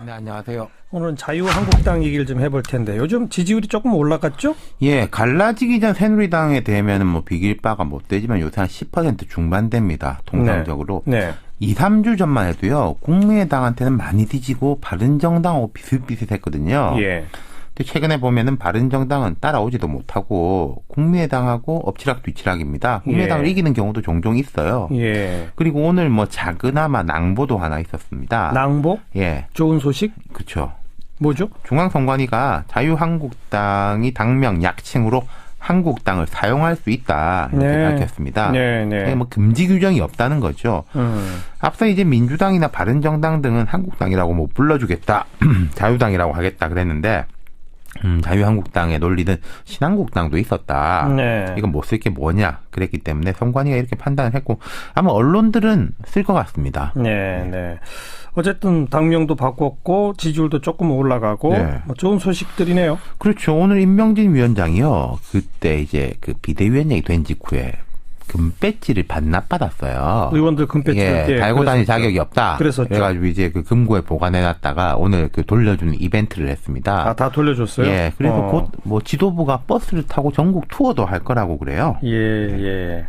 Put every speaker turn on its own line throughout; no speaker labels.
네, 안녕하세요.
오늘은 자유한국당 얘기를 좀 해볼 텐데 요즘 지지율이 조금 올라갔죠?
예, 갈라지기 전 새누리당에 대면은 뭐 비길 바가 못 되지만 요새 한 10% 중반대입니다. 통상적으로.
네.
2, 3주 전만 해도요. 국민의당한테는 많이 뒤지고 바른정당하고 비슷비슷했거든요.
예.
근데 최근에 보면은 바른정당은 따라오지도 못하고 국민의당하고 엎치락 뒤치락입니다. 국민의당을 이기는 경우도 종종 있어요.
예.
그리고 오늘 뭐 작으나마 낭보도 하나 있었습니다.
낭보?
예.
좋은 소식?
그렇죠.
뭐죠?
중앙선관위가 자유한국당이 당명 약칭으로 한국당을 사용할 수 있다 이렇게 밝혔습니다.
네.
뭐 금지 규정이 없다는 거죠. 앞서 이제 민주당이나 바른정당 등은 한국당이라고 못 불러주겠다, 자유당이라고 하겠다 그랬는데 자유한국당의 논리는 신한국당도 있었다.
네.
이건 못 쓸 게 뭐냐 그랬기 때문에 선관위가 이렇게 판단을 했고 아마 언론들은 쓸 것 같습니다.
네. 어쨌든 당명도 바꿨고 지지율도 조금 올라가고 뭐 좋은 소식들이네요.
그렇죠. 오늘 임명진 위원장이요. 그때 이제 그 비대위원장이 된 직후에 금배지를 반납받았어요.
의원들 금배지를
달고 다닐 자격이 없다.
그랬었죠.
그래가지고 이제 그 금고에 보관해놨다가 오늘 그 돌려주는 이벤트를 했습니다.
다 돌려줬어요?
예. 그래서 곧 뭐 지도부가 버스를 타고 전국 투어도 할 거라고 그래요.
예.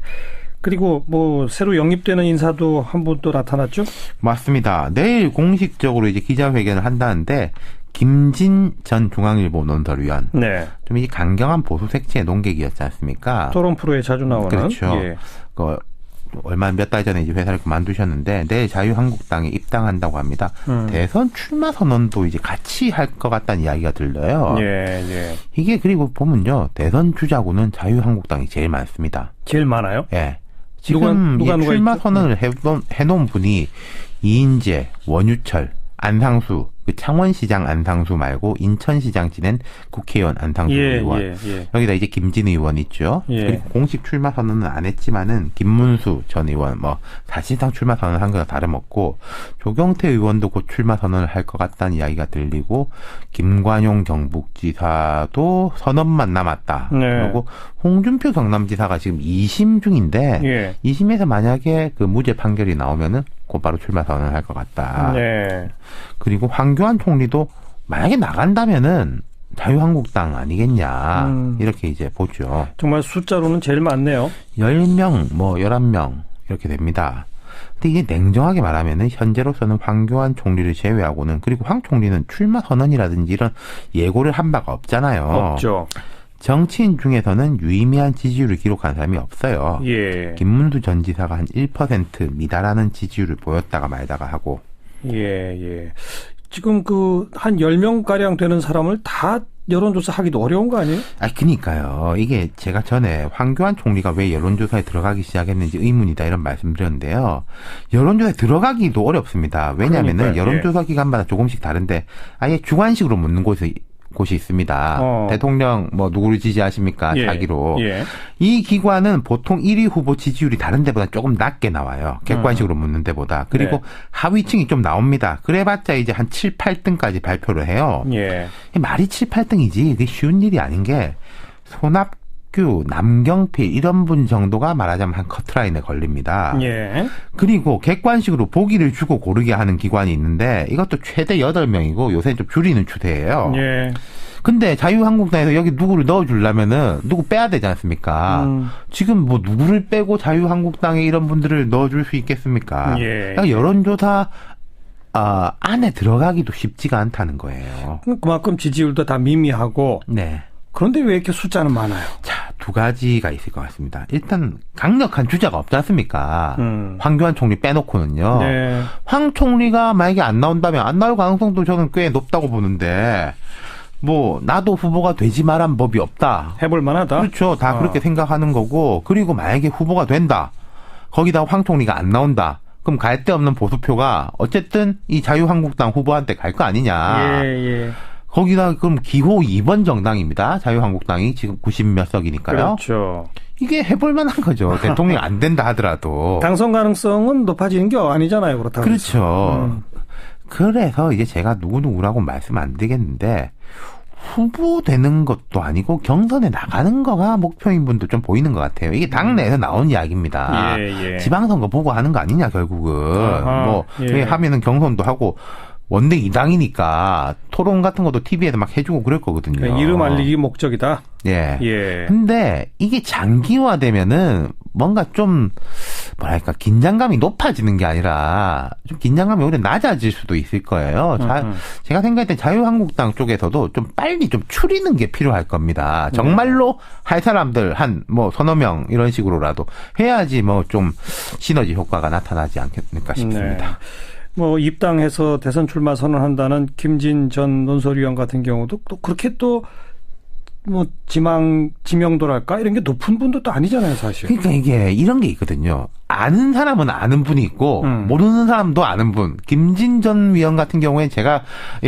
그리고 뭐 새로 영입되는 인사도 한 분 또 나타났죠?
맞습니다. 내일 공식적으로 이제 기자회견을 한다는데 김진 전 중앙일보 논설위원.
네.
좀 이제 강경한 보수 색채의 논객이었지 않습니까?
토론 프로에 자주 나오는.
그렇죠.
예.
얼마 몇 달 전에 이제 회사를 그만두셨는데 내일 자유한국당에 입당한다고 합니다. 대선 출마 선언도 이제 같이 할 것 같다는 이야기가 들려요.
예.
이게 그리고 보면요. 대선 주자구는 자유한국당이 제일 많습니다.
제일 많아요?
예. 지금 누가 출마
있죠?
선언을 해놓은 분이 이인재, 원유철, 안상수, 그 창원시장 안상수 말고 인천시장 지낸 국회의원 안상수 의원.
예.
여기다 이제 김진 의원 있죠. 그리고 공식 출마 선언은 안 했지만은 김문수 전 의원 뭐 사실상 출마 선언한 거나 다름없고 조경태 의원도 곧 출마 선언을 할 것 같다는 이야기가 들리고 김관용 경북지사도 선언만 남았다. 그리고 홍준표 경남지사가 지금 2심 중인데 2심에서 만약에 그 무죄 판결이 나오면은 곧바로 출마 선언을 할 것 같다. 그리고 황교안 총리도 만약에 나간다면은 자유한국당 아니겠냐. 이렇게 이제 보죠.
정말 숫자로는 제일 많네요.
10명, 뭐 11명 이렇게 됩니다. 근데 이게 냉정하게 말하면은 현재로서는 황교안 총리를 제외하고는 그리고 황 총리는 출마 선언이라든지 이런 예고를 한 바가 없잖아요.
없죠.
정치인 중에서는 유의미한 지지율을 기록한 사람이 없어요. 김문수 전 지사가 한 1% 미달하는 지지율을 보였다가 말다가 하고.
지금 한 10명가량 되는 사람을 다 여론조사 하기도 어려운 거 아니에요?
그니까요. 이게 제가 전에 황교안 총리가 왜 여론조사에 들어가기 시작했는지 의문이다 이런 말씀드렸는데요. 여론조사에 들어가기도 어렵습니다. 왜냐하면은 여론조사 기간마다 조금씩 다른데 아예 주관식으로 묻는 곳이 있습니다. 대통령 뭐 누구를 지지하십니까? 자기로. 이 기관은 보통 1위 후보 지지율이 다른 데보다 조금 낮게 나와요. 객관식으로 묻는 데보다. 그리고 하위층이 좀 나옵니다. 그래봤자 이제 한 7, 8등까지 발표를 해요. 말이 7, 8등이지 그게 쉬운 일이 아닌 게 손학규, 남경필 이런 분 정도가 말하자면 한 커트라인에 걸립니다. 그리고 객관식으로 보기를 주고 고르게 하는 기관이 있는데 이것도 최대 8명이고 요새 좀 줄이는 추세예요. 근데 자유한국당에서 여기 누구를 넣어주려면은 누구 빼야 되지 않습니까? 지금 뭐 누구를 빼고 자유한국당에 이런 분들을 넣어줄 수 있겠습니까? 그러니까 여론조사 안에 들어가기도 쉽지가 않다는 거예요.
그만큼 지지율도 다 미미하고. 그런데 왜 이렇게 숫자는 많아요?
자, 두 가지가 있을 것 같습니다. 일단 강력한 주자가 없지 않습니까? 황교안 총리 빼놓고는요. 황 총리가 만약에 안 나온다면 안 나올 가능성도 저는 꽤 높다고 보는데 뭐 나도 후보가 되지 말한 법이 없다.
해볼 만하다.
그렇죠. 다 그렇게 생각하는 거고 그리고 만약에 후보가 된다. 거기다 황 총리가 안 나온다. 그럼 갈 데 없는 보수표가 어쨌든 이 자유한국당 후보한테 갈 거 아니냐. 거기다 그럼 기호 2번 정당입니다. 자유한국당이 지금 90몇 석이니까요.
그렇죠.
이게 해볼 만한 거죠. 대통령이 안 된다 하더라도.
당선 가능성은 높아지는 게 아니잖아요. 그렇다고.
그렇죠. 그래서 이제 제가 누구누구라고 말씀 안 드리겠는데 후보 되는 것도 아니고 경선에 나가는 거가 목표인 분도 좀 보이는 것 같아요. 이게 당내에서 나온 이야기입니다. 지방선거 보고 하는 거 아니냐 결국은. 하면은 경선도 하고 원내 2당이니까 토론 같은 것도 TV에서 막 해주고 그럴 거거든요.
그러니까 이름 알리기 목적이다.
예.
예.
근데 이게 장기화되면은 뭔가 좀 뭐랄까 긴장감이 높아지는 게 아니라 좀 긴장감이 오히려 낮아질 수도 있을 거예요. 제가 생각할 때 자유한국당 쪽에서도 좀 빨리 좀 추리는 게 필요할 겁니다. 정말로 할 사람들 한 뭐 서너 명 이런 식으로라도 해야지 뭐 좀 시너지 효과가 나타나지 않겠을까 싶습니다.
네. 뭐 입당해서 대선 출마 선언한다는 김진 전 논설위원 같은 경우도 또 그렇게 또 뭐 지명도랄까 이런 게 높은 분도 또 아니잖아요, 사실.
그러니까 이게 이런 게 있거든요. 아는 사람은 아는 분이 있고 모르는 사람도 아는 분. 김진 전 위원 같은 경우에 제가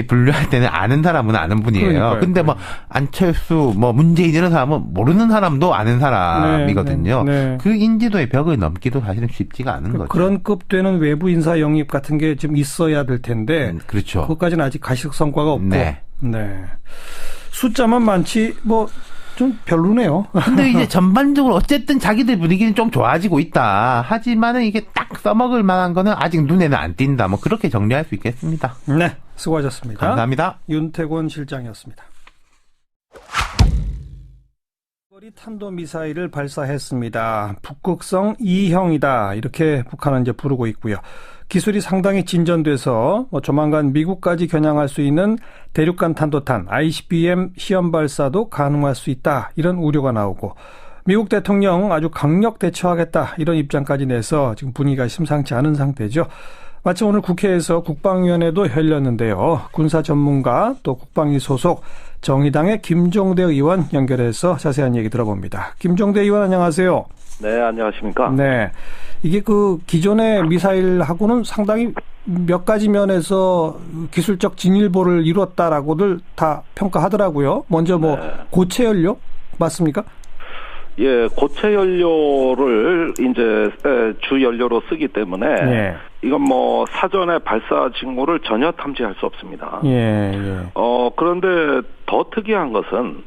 분류할 때는 아는 사람은 아는 분이에요. 그러니까요. 근데 뭐 안철수, 뭐 문재인 이런 사람은 모르는 사람도 아는 사람이거든요. 네. 그 인지도의 벽을 넘기도 사실은 쉽지가 않은 거죠.
그런 급 되는 외부 인사 영입 같은 게 좀 있어야 될 텐데.
그렇죠.
그것까지는 아직 가시 성과가 없고.
네.
네. 숫자만 많지 뭐 좀 별로네요.
근데 이제 전반적으로 어쨌든 자기들 분위기는 좀 좋아지고 있다. 하지만은 이게 딱 써먹을 만한 거는 아직 눈에는 안 띈다. 뭐 그렇게 정리할 수 있겠습니다.
네, 수고하셨습니다.
감사합니다.
윤태권 실장이었습니다. 거리 탄도미사일을 발사했습니다. 북극성 2형이다. 이렇게 북한은 이제 부르고 있고요. 기술이 상당히 진전돼서 조만간 미국까지 겨냥할 수 있는 대륙간 탄도탄 ICBM 시험 발사도 가능할 수 있다. 이런 우려가 나오고 미국 대통령 아주 강력 대처하겠다. 이런 입장까지 내서 지금 분위기가 심상치 않은 상태죠. 마침 오늘 국회에서 국방위원회도 열렸는데요. 군사 전문가 또 국방위 소속 정의당의 김종대 의원 연결해서 자세한 얘기 들어봅니다. 김종대 의원 안녕하세요.
네, 안녕하십니까.
네. 이게 그 기존의 미사일하고는 상당히 몇 가지 면에서 기술적 진일보를 이뤘다라고들 다 평가하더라고요. 먼저 뭐 고체 연료 맞습니까?
예, 고체 연료를 이제 주 연료로 쓰기 때문에 이건 뭐 사전에 발사 징후를 전혀 탐지할 수 없습니다. 그런데 더 특이한 것은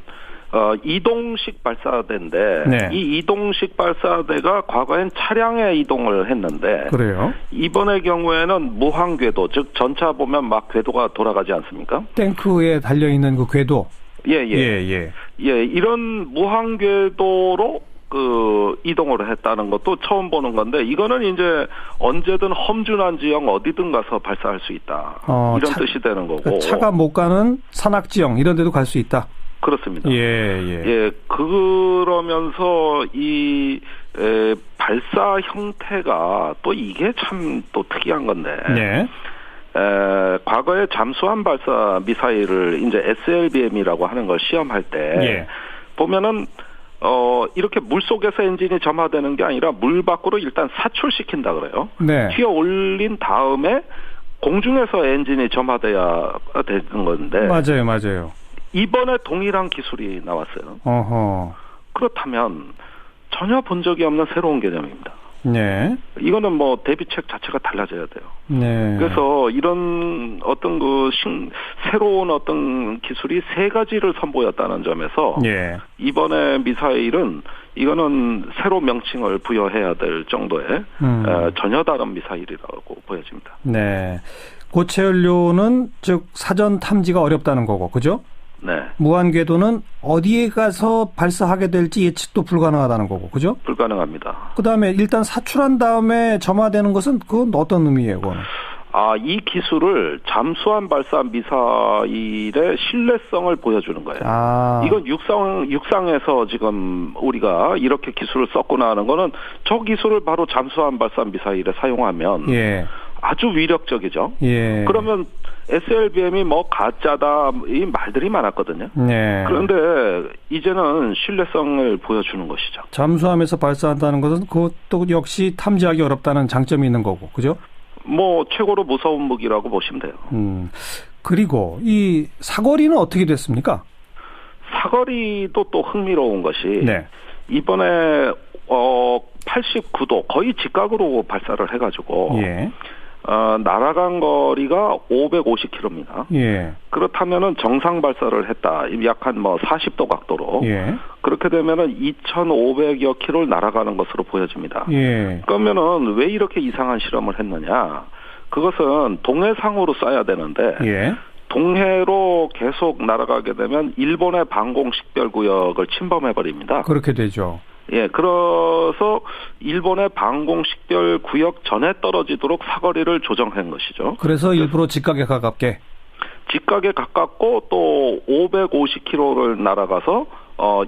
이동식 발사대인데 이 이동식 발사대가 과거엔 차량에 이동을 했는데
그래요?
이번의 경우에는 무한 궤도, 즉 전차 보면 막 궤도가 돌아가지 않습니까?
탱크에 달려 있는 그 궤도.
예, 이런 무한 궤도로 그 이동을 했다는 것도 처음 보는 건데 이거는 이제 언제든 험준한 지형 어디든 가서 발사할 수 있다. 이런 뜻이 되는 거고.
그러니까 차가 못 가는 산악 지형 이런 데도 갈 수 있다.
그렇습니다. 그러면서 이 발사 형태가 또 이게 참 또 특이한 건데. 과거에 잠수함 발사 미사일을 이제 SLBM이라고 하는 걸 시험할 때 보면은 이렇게 물 속에서 엔진이 점화되는 게 아니라 물 밖으로 일단 사출시킨다 그래요. 튀어 올린 다음에 공중에서 엔진이 점화돼야 되는 건데.
맞아요.
이번에 동일한 기술이 나왔어요. 그렇다면 전혀 본 적이 없는 새로운 개념입니다. 이거는 뭐 대비책 자체가 달라져야 돼요. 그래서 이런 어떤 새로운 어떤 기술이 세 가지를 선보였다는 점에서 이번에 미사일은 이거는 새로 명칭을 부여해야 될 정도의 전혀 다른 미사일이라고 보여집니다.
고체 연료는 즉 사전 탐지가 어렵다는 거고, 그죠? 무한 궤도는 어디에 가서 발사하게 될지 예측도 불가능하다는 거고, 그죠?
불가능합니다.
그다음에 일단 사출한 다음에 점화되는 것은 그건 어떤 의미예요, 그거는?
이 기술을 잠수함 발사 미사일의 신뢰성을 보여주는 거예요. 이건 육상에서 지금 우리가 이렇게 기술을 썼구나 하는 거는 저 기술을 바로 잠수함 발사 미사일에 사용하면 아주 위력적이죠. 그러면 SLBM이 뭐 가짜다 이 말들이 많았거든요. 그런데 이제는 신뢰성을 보여주는 것이죠.
잠수함에서 발사한다는 것은 그것도 역시 탐지하기 어렵다는 장점이 있는 거고, 그죠?
뭐 최고로 무서운 무기라고 보시면 돼요.
그리고 이 사거리는 어떻게 됐습니까?
사거리도 또 흥미로운 것이 이번에 89도 거의 직각으로 발사를 해가지고 날아간 거리가 550km입니다. 그렇다면은 정상 발사를 했다. 약 한 뭐 40도 각도로. 그렇게 되면은 2,500여 킬로를 날아가는 것으로 보여집니다. 그러면은 왜 이렇게 이상한 실험을 했느냐? 그것은 동해상으로 쏴야 되는데
예. 동해로
계속 날아가게 되면 일본의 방공 식별구역을 침범해 버립니다.
그렇게 되죠.
예, 그래서 일본의 방공 식별구역 전에 떨어지도록 사거리를 조정한 것이죠.
그래서 일부러 직각에 가깝게.
직각에 가깝고 또 550km를 날아가서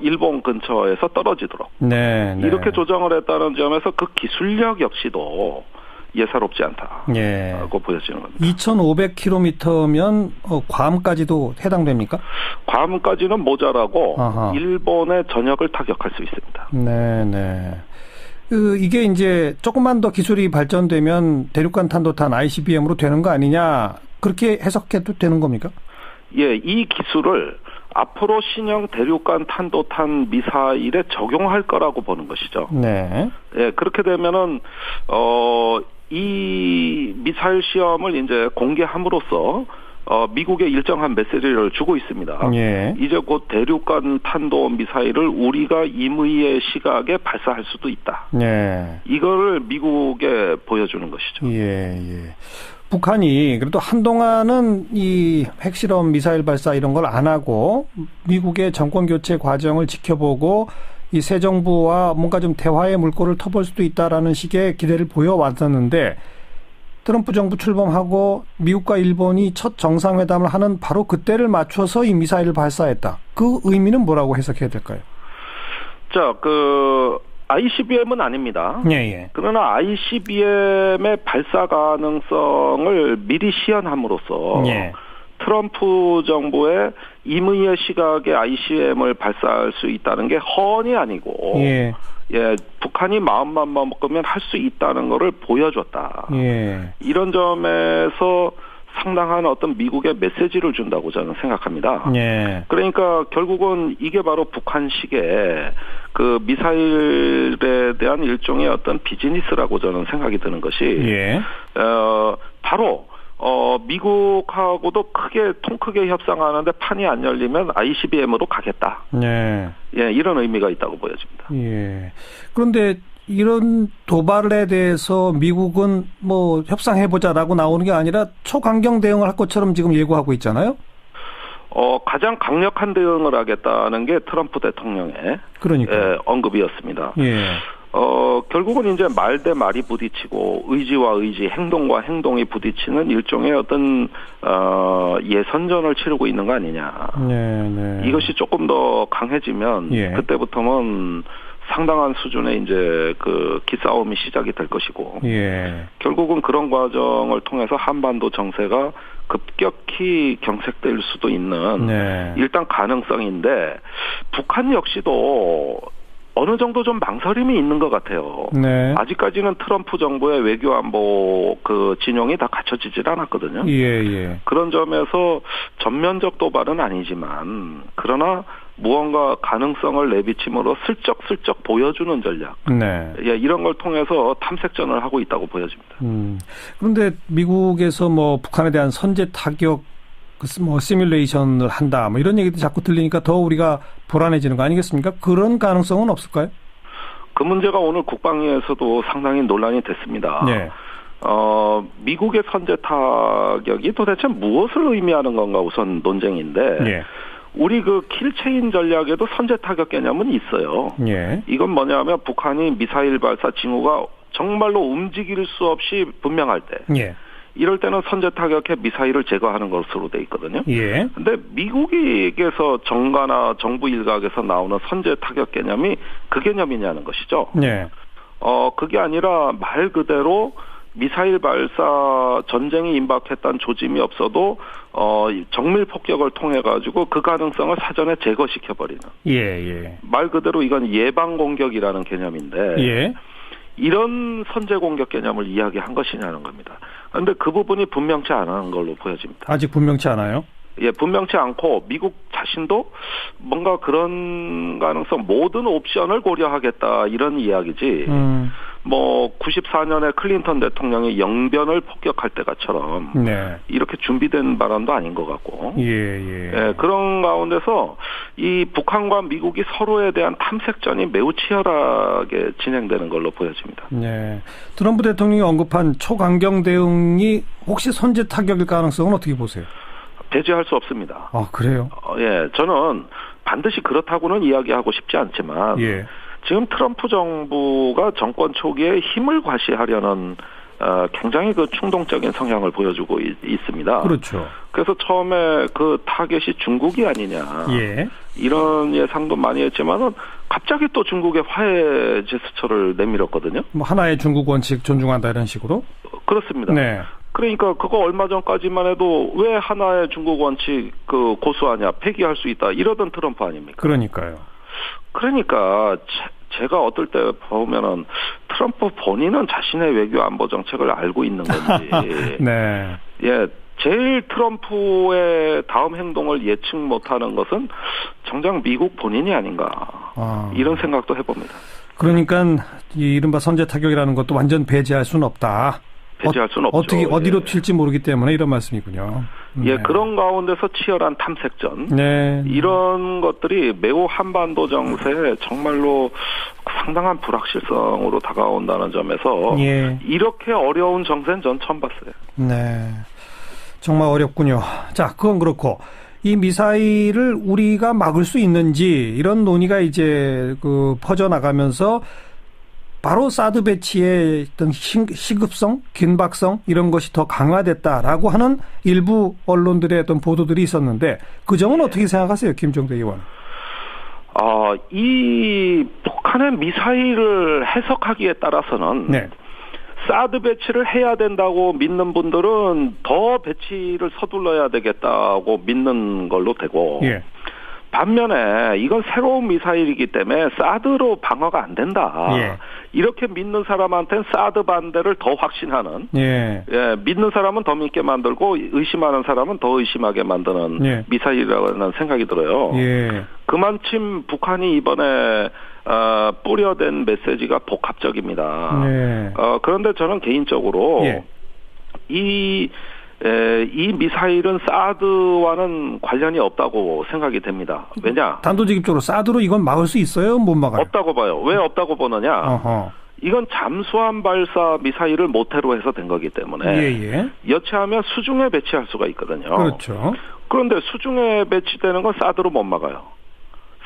일본 근처에서 떨어지도록
네.
이렇게 조정을 했다는 점에서 그 기술력 역시도 예사롭지 않다고 보여지는 겁니다.
2,500km면 괌까지도 해당됩니까?
괌까지는 모자라고
아하.
일본의 전역을 타격할 수 있습니다.
네. 이게 이제 조금만 더 기술이 발전되면 대륙간 탄도탄 ICBM으로 되는 거 아니냐, 그렇게 해석해도 되는 겁니까?
예, 이 기술을 앞으로 신형 대륙간 탄도탄 미사일에 적용할 거라고 보는 것이죠.
네.
예, 그렇게 되면은 이 미사일 시험을 이제 공개함으로써 미국에 일정한 메시지를 주고 있습니다.
예.
이제 곧 대륙간 탄도 미사일을 우리가 임의의 시각에 발사할 수도 있다.
예.
이거를 미국에 보여주는 것이죠.
예. 북한이 그래도 한동안은 이 핵실험 미사일 발사 이런 걸 안 하고 미국의 정권 교체 과정을 지켜보고 이 새 정부와 뭔가 좀 대화의 물꼬를 터볼 수도 있다라는 식의 기대를 보여왔었는데, 트럼프 정부 출범하고 미국과 일본이 첫 정상회담을 하는 바로 그때를 맞춰서 이 미사일을 발사했다. 그 의미는 뭐라고 해석해야 될까요?
자, ICBM은 아닙니다.
예.
그러나 ICBM의 발사 가능성을 미리 시연함으로써 트럼프 정부의 임의의 시각에 ICBM을 발사할 수 있다는 게 허언이 아니고, 북한이 마음만 먹으면 할 수 있다는 것을 보여줬다. 이런 점에서 상당한 어떤 미국의 메시지를 준다고 저는 생각합니다. 그러니까 결국은 이게 바로 북한식의 그 미사일에 대한 일종의 어떤 비즈니스라고 저는 생각이 드는 것이, 바로 미국하고도 통 크게 협상하는데 판이 안 열리면 ICBM으로 가겠다. 이런 의미가 있다고 보여집니다.
그런데 이런 도발에 대해서 미국은 뭐 협상해보자라고 나오는 게 아니라 초강경 대응을 할 것처럼 지금 예고하고 있잖아요.
가장 강력한 대응을 하겠다는 게 트럼프 대통령의 언급이었습니다. 결국은 이제 말 대 말이 부딪히고 의지와 의지, 행동과 행동이 부딪히는 일종의 어떤 예선전을 치르고 있는 거 아니냐. 이것이 조금 더 강해지면 그때부터는 상당한 수준의 이제 그 기싸움이 시작이 될 것이고, 결국은 그런 과정을 통해서 한반도 정세가 급격히 경색될 수도 있는 일단 가능성인데, 북한 역시도 어느 정도 좀 망설임이 있는 것 같아요. 아직까지는 트럼프 정부의 외교안보 그 진영이 다 갖춰지질 않았거든요. 그런 점에서 전면적 도발은 아니지만, 그러나 무언가 가능성을 내비침으로 슬쩍슬쩍 보여주는 전략. 이런 걸 통해서 탐색전을 하고 있다고 보여집니다.
그런데 미국에서 뭐 북한에 대한 선제 타격 시뮬레이션을 한다, 뭐 이런 얘기도 자꾸 들리니까 더 우리가 불안해지는 거 아니겠습니까? 그런 가능성은 없을까요?
그 문제가 오늘 국방위에서도 상당히 논란이 됐습니다. 미국의 선제 타격이 도대체 무엇을 의미하는 건가 우선 논쟁인데, 우리 그 킬체인 전략에도 선제 타격 개념은 있어요. 이건 뭐냐면 북한이 미사일 발사 징후가 정말로 움직일 수 없이 분명할 때, 이럴 때는 선제 타격해 미사일을 제거하는 것으로 돼 있거든요. 근데 미국에서 정가나 정부 일각에서 나오는 선제 타격 개념이 그 개념이냐는 것이죠. 그게 아니라 말 그대로 미사일 발사 전쟁이 임박했다는 조짐이 없어도 정밀 폭격을 통해 가지고 그 가능성을 사전에 제거시켜 버리는. 말 그대로 이건 예방 공격이라는 개념인데, 이런 선제 공격 개념을 이야기한 것이냐는 겁니다. 그런데 그 부분이 분명치 않은 걸로 보여집니다.
아직 분명치 않아요?
분명치 않고 미국 자신도 뭔가 그런 가능성, 모든 옵션을 고려하겠다 이런 이야기지. 뭐 94년에 클린턴 대통령이 영변을 폭격할 때가처럼 이렇게 준비된 발언도 아닌 것 같고, 그런 가운데서 이 북한과 미국이 서로에 대한 탐색전이 매우 치열하게 진행되는 걸로 보여집니다.
네. 트럼프 대통령이 언급한 초강경 대응이 혹시 선제 타격일 가능성은 어떻게 보세요?
배제할 수 없습니다.
아, 그래요?
예, 저는 반드시 그렇다고는 이야기하고 싶지 않지만
예.
지금 트럼프 정부가 정권 초기에 힘을 과시하려는 굉장히 그 충동적인 성향을 보여주고 있습니다.
그렇죠.
그래서 처음에 그 타겟이 중국이 아니냐.
예.
이런 예상도 많이 했지만은 갑자기 또 중국의 화해 제스처를 내밀었거든요.
뭐 하나의 중국 원칙 존중한다 이런 식으로?
그렇습니다.
네.
그러니까 그거 얼마 전까지만 해도 왜 하나의 중국 원칙 그 고수하냐, 폐기할 수 있다 이러던 트럼프 아닙니까?
그러니까요.
그러니까 제가 어떨 때 보면은 트럼프 본인은 자신의 외교 안보 정책을 알고 있는 건지.
네.
예, 제일 트럼프의 다음 행동을 예측 못하는 것은 정작 미국 본인이 아닌가. 이런 생각도 해봅니다.
그러니까 이 이른바 선제 타격이라는 것도 완전 배제할 수는 없다.
배제할 수는 없죠.
어떻게 어디로 튈지 모르기 때문에 이런 말씀이군요.
예, 그런 가운데서 치열한 탐색전.
네.
이런 것들이 매우 한반도 정세에 정말로 상당한 불확실성으로 다가온다는 점에서
예.
이렇게 어려운 정세는 전 처음 봤어요.
네. 정말 어렵군요. 자, 그건 그렇고 이 미사일을 우리가 막을 수 있는지 이런 논의가 이제 그 퍼져나가면서 바로 사드 배치의 어떤 시급성, 긴박성 이런 것이 더 강화됐다라고 하는 일부 언론들의 어떤 보도들이 있었는데 그 점은 어떻게 생각하세요, 김종대 의원?
이 북한의 미사일을 해석하기에 따라서는
네.
사드 배치를 해야 된다고 믿는 분들은 더 배치를 서둘러야 되겠다고 믿는 걸로 되고
예.
반면에 이건 새로운 미사일이기 때문에 사드로 방어가 안 된다.
예.
이렇게 믿는 사람한테는 사드 반대를 더 확신하는.
예.
예, 믿는 사람은 더 믿게 만들고 의심하는 사람은 더 의심하게 만드는
예.
미사일이라는 생각이 들어요.
예.
그만큼 북한이 이번에 뿌려댄 메시지가 복합적입니다.
예.
그런데 저는 개인적으로
예.
이 미사일은 사드와는 관련이 없다고 생각이 됩니다. 왜냐?
단도직입적으로 사드로 이건 막을 수 있어요? 못 막아요?
없다고 봐요. 왜 없다고 보느냐?
어허.
이건 잠수함 발사 미사일을 모태로 해서 된 거기 때문에
예.
여차하면 수중에 배치할 수가 있거든요.
그렇죠.
그런데 수중에 배치되는 건 사드로 못 막아요.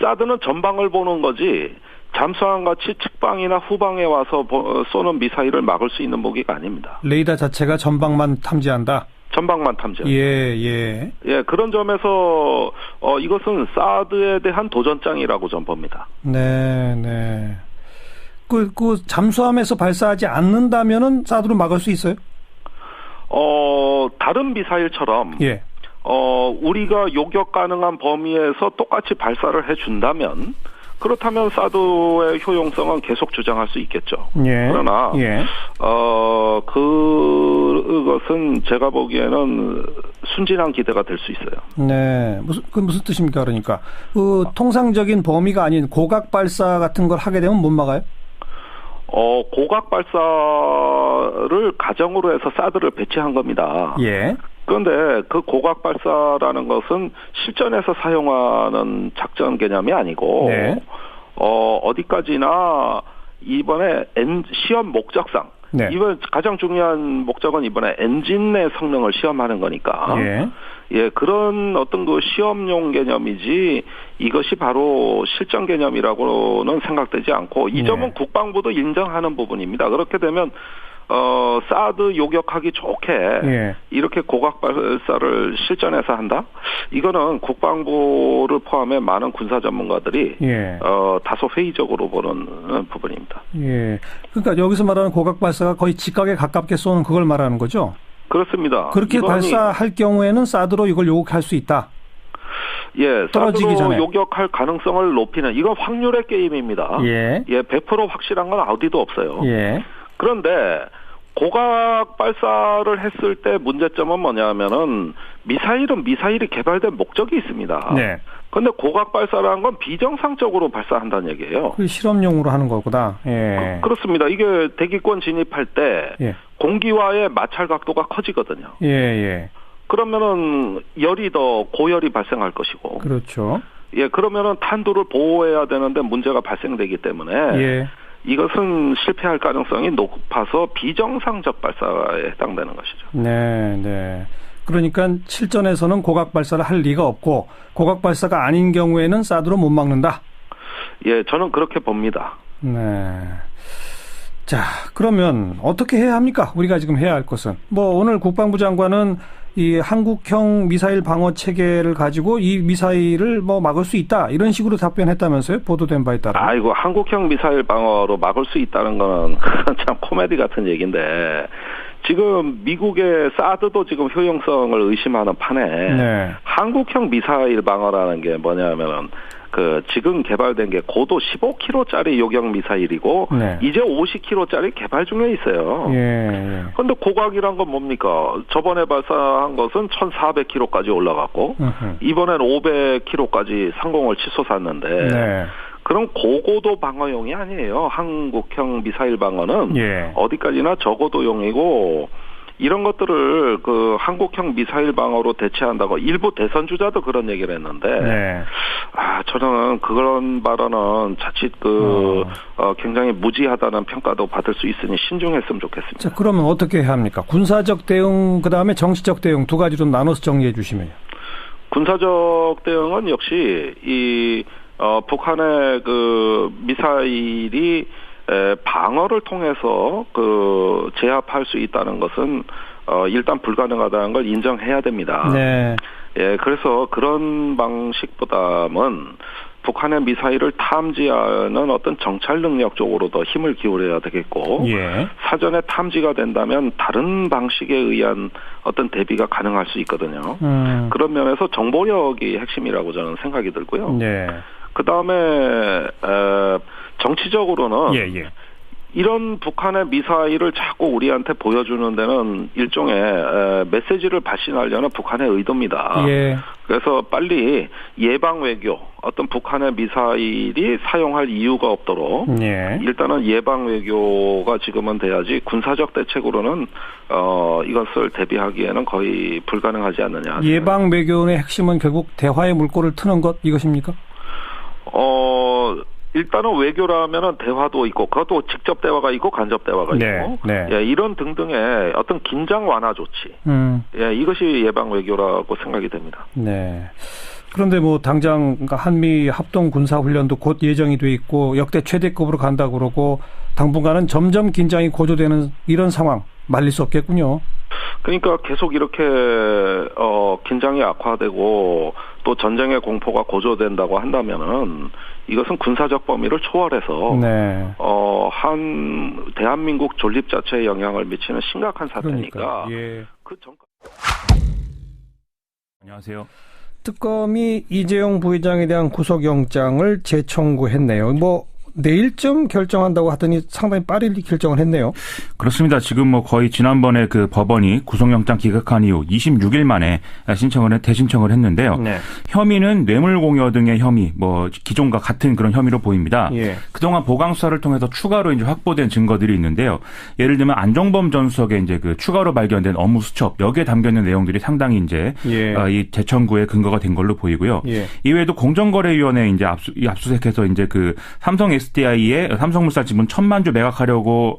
사드는 전방을 보는 거지 잠수함같이 측방이나 후방에 와서 쏘는 미사일을 막을 수 있는 무기가 아닙니다.
레이더 자체가 전방만 탐지한다?
전방만 탐지합니다.
예.
예, 그런 점에서 이것은 사드에 대한 도전장이라고 전 봅니다.
네. 그 잠수함에서 발사하지 않는다면은 사드로 막을 수 있어요?
다른 미사일처럼
예.
우리가 요격 가능한 범위에서 똑같이 발사를 해준다면 그렇다면 사드의 효용성은 계속 주장할 수 있겠죠.
예.
그러나
예.
그것은 제가 보기에는 순진한 기대가 될 수 있어요.
네. 무슨 뜻입니까? 그러니까 통상적인 범위가 아닌 고각 발사 같은 걸 하게 되면 못 막아요?
고각 발사를 가정으로 해서 사드를 배치한 겁니다.
예.
그런데 그 고각 발사라는 것은 실전에서 사용하는 작전 개념이 아니고
네.
어디까지나 이번에 시험 목적상
네.
이번 가장 중요한 목적은 이번에 엔진의 성능을 시험하는 거니까 예, 그런 어떤 그 시험용 개념이지 이것이 바로 실전 개념이라고는 생각되지 않고 이 점은 국방부도 인정하는 부분입니다. 그렇게 되면 사드 요격하기 좋게 이렇게 고각 발사를 실전에서 한다? 이거는 국방부를 포함해 많은 군사 전문가들이 다소 회의적으로 보는 부분입니다.
예. 그러니까 여기서 말하는 고각 발사가 거의 직각에 가깝게 쏘는 그걸 말하는 거죠?
그렇습니다.
그렇게 발사할 경우에는 사드로 이걸 요격할 수 있다?
예,
떨어지기
사드로
전에
요격할 가능성을 높이는 이건 확률의 게임입니다.
예,
100% 확실한 건 어디도 없어요.
예.
그런데 고각 발사를 했을 때 문제점은 뭐냐면은 미사일은 미사일이 개발된 목적이 있습니다.
네.
그런데 고각 발사라는 건 비정상적으로 발사한다는 얘기예요.
그 실험용으로 하는 거구나. 예.
그렇습니다. 이게 대기권 진입할 때 공기와의 마찰 각도가 커지거든요.
예.
그러면은 열이 더 고열이 발생할 것이고.
그렇죠.
예, 그러면은 탄두를 보호해야 되는데 문제가 발생되기 때문에
예.
이것은 실패할 가능성이 높아서 비정상적 발사에 해당되는 것이죠.
네, 네. 그러니까 실전에서는 고각 발사를 할 리가 없고 고각 발사가 아닌 경우에는 사드로 못 막는다.
예, 저는 그렇게 봅니다.
네. 자, 그러면 어떻게 해야 합니까? 우리가 지금 해야 할 것은. 오늘 국방부 장관은 이 한국형 미사일 방어 체계를 가지고 이 미사일을 막을 수 있다. 이런 식으로 답변했다면서요? 보도된 바에 따라.
아이고, 한국형 미사일 방어로 막을 수 있다는 건 참 코미디 같은 얘기인데 지금 미국의 사드도 지금 효용성을 의심하는 판에
네.
한국형 미사일 방어라는 게 뭐냐면은 지금 개발된 게 고도 15km짜리 요격 미사일이고
네.
이제 50km짜리 개발 중에 있어요. 그런데 고각이란 건 뭡니까? 저번에 발사한 것은 1,400km까지 올라갔고 이번엔 500km까지 상공을 치솟았는데
네.
그럼 고고도 방어용이 아니에요. 한국형 미사일 방어는
예.
어디까지나 저고도용이고 이런 것들을 한국형 미사일 방어로 대체한다고 일부 대선 주자도 그런 얘기를 했는데
네.
저는 그런 발언은 자칫 굉장히 무지하다는 평가도 받을 수 있으니 신중했으면 좋겠습니다.
자, 그러면 어떻게 해야 합니까? 군사적 대응 그다음에 정치적 대응 두 가지로 나눠서 정리해 주시면요.
군사적 대응은 역시 북한의 미사일이 방어를 통해서 제압할 수 있다는 것은 일단 불가능하다는 걸 인정해야 됩니다.
네.
예, 그래서 그런 방식보다는 북한의 미사일을 탐지하는 어떤 정찰 능력 쪽으로 더 힘을 기울여야 되겠고
예.
사전에 탐지가 된다면 다른 방식에 의한 어떤 대비가 가능할 수 있거든요. 그런 면에서 정보력이 핵심이라고 저는 생각이 들고요.
네.
그다음에 정치적으로는
예.
이런 북한의 미사일을 자꾸 우리한테 보여주는 데는 일종의 메시지를 발신하려는 북한의 의도입니다.
예.
그래서 빨리 예방 외교, 어떤 북한의 미사일이 사용할 이유가 없도록
예.
일단은 예방 외교가 지금은 돼야지 군사적 대책으로는 이것을 대비하기에는 거의 불가능하지 않느냐.
예방 외교의 핵심은 결국 대화의 물꼬를 트는 것 이것입니까?
일단은 외교라면은 대화도 있고, 그것도 직접 대화가 있고 간접 대화가
네,
있고,
네.
예, 이런 등등의 어떤 긴장 완화 조치, 예, 이것이 예방 외교라고 생각이 됩니다.
네. 그런데 당장 한미 합동 군사 훈련도 곧 예정이 돼 있고 역대 최대급으로 간다고 그러고 당분간은 점점 긴장이 고조되는 이런 상황 말릴 수 없겠군요.
그러니까 계속 이렇게 긴장이 악화되고 또 전쟁의 공포가 고조된다고 한다면은 이것은 군사적 범위를 초월해서
네.
대한민국 존립 자체에 영향을 미치는 심각한 사태니까.
예.
안녕하세요.
특검이 이재용 부회장에 대한 구속영장을 재청구했네요. 내일쯤 결정한다고 하더니 상당히 빠르게 결정을 했네요.
그렇습니다. 지금 거의 지난번에 법원이 구속영장 기각한 이후 26일 만에 대신청을 했는데요.
네.
혐의는 뇌물공여 등의 혐의, 기존과 같은 그런 혐의로 보입니다.
예.
그동안 보강 수사를 통해서 추가로 확보된 증거들이 있는데요. 예를 들면 안종범 전 수석의 추가로 발견된 업무 수첩, 여기에 담겨 있는 내용들이 상당히
예.
이 재청구의 근거가 된 걸로 보이고요.
예.
이외에도 공정거래위원회 압수수색해서 삼성 SDI의 삼성물산 지분 1,000만 주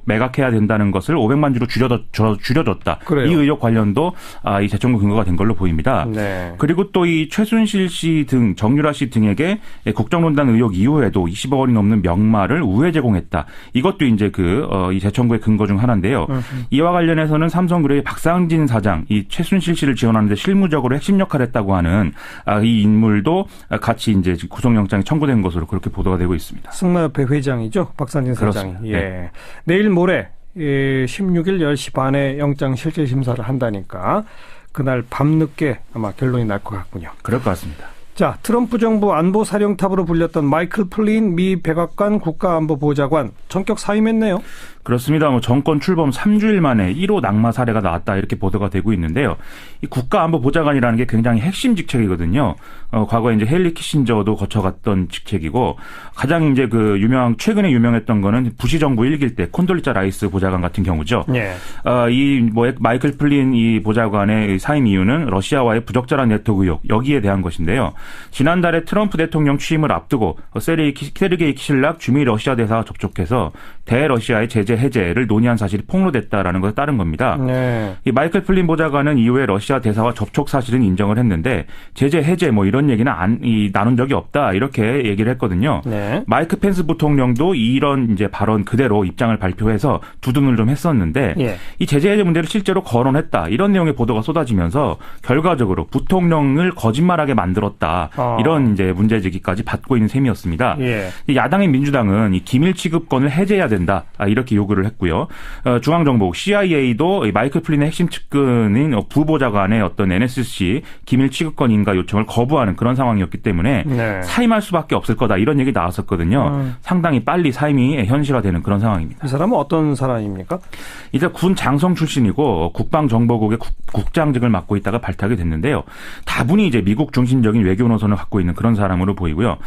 매각해야 된다는 것을 500만 주로 줄여줬다.
그래요.
이 의혹 관련도 이 재청구 근거가 된 걸로 보입니다.
네.
그리고 또 이 최순실 씨 등 정유라 씨 등에게 국정농단 의혹 이후에도 20억 원이 넘는 명마를 우회 제공했다. 이것도 이 재청구의 근거 중 하나인데요. 이와 관련해서는 삼성그룹의 박상진 사장, 이 최순실 씨를 지원하는데 실무적으로 핵심 역할을 했다고 하는 이 인물도 같이 구속영장이 청구된 것으로 그렇게 보도가 되고 있습니다.
승마협회 회장이죠. 박상진 사장이.
그렇습니다.
예.
네.
내일 모레 16일 10시 반에 영장 실질 심사를 한다니까 그날 밤늦게 아마 결론이 날 것 같군요.
그럴 것 같습니다.
자, 트럼프 정부 안보사령탑으로 불렸던 마이클 플린 미 백악관 국가안보보좌관 전격 사임했네요.
그렇습니다. 뭐 정권 출범 3주일 만에 1호 낙마 사례가 나왔다 이렇게 보도가 되고 있는데요. 이 국가안보보좌관이라는 게 굉장히 핵심 직책이거든요. 과거에 이제 헨리 키신저도 거쳐갔던 직책이고 가장 이제 그 최근에 유명했던 거는 부시 정부 1기 때 콘돌리자 라이스 보좌관 같은 경우죠.
예.
이 마이클 플린 이 보좌관의 사임 이유는 러시아와의 부적절한 네트워크 의혹 여기에 대한 것인데요. 지난달에 트럼프 대통령 취임을 앞두고 세르게이 키실락 주미 러시아 대사와 접촉해서 대러시아의 제재 해제를 논의한 사실이 폭로됐다라는 것에 따른 겁니다.
네.
이 마이클 플린 보좌관은 이후에 러시아 대사와 접촉 사실은 인정을 했는데 제재 해제 뭐 이런 얘기는 나눈 적이 없다 이렇게 얘기를 했거든요.
네.
마이크 펜스 부통령도 이런 이제 발언 그대로 입장을 발표해서 두둔을 좀 했었는데
예.
이 제재 해제 문제를 실제로 거론했다 이런 내용의 보도가 쏟아지면서 결과적으로 부통령을 거짓말하게 만들었다 이런 이제 문제제기까지 받고 있는 셈이었습니다.
예.
야당인 민주당은 이 기밀 취급권을 해제해야 된다 이렇게 요구를 했고요. 중앙정보국 CIA도 마이클 플린의 핵심 측근인 부보좌관의 어떤 NSC 기밀 취급권 인가 요청을 거부하는 그런 상황이었기 때문에
네.
사임할 수밖에 없을 거다 이런 얘기 나왔었거든요. 상당히 빨리 사임이 현실화되는 그런 상황입니다.
이 사람은 어떤 사람입니까?
이제 군 장성 출신이고 국방정보국의 국장직을 맡고 있다가 발탁이 됐는데요. 다분히 이제 미국 중심적인 외교 노선을 갖고 있는 그런 사람으로 보이고요.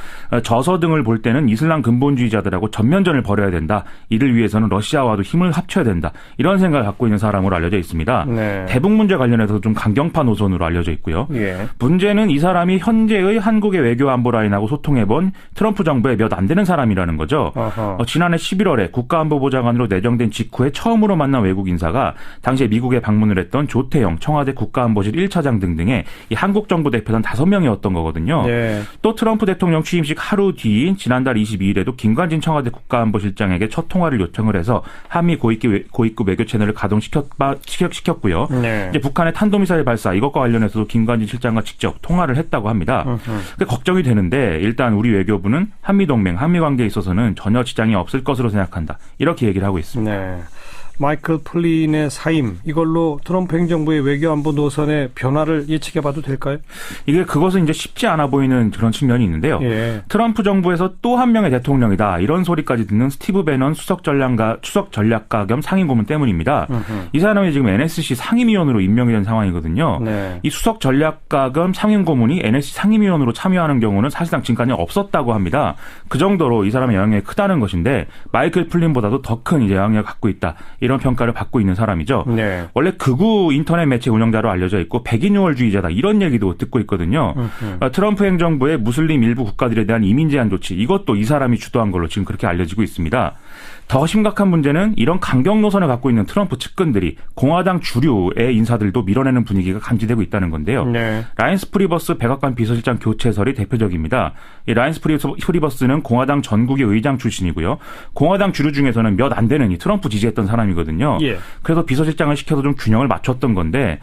저서 등을 볼 때는 이슬람 근본주의자들하고 전면전을 벌여야 된다. 이를 위해서는 러시아와도 힘을 합쳐야 된다. 이런 생각을 갖고 있는 사람으로 알려져 있습니다.
네.
대북 문제 관련해서 좀 강경파 노선으로 알려져 있고요.
예.
문제는 이 사람이 현재의 한국의 외교 안보 라인하고 소통해본 트럼프 정부에 몇 안 되는 사람이라는 거죠. 지난해 11월에 국가안보보좌관으로 내정된 직후에 처음으로 만난 외국 인사가 당시에 미국에 방문을 했던 조태영 청와대 국가안보실 1차장 등등의 이 한국 정부 대표단 5명이었던 거거든요.
예.
또 트럼프 대통령 취임식 하루 뒤인 지난달 22일에도 김관진 청와대 국가안보실장에게 첫 통화를 요청을 해서 한미 고위급 외교 채널을 가동시켰고요.
네.
이제 북한의 탄도미사일 발사 이것과 관련해서도 김관진 실장과 직접 통화를 했다고 합니다. 걱정이 되는데 일단 우리 외교부는 한미동맹, 한미관계에 있어서는 전혀 지장이 없을 것으로 생각한다. 이렇게 얘기를 하고 있습니다.
네. 마이클 플린의 사임 이걸로 트럼프 행정부의 외교안보 노선의 변화를 예측해봐도 될까요?
그것은 이제 쉽지 않아 보이는 그런 측면이 있는데요.
예.
트럼프 정부에서 또 한 명의 대통령이다 이런 소리까지 듣는 스티브 배넌 추석 전략가 겸 상임고문 때문입니다. 이 사람이 지금 NSC 상임위원으로 임명이 된 상황이거든요.
네.
이 수석 전략가 겸 상임고문이 NSC 상임위원으로 참여하는 경우는 사실상 지금까지 없었다고 합니다. 그 정도로 이 사람의 영향력이 크다는 것인데 마이클 플린보다도 더 큰 이제 영향력을 갖고 있다. 이런 평가를 받고 있는 사람이죠.
네.
원래 극우 인터넷 매체 운영자로 알려져 있고 백인유월주의자다 이런 얘기도 듣고 있거든요. 트럼프 행정부의 무슬림 일부 국가들에 대한 이민 제한 조치 이것도 이 사람이 주도한 걸로 지금 그렇게 알려지고 있습니다. 더 심각한 문제는 이런 강경 노선을 갖고 있는 트럼프 측근들이 공화당 주류의 인사들도 밀어내는 분위기가 감지되고 있다는 건데요.
네.
라인스 프리버스 백악관 비서실장 교체설이 대표적입니다. 이 라인스 프리버스는 공화당 전국의 의장 출신이고요. 공화당 주류 중에서는 몇 안 되는 이 트럼프 지지했던 사람이거든요.
예.
그래서 비서실장을 시켜서 좀 균형을 맞췄던 건데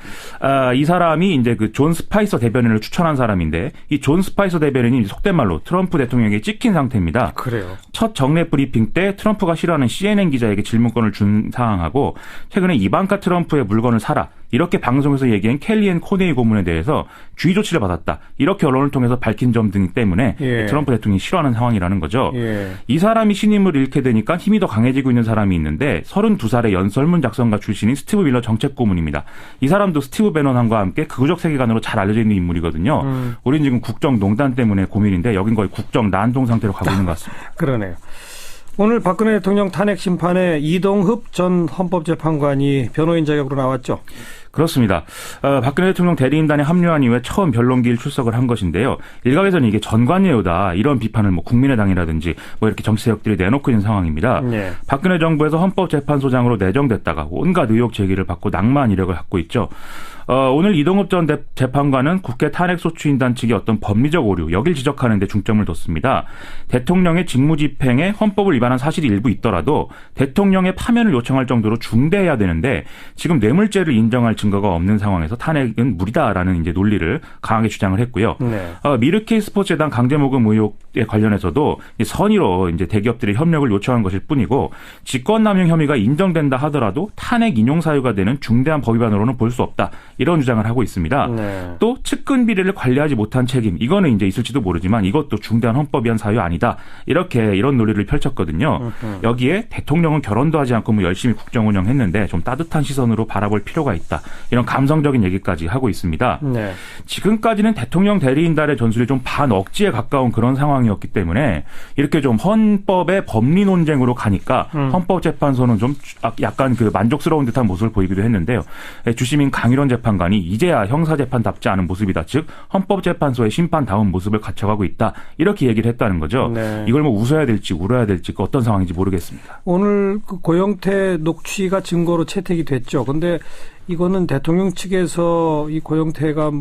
이 사람이 이제 그 존 스파이서 대변인을 추천한 사람인데 이 존 스파이서 대변인이 속된 말로 트럼프 대통령에게 찍힌 상태입니다.
그래요.
첫 정례 브리핑 때 트럼프가 싫어하는 CNN 기자에게 질문권을 준 상황하고 최근에 이방카 트럼프의 물건을 사라 이렇게 방송에서 얘기한 켈리앤 코네이 고문에 대해서 주의 조치를 받았다. 이렇게 언론을 통해서 밝힌 점 등 때문에
예.
트럼프 대통령이 싫어하는 상황이라는 거죠.
예.
이 사람이 신임을 잃게 되니까 힘이 더 강해지고 있는 사람이 있는데 32살의 연설문 작성가 출신인 스티브 밀러 정책고문입니다. 이 사람도 스티브 배넌과 함께 극우적 세계관으로 잘 알려져 있는 인물이거든요. 우리는 지금 국정농단 때문에 고민인데 여긴 거의 국정난동 상태로 가고 있는 것 같습니다.
그러네요. 오늘 박근혜 대통령 탄핵 심판에 이동흡 전 헌법재판관이 변호인 자격으로 나왔죠.
그렇습니다. 박근혜 대통령 대리인단에 합류한 이후에 처음 변론기일 출석을 한 것인데요. 일각에서는 이게 전관예우다 이런 비판을 국민의당이라든지 이렇게 정치 세력들이 내놓고 있는 상황입니다.
네.
박근혜 정부에서 헌법재판소장으로 내정됐다가 온갖 의혹 제기를 받고 낙마한 이력을 갖고 있죠. 오늘 이동흡 전 재판관은 국회 탄핵소추인단 측의 어떤 법리적 오류 여길 지적하는 데 중점을 뒀습니다. 대통령의 직무집행에 헌법을 위반한 사실이 일부 있더라도 대통령의 파면을 요청할 정도로 중대해야 되는데 지금 뇌물죄를 인정할 증거가 없는 상황에서 탄핵은 무리다라는 이제 논리를 강하게 주장을 했고요.
네.
미르케이 스포츠재단 강제모금 의혹에 관련해서도 선의로 이제 대기업들의 협력을 요청한 것일 뿐이고 직권남용 혐의가 인정된다 하더라도 탄핵 인용 사유가 되는 중대한 법 위반으로는 볼 수 없다. 이런 주장을 하고 있습니다.
네.
또 측근 비리를 관리하지 못한 책임 이거는 이제 있을지도 모르지만 이것도 중대한 헌법 위반 사유 아니다. 이런 논리를 펼쳤거든요. 여기에 대통령은 결혼도 하지 않고 뭐 열심히 국정 운영했는데 좀 따뜻한 시선으로 바라볼 필요가 있다. 이런 감성적인 얘기까지 하고 있습니다.
네.
지금까지는 대통령 대리인단의 전술이 좀 반억지에 가까운 그런 상황이었기 때문에 이렇게 좀 헌법의 법리 논쟁으로 가니까 헌법재판소는 좀 약간 그 만족스러운 듯한 모습을 보이기도 했는데요. 주심인 강일원 재판관이 이제야 형사재판답지 않은 모습이다. 즉 헌법재판소의 심판다운 모습을 갖춰가고 있다. 이렇게 얘기를 했다는 거죠.
네.
이걸 뭐 웃어야 될지 울어야 될지 어떤 상황인지 모르겠습니다.
오늘 그 고영태 녹취가 증거로 채택이 됐죠. 근데 이거는 대통령 측에서 이 고영태가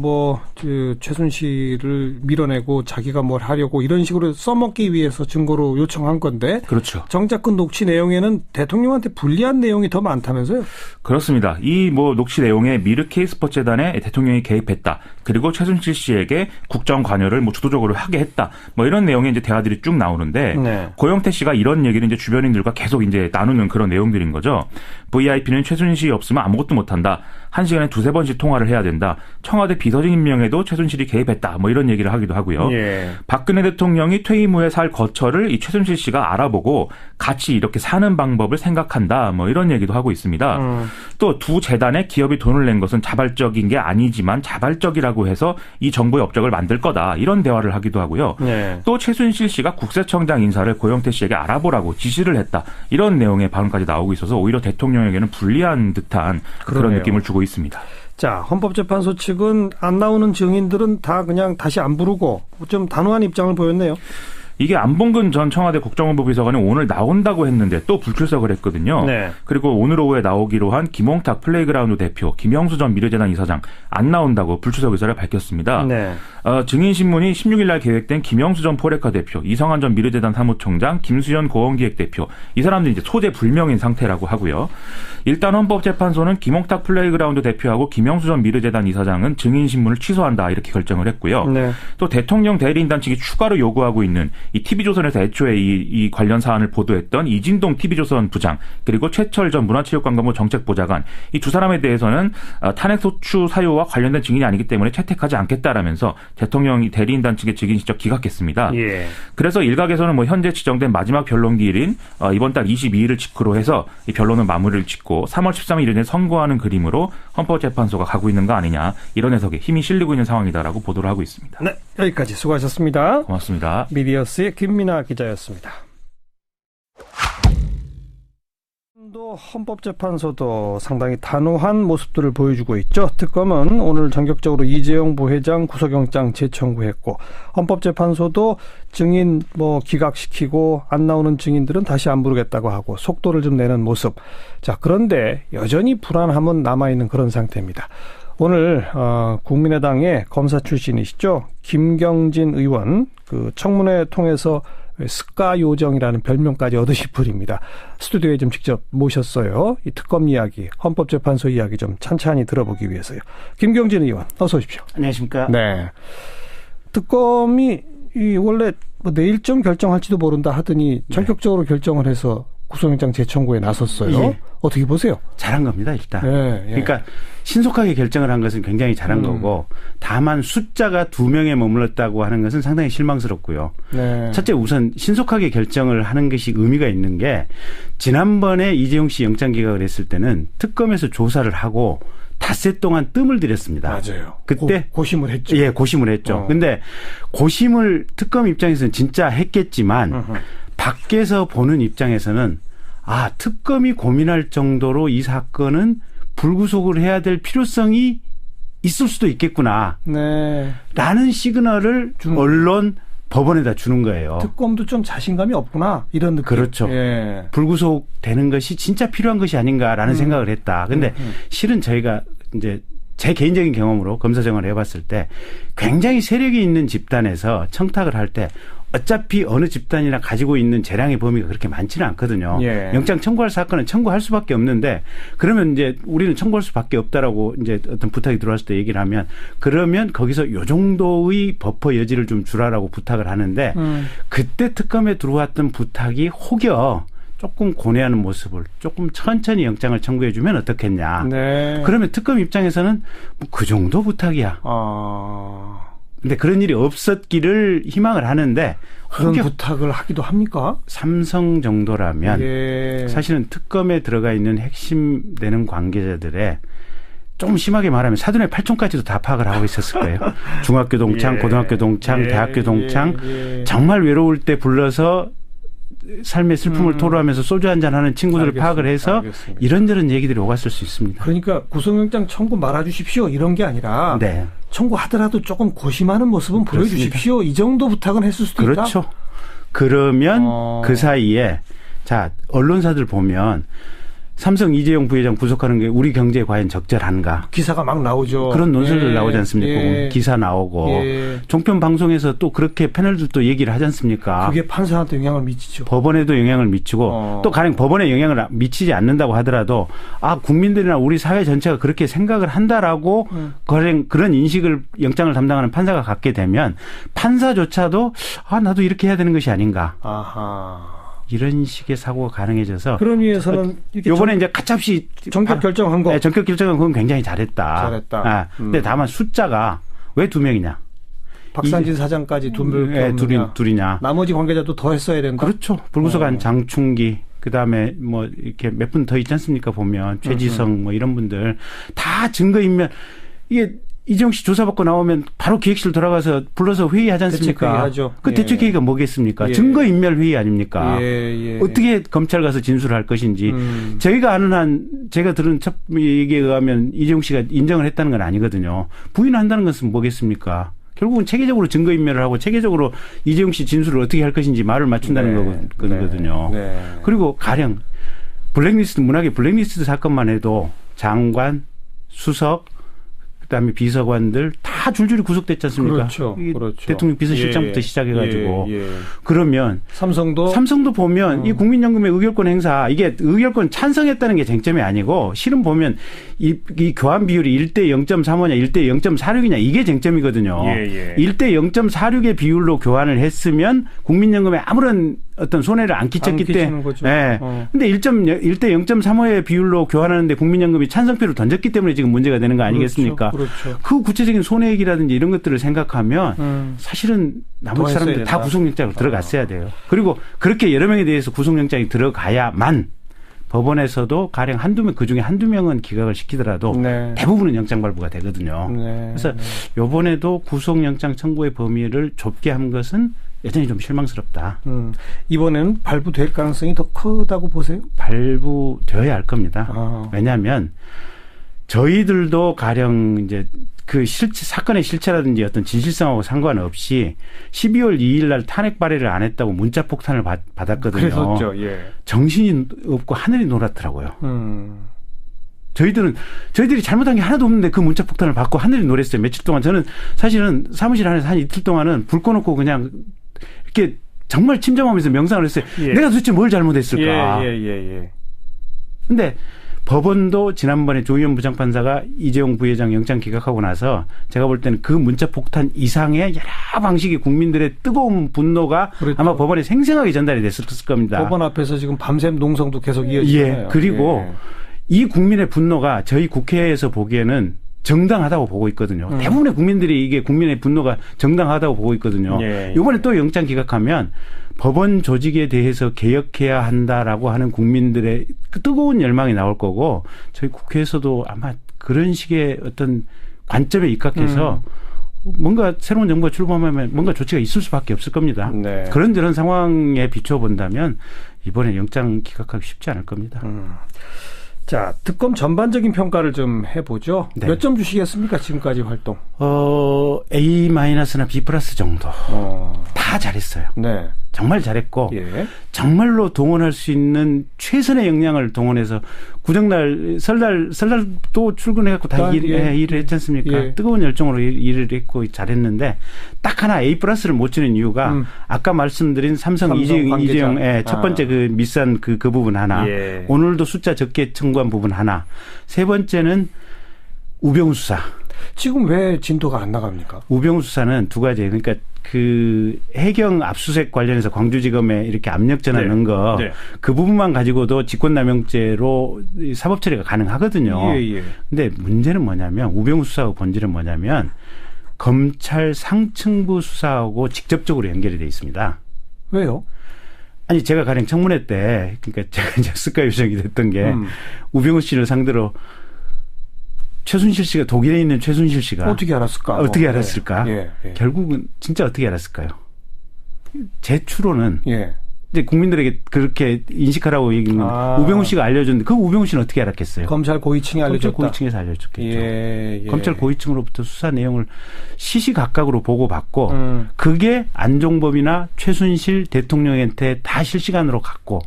최순실을 밀어내고 자기가 뭘 하려고 이런 식으로 써먹기 위해서 증거로 요청한 건데.
그렇죠.
정작 그 녹취 내용에는 대통령한테 불리한 내용이 더 많다면서요?
그렇습니다. 이 녹취 내용에 미르케이 스포츠재단에 대통령이 개입했다. 그리고 최순실 씨에게 국정 관여를 주도적으로 하게 했다. 이런 내용의 이제 대화들이 쭉 나오는데
네.
고영태 씨가 이런 얘기를 이제 주변인들과 계속 이제 나누는 그런 내용들인 거죠. VIP는 최순실이 없으면 아무것도 못한다. 1시간에 2-3번씩 통화를 해야 된다. 청와대 비서진 임명에도 최순실이 개입했다. 이런 얘기를 하기도 하고요.
예.
박근혜 대통령이 퇴임 후에 살 거처를 이 최순실 씨가 알아보고 같이 이렇게 사는 방법을 생각한다. 이런 얘기도 하고 있습니다. 또 두 재단에 기업이 돈을 낸 것은 자발적인 게 아니지만 자발적이라고 해서 이 정부의 업적을 만들 거다. 이런 대화를 하기도 하고요.
네.
또 최순실 씨가 국세청장 인사를 고영태 씨에게 알아보라고 지시를 했다. 이런 내용의 발언까지 나오고 있어서 오히려 대통령에게는 불리한 듯한 그런 느낌을 주고 있습니다.
자, 헌법재판소 측은 안 나오는 증인들은 다 그냥 다시 안 부르고 좀 단호한 입장을 보였네요.
이게 안봉근 전 청와대 국정원부 비서관이 오늘 나온다고 했는데 또 불출석을 했거든요.
네.
그리고 오늘 오후에 나오기로 한 김홍탁 플레이그라운드 대표, 김영수 전 미르재단 이사장 안 나온다고 불출석 의사를 밝혔습니다.
네.
증인신문이 16일 날 계획된 김영수 전 포레카 대표, 이성한 전 미르재단 사무총장, 김수현 고원기획 대표 이 사람들이 이제 소재 불명인 상태라고 하고요. 일단 헌법재판소는 김홍탁 플레이그라운드 대표하고 김영수 전 미르재단 이사장은 증인신문을 취소한다 이렇게 결정을 했고요.
네.
또 대통령 대리인단 측이 추가로 요구하고 있는 이 TV조선에서 애초에 이 관련 사안을 보도했던 이진동 TV조선 부장 그리고 최철 전 문화체육관광부 정책보좌관 이 두 사람에 대해서는 탄핵소추 사유와 관련된 증인이 아니기 때문에 채택하지 않겠다라면서 대통령이 대리인단 측의 증인 신청 기각했습니다.
예.
그래서 일각에서는 현재 지정된 마지막 변론기일인 이번 달 22일을 직후로 해서 이 변론은 마무리를 짓고 3월 13일 이전에 선고하는 그림으로 헌법재판소가 가고 있는 거 아니냐 이런 해석에 힘이 실리고 있는 상황이다라고 보도를 하고 있습니다.
네, 여기까지 수고하셨습니다.
고맙습니다.
미디어스의 김민아 기자였습니다. 또 헌법재판소도 상당히 단호한 모습들을 보여주고 있죠. 특검은 오늘 전격적으로 이재용 부회장 구속영장 재청구했고 헌법재판소도 증인 기각시키고 안 나오는 증인들은 다시 안 부르겠다고 하고 속도를 좀 내는 모습. 자, 그런데 여전히 불안함은 남아있는 그런 상태입니다. 오늘 국민의당의 검사 출신이시죠. 김경진 의원 그 청문회 통해서 스카 요정이라는 별명까지 얻으실 분입니다. 스튜디오에 좀 직접 모셨어요. 이 특검 이야기, 헌법재판소 이야기 좀 찬찬히 들어보기 위해서요. 김경진 의원, 어서 오십시오.
안녕하십니까.
네. 특검이 원래 내일쯤 결정할지도 모른다 하더니 전격적으로 결정을 해서 구속영장 재청구에 나섰어요. 예. 어떻게 보세요?
잘한 겁니다, 일단.
예.
그러니까 신속하게 결정을 한 것은 굉장히 잘한 거고 다만 숫자가 2명에 머물렀다고 하는 것은 상당히 실망스럽고요.
네.
첫째 우선 신속하게 결정을 하는 것이 의미가 있는 게 지난번에 이재용 씨 영장 기각을 했을 때는 특검에서 조사를 하고 닷새 동안 뜸을 들였습니다.
맞아요.
그때
고심을 했죠.
예, 고심을 했죠. 근데 고심을 특검 입장에서는 진짜 했겠지만 밖에서 보는 입장에서는 특검이 고민할 정도로 이 사건은 불구속을 해야 될 필요성이 있을 수도 있겠구나.
네.
라는 시그널을 언론 법원에다 주는 거예요.
특검도 좀 자신감이 없구나. 이런 느낌.
그렇죠.
예.
불구속 되는 것이 진짜 필요한 것이 아닌가라는 생각을 했다. 근데 실은 저희가 이제 제 개인적인 경험으로 검사 생활을 해봤을 때 굉장히 세력이 있는 집단에서 청탁을 할 때 어차피 어느 집단이나 가지고 있는 재량의 범위가 그렇게 많지는 않거든요. 예. 영장 청구할 사건은 청구할 수밖에 없는데 그러면 이제 우리는 청구할 수밖에 없다라고 이제 어떤 부탁이 들어왔을 때 얘기를 하면 그러면 거기서 요 정도의 버퍼 여지를 좀 주라라고 부탁을 하는데 그때 특검에 들어왔던 부탁이 혹여 조금 고뇌하는 모습을 조금 천천히 영장을 청구해 주면 어떻겠냐.
네.
그러면 특검 입장에서는 뭐 그 정도 부탁이야. 근데 그런 일이 없었기를 희망을 하는데
그런 부탁을 하기도 합니까?
삼성 정도라면
예.
사실은 특검에 들어가 있는 핵심 되는 관계자들의 좀 심하게 말하면 사돈의 8촌까지도 다 파악을 하고 있었을 거예요. 중학교 동창,
예.
고등학교 동창,
예.
대학교 동창
예.
정말 외로울 때 불러서 삶의 슬픔을 토로하면서 소주 한잔 하는 친구들을 파악을 해서 알겠습니다. 이런저런 얘기들이 오갔을 수 있습니다.
그러니까 구속영장 청구 말아주십시오 이런 게 아니라
네.
청구하더라도 조금 고심하는 모습은
그렇습니다.
보여주십시오. 이 정도 부탁은 했을 수도 있다.
그렇죠. 그러면 그 사이에 자 언론사들 보면 삼성 이재용 부회장 구속하는 게 우리 경제에 과연 적절한가?
기사가 막 나오죠.
그런 논설들
예.
나오지 않습니까?
예.
기사 나오고
예.
종편 방송에서 또 그렇게 패널들도 얘기를 하지 않습니까?
그게 판사한테 영향을 미치죠.
법원에도 영향을 미치고 또 가령 법원에 영향을 미치지 않는다고 하더라도 국민들이나 우리 사회 전체가 그렇게 생각을 한다라고 그런 인식을 영장을 담당하는 판사가 갖게 되면 판사조차도 나도 이렇게 해야 되는 것이 아닌가.
아하.
이런 식의 사고가 가능해져서
그런 위해서는
이번에 이제 가차없이
전격 결정한 거.
네, 전격 결정한 건 굉장히 잘했다. 근데 다만 숫자가 왜 2명이냐?
박상진 사장까지
둘이냐?
나머지 관계자도 더 했어야 된다.
그렇죠. 불구속한 장충기. 그다음에 뭐 이렇게 몇 분 더 있지 않습니까? 보면 최지성 뭐 이런 분들 다 증거인멸 이게 이재용 씨 조사받고 나오면 바로 기획실 돌아가서 불러서 회의하지 않습니까?
대책회의하죠.
그 대책회의가 뭐겠습니까? 증거인멸 회의 아닙니까? 어떻게 검찰 가서 진술을 할 것인지. 저희가 아는 한 제가 들은 첫 얘기에 의하면 이재용 씨가 인정을 했다는 건 아니거든요. 부인한다는 것은 뭐겠습니까? 결국은 체계적으로 증거인멸을 하고 체계적으로 이재용 씨 진술을 어떻게 할 것인지 말을 맞춘다는 거거든요. 그리고 가령 블랙리스트 문학의 블랙리스트 사건만 해도 장관, 수석 그다음에 비서관들 다 줄줄이 구속됐지 않습니까?
그렇죠.
대통령 비서실장부터 시작해가지고 그러면 삼성도 보면 이 국민연금의 의결권 행사 이게 의결권 찬성했다는 게 쟁점이 아니고 실은 보면 이 교환 비율이 1대 0.35냐 1대 0.46이냐 이게 쟁점이거든요. 1대 0.46의 비율로 교환을 했으면 국민연금에 아무런 어떤 손해를 안 끼쳤기 때문에. 근데 1대 0.35의 비율로 교환하는데 국민연금이 찬성표를 던졌기 때문에 지금 문제가 되는 거 아니겠습니까?
그렇죠.
그 구체적인 손해액이라든지 이런 것들을 생각하면 사실은 나머지 사람들 다 구속영장으로 들어갔어야 돼요. 그리고 그렇게 여러 명에 대해서 구속영장이 들어가야만 법원에서도 가령 한두 명, 그중에 한두 명은 기각을 시키더라도 대부분은 영장 발부가 되거든요. 그래서 이번에도 구속영장 청구의 범위를 좁게 한 것은 여전히 좀 실망스럽다.
이번에는 발부될 가능성이 더 크다고 보세요?
발부되어야 할 겁니다. 왜냐하면 저희들도 가령 이제 그 사건의 실체라든지 어떤 진실성하고 상관없이 12월 2일 날 탄핵 발의를 안 했다고 문자 폭탄을 받았거든요.
그랬었죠.
정신이 없고 하늘이 노랗더라고요. 저희들이 잘못한 게 하나도 없는데 그 문자 폭탄을 받고 하늘이 노랬어요. 며칠 동안 저는 사실은 사무실 안에서 한 이틀 동안은 불 꺼놓고 그냥 이렇게 정말 침잠하면서 명상을 했어요. 내가 도대체 뭘 잘못했을까. 근데 법원도 지난번에 조희연 부장판사가 이재용 부회장 영장 기각하고 나서 제가 볼 때는 그 문자 폭탄 이상의 여러 방식의 국민들의 뜨거운 분노가 아마 법원에 생생하게 전달이 됐을 겁니다.
법원 앞에서 지금 밤샘 농성도 계속 이어지잖아요.
그리고 이 국민의 분노가 저희 국회에서 보기에는 정당하다고 보고 있거든요. 대부분의 국민들이 이게 국민의 분노가 정당하다고 보고 있거든요. 이번에 또 영장 기각하면 법원 조직에 대해서 개혁해야 한다라고 하는 국민들의 그 뜨거운 열망이 나올 거고 저희 국회에서도 아마 그런 식의 어떤 관점에 입각해서 뭔가 새로운 정부가 출범하면 뭔가 조치가 있을 수밖에 없을 겁니다. 그런 상황에 비춰본다면 이번에 영장 기각하기 쉽지 않을 겁니다.
자, 특검 전반적인 평가를 좀 해보죠. 몇 점 주시겠습니까? 지금까지 활동.
A-나 B+ 정도. 다 잘했어요. 정말 잘했고
예.
정말로 동원할 수 있는 최선의 역량을 동원해서 구정날 설날도 출근해갖고 다 일을 했지 않습니까?
예.
뜨거운 열정으로 일을 했고 잘했는데 딱 하나 A+를 못 주는 이유가 아까 말씀드린 삼성 이재용 첫 번째 그 미스한 그 부분 하나
예.
오늘도 숫자 적게 청구한 부분 하나 세 번째는 우병우 수사.
지금 왜 진도가 안 나갑니까?
우병우 수사는 두 가지예요. 그러니까 그 해경 압수수색 관련해서 광주지검에 이렇게 압력 전환한 거 그 부분만 가지고도 직권남용죄로 사법 처리가 가능하거든요.
예.
근데 문제는 뭐냐면 우병우 수사의 본질은 뭐냐면 검찰 상층부 수사하고 직접적으로 연결이 돼 있습니다.
왜요?
아니 제가 가령 청문회 때 그러니까 제가 이제 수가 요청이 됐던 게 우병우 씨를 상대로 최순실 씨가 독일에 있는 최순실 씨가
어떻게 알았을까?
예. 결국은 진짜 어떻게 알았을까요? 제 추론은 이제 국민들에게 그렇게 인식하라고 얘기는 우병우 씨가 알려줬는데 그 우병우 씨는 어떻게 알았겠어요?
검찰 고위층이 알려줬다.
검찰 고위층에서 알려줬겠죠. 검찰 고위층으로부터 수사 내용을 시시각각으로 보고받고 그게 안종범이나 최순실 대통령한테 다 실시간으로 갔고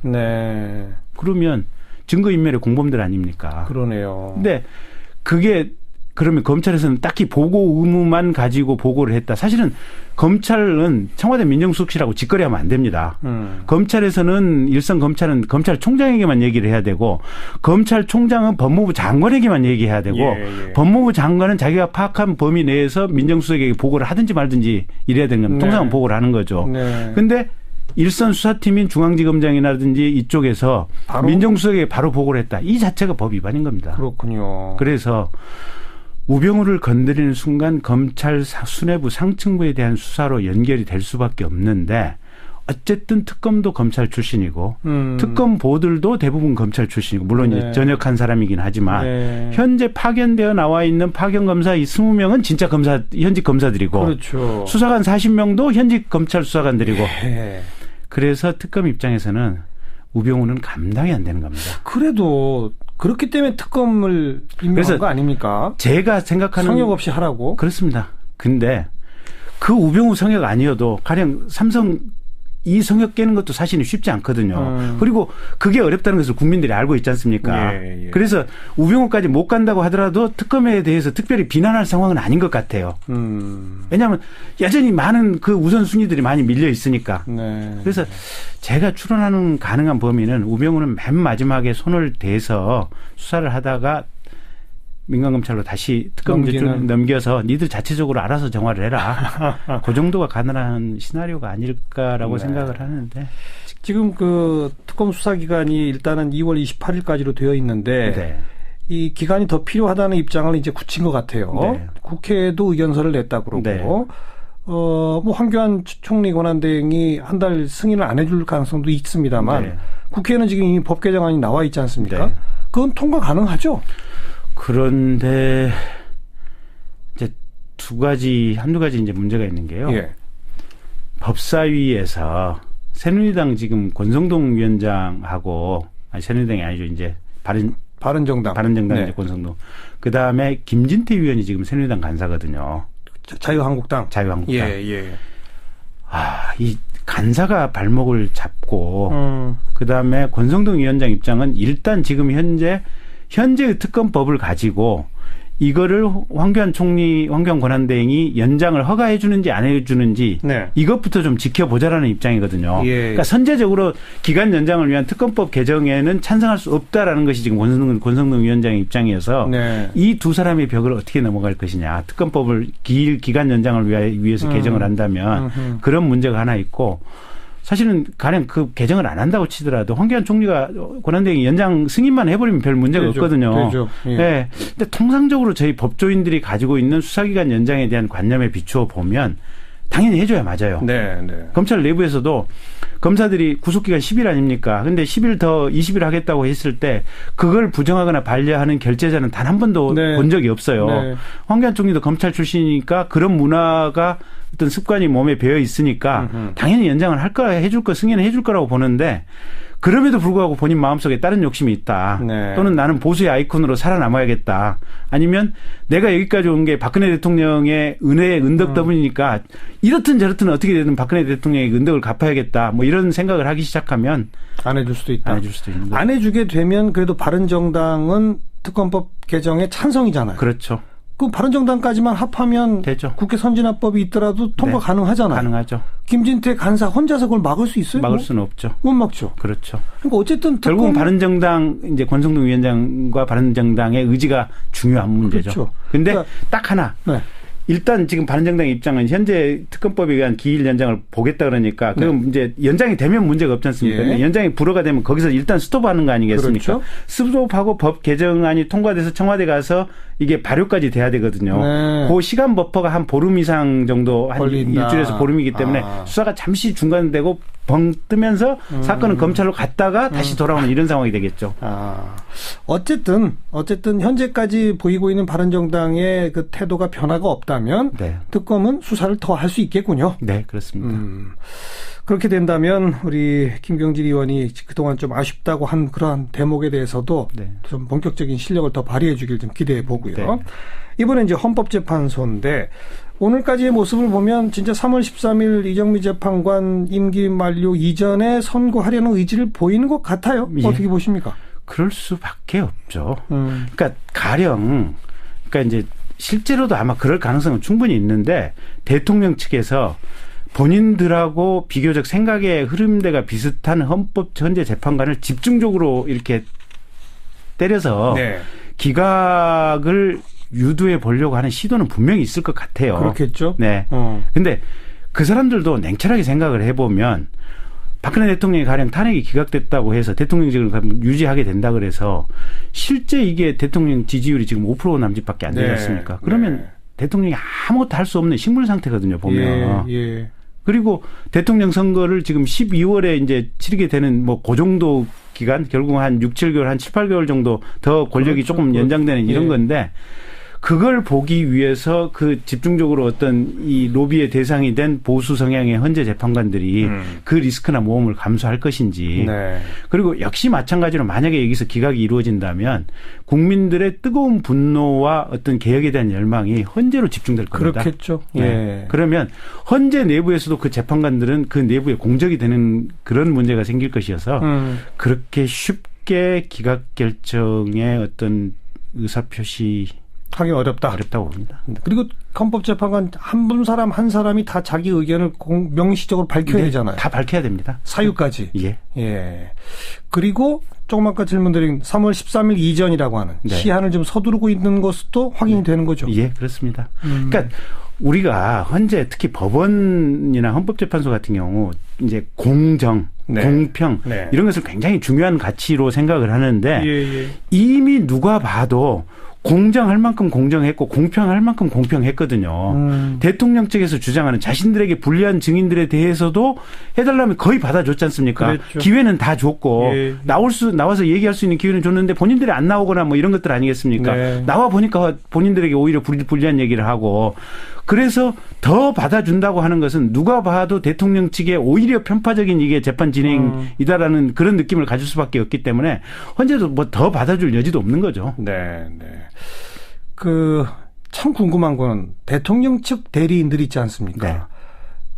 그러면 증거인멸의 공범들 아닙니까?
그러네요.
근데 그게 그러면 검찰에서는 딱히 보고 의무만 가지고 보고를 했다. 사실은 검찰은 청와대 민정수석실하고 직거래하면 안 됩니다. 검찰에서는 일선 검찰은 검찰총장에게만 얘기를 해야 되고 검찰총장은 법무부 장관에게만 얘기해야 되고 법무부 장관은 자기가 파악한 범위 내에서 민정수석에게 보고를 하든지 말든지 이래야 되는 겁니다. 통상은 보고를 하는 거죠. 그런데 일선 수사팀인 중앙지검장이라든지 이쪽에서 민정수석에게 바로 보고를 했다. 이 자체가 법 위반인 겁니다.
그렇군요.
그래서 우병우를 건드리는 순간 검찰 수뇌부 상층부에 대한 수사로 연결이 될 수밖에 없는데 어쨌든 특검도 검찰 출신이고 특검 보들도 대부분 검찰 출신이고 물론 이제 전역한 사람이긴 하지만 현재 파견되어 나와 있는 파견검사 이 20명은 진짜 현직 검사들이고
그렇죠.
수사관 40명도 현직 검찰 수사관들이고 그래서 특검 입장에서는 우병우는 감당이 안 되는 겁니다.
그래도 그렇기 때문에 특검을 임명한 거 아닙니까?
제가 생각하는
성역 없이 하라고?
그렇습니다. 근데 그 우병우 성역 아니어도 가령 삼성 이 성역 깨는 것도 사실은 쉽지 않거든요. 그리고 그게 어렵다는 것을 국민들이 알고 있지 않습니까? 그래서 우병우까지 못 간다고 하더라도 특검에 대해서 특별히 비난할 상황은 아닌 것 같아요. 왜냐하면 여전히 많은 그 우선순위들이 많이 밀려 있으니까. 그래서 제가 추론하는 가능한 범위는 우병우는 맨 마지막에 손을 대서 수사를 하다가 민간검찰로 다시 특검 넘겨서 니들 자체적으로 알아서 정화를 해라. 그 정도가 가능한 시나리오가 아닐까라고 생각을 하는데.
지금 그 특검 수사 기간이 일단은 2월 28일까지로 되어 있는데 이 기간이 더 필요하다는 입장을 이제 굳힌 것 같아요. 국회에도 의견서를 냈다 그러고 뭐 황교안 총리 권한대행이 한 달 승인을 안 해줄 가능성도 있습니다만 국회에는 지금 이미 법 개정안이 나와 있지 않습니까? 그건 통과 가능하죠?
그런데 이제 한두 가지 이제 문제가 있는 게요. 법사위에서 새누리당 지금 권성동 위원장하고 새누리당이 아니죠. 이제 바른정당 이제 권성동. 그 다음에 김진태 위원이 지금 새누리당 간사거든요.
자유한국당.
이 간사가 발목을 잡고 그 다음에 권성동 위원장 입장은 일단 지금 현재의 특검법을 가지고 이거를 황교안 권한대행이 연장을 허가해 주는지 안 해주는지 이것부터 좀 지켜보자라는 입장이거든요. 그러니까 선제적으로 기간 연장을 위한 특검법 개정에는 찬성할 수 없다라는 것이 지금 권성동 위원장의 입장이어서 이 두 사람의 벽을 어떻게 넘어갈 것이냐. 특검법을 기간 연장을 위해서 개정을 한다면 그런 문제가 하나 있고 사실은 가령 그 개정을 안 한다고 치더라도 황교안 총리가 권한대행이 연장 승인만 해버리면 별 문제가 없거든요. 근데 통상적으로 저희 법조인들이 가지고 있는 수사기간 연장에 대한 관념에 비추어 보면 당연히 해줘야 맞아요. 검찰 내부에서도 검사들이 구속기간 10일 아닙니까? 근데 10일 더 20일 하겠다고 했을 때 그걸 부정하거나 반려하는 결재자는 단 한 번도 본 적이 없어요. 황교안 총리도 검찰 출신이니까 그런 문화가 어떤 습관이 몸에 배어 있으니까 당연히 연장을 할 거야, 해줄 거, 승인을 해줄 거라고 보는데 그럼에도 불구하고 본인 마음속에 다른 욕심이 있다.
네.
또는 나는 보수의 아이콘으로 살아남아야겠다. 아니면 내가 여기까지 온 게 박근혜 대통령의 은혜의 은덕 때문이니까 이렇든 저렇든 어떻게 되든 박근혜 대통령의 은덕을 갚아야겠다. 뭐 이런 생각을 하기 시작하면
안 해줄 수도 있다.
안 해줄 수도 있는 거죠.
안 해주게 되면 그래도 바른정당은 특검법 개정에 찬성이잖아요.
그렇죠.
그 바른정당까지만 합하면
되죠.
국회 선진화법이 있더라도 통과
네.
가능하잖아요.
가능하죠.
김진태 간사 혼자서 그걸 막을 수 있어요?
막을 수는 없죠.
못 막죠.
그렇죠.
그러니까 어쨌든
결국은 바른정당 이제 권성동 위원장과 바른정당의 의지가 중요한 문제죠.
그렇죠.
근데
그러니까
딱 하나.
네.
일단 지금 바른정당의 입장은 현재 특검법에 의한 기일 연장을 보겠다 그러니까 그럼 이제 연장이 되면 문제가 없지 않습니까?
예.
연장이 불허가 되면 거기서 일단 스톱하는 거 아니겠습니까?
그렇죠.
스톱하고 법 개정안이 통과돼서 청와대 가서 이게 발효까지 돼야 되거든요.
네.
그 시간 버퍼가 한 보름 이상 정도 한
걸린다.
일주일에서 보름이기 때문에 수사가 잠시 중단되고 벙 뜨면서 사건은 검찰로 갔다가 다시 돌아오는 이런 상황이 되겠죠.
어쨌든 현재까지 보이고 있는 바른정당의 그 태도가 변화가 없다면
네.
특검은 수사를 더 할 수 있겠군요.
네, 그렇습니다.
그렇게 된다면 우리 김경진 의원이 그동안 좀 아쉽다고 한 그러한 대목에 대해서도
네.
좀 본격적인 실력을 더 발휘해 주길 좀 기대해 보고요.
네.
이번에 이제 헌법재판소인데 오늘까지의 모습을 보면 진짜 3월 13일 이정미 재판관 임기 만료 이전에 선고하려는 의지를 보이는 것 같아요.
예.
어떻게 보십니까?
그럴 수밖에 없죠. 그러니까 가령 그러니까 이제 실제로도 아마 그럴 가능성은 충분히 있는데 대통령 측에서 본인들하고 비교적 생각의 흐름대가 비슷한 헌법 현재 재판관을 집중적으로 이렇게 때려서
네.
기각을 유도해 보려고 하는 시도는 분명히 있을 것 같아요.
그렇겠죠.
네. 근데 그 사람들도 냉철하게 생각을 해보면 박근혜 대통령이 가령 탄핵이 기각됐다고 해서 대통령직을 유지하게 된다 그래서 실제 이게 대통령 지지율이 지금 5% 남짓밖에 안 되지 않습니까? 그러면
네.
대통령이 아무것도 할 수 없는 식물 상태거든요, 보면.
예.
그리고 대통령 선거를 지금 12월에 이제 치르게 되는 뭐 그 정도 기간, 결국 한 6, 7개월, 한 7, 8개월 정도 더 권력이
그렇죠.
조금 연장되는 이런
예.
건데 그걸 보기 위해서 그 집중적으로 어떤 이 로비의 대상이 된 보수 성향의 헌재 재판관들이 그 리스크나 모험을 감수할 것인지
네.
그리고 역시 마찬가지로 만약에 여기서 기각이 이루어진다면 국민들의 뜨거운 분노와 어떤 개혁에 대한 열망이 헌재로 집중될 겁니다.
그렇겠죠.
네.
예.
그러면 헌재 내부에서도 그 재판관들은 그 내부에 공적이 되는 그런 문제가 생길 것이어서 그렇게 쉽게 기각 결정의 어떤 의사표시
하기
어렵다고 봅니다.
그리고 헌법재판관 한 사람이 다 자기 의견을 명시적으로 밝혀야 되잖아요.
다 밝혀야 됩니다.
사유까지.
예.
그리고 조금 아까 질문드린 3월 13일 이전이라고 하는
네.
시한을 좀 서두르고 있는 것도 확인이 되는 거죠.
예, 그렇습니다. 그러니까 우리가 현재 특히 법원이나 헌법재판소 같은 경우 이제 공정,
네.
공평
네.
이런 것을 굉장히 중요한 가치로 생각을 하는데
예.
이미 누가 봐도 공정할 만큼 공정했고 공평할 만큼 공평했거든요. 대통령 측에서 주장하는 자신들에게 불리한 증인들에 대해서도 해달라면 거의 받아줬지 않습니까?
그랬죠.
기회는 다 줬고
예.
나와서 얘기할 수 있는 기회는 줬는데 본인들이 안 나오거나 뭐 이런 것들 아니겠습니까?
네.
나와 보니까 본인들에게 오히려 불리한 얘기를 하고 그래서 더 받아준다고 하는 것은 누가 봐도 대통령 측에 오히려 편파적인 이게 재판 진행이다라는 그런 느낌을 가질 수밖에 없기 때문에 헌재도 뭐 더 받아줄 여지도 없는 거죠.
네. 참 궁금한 거는 대통령 측 대리인들이 있지 않습니까?
네.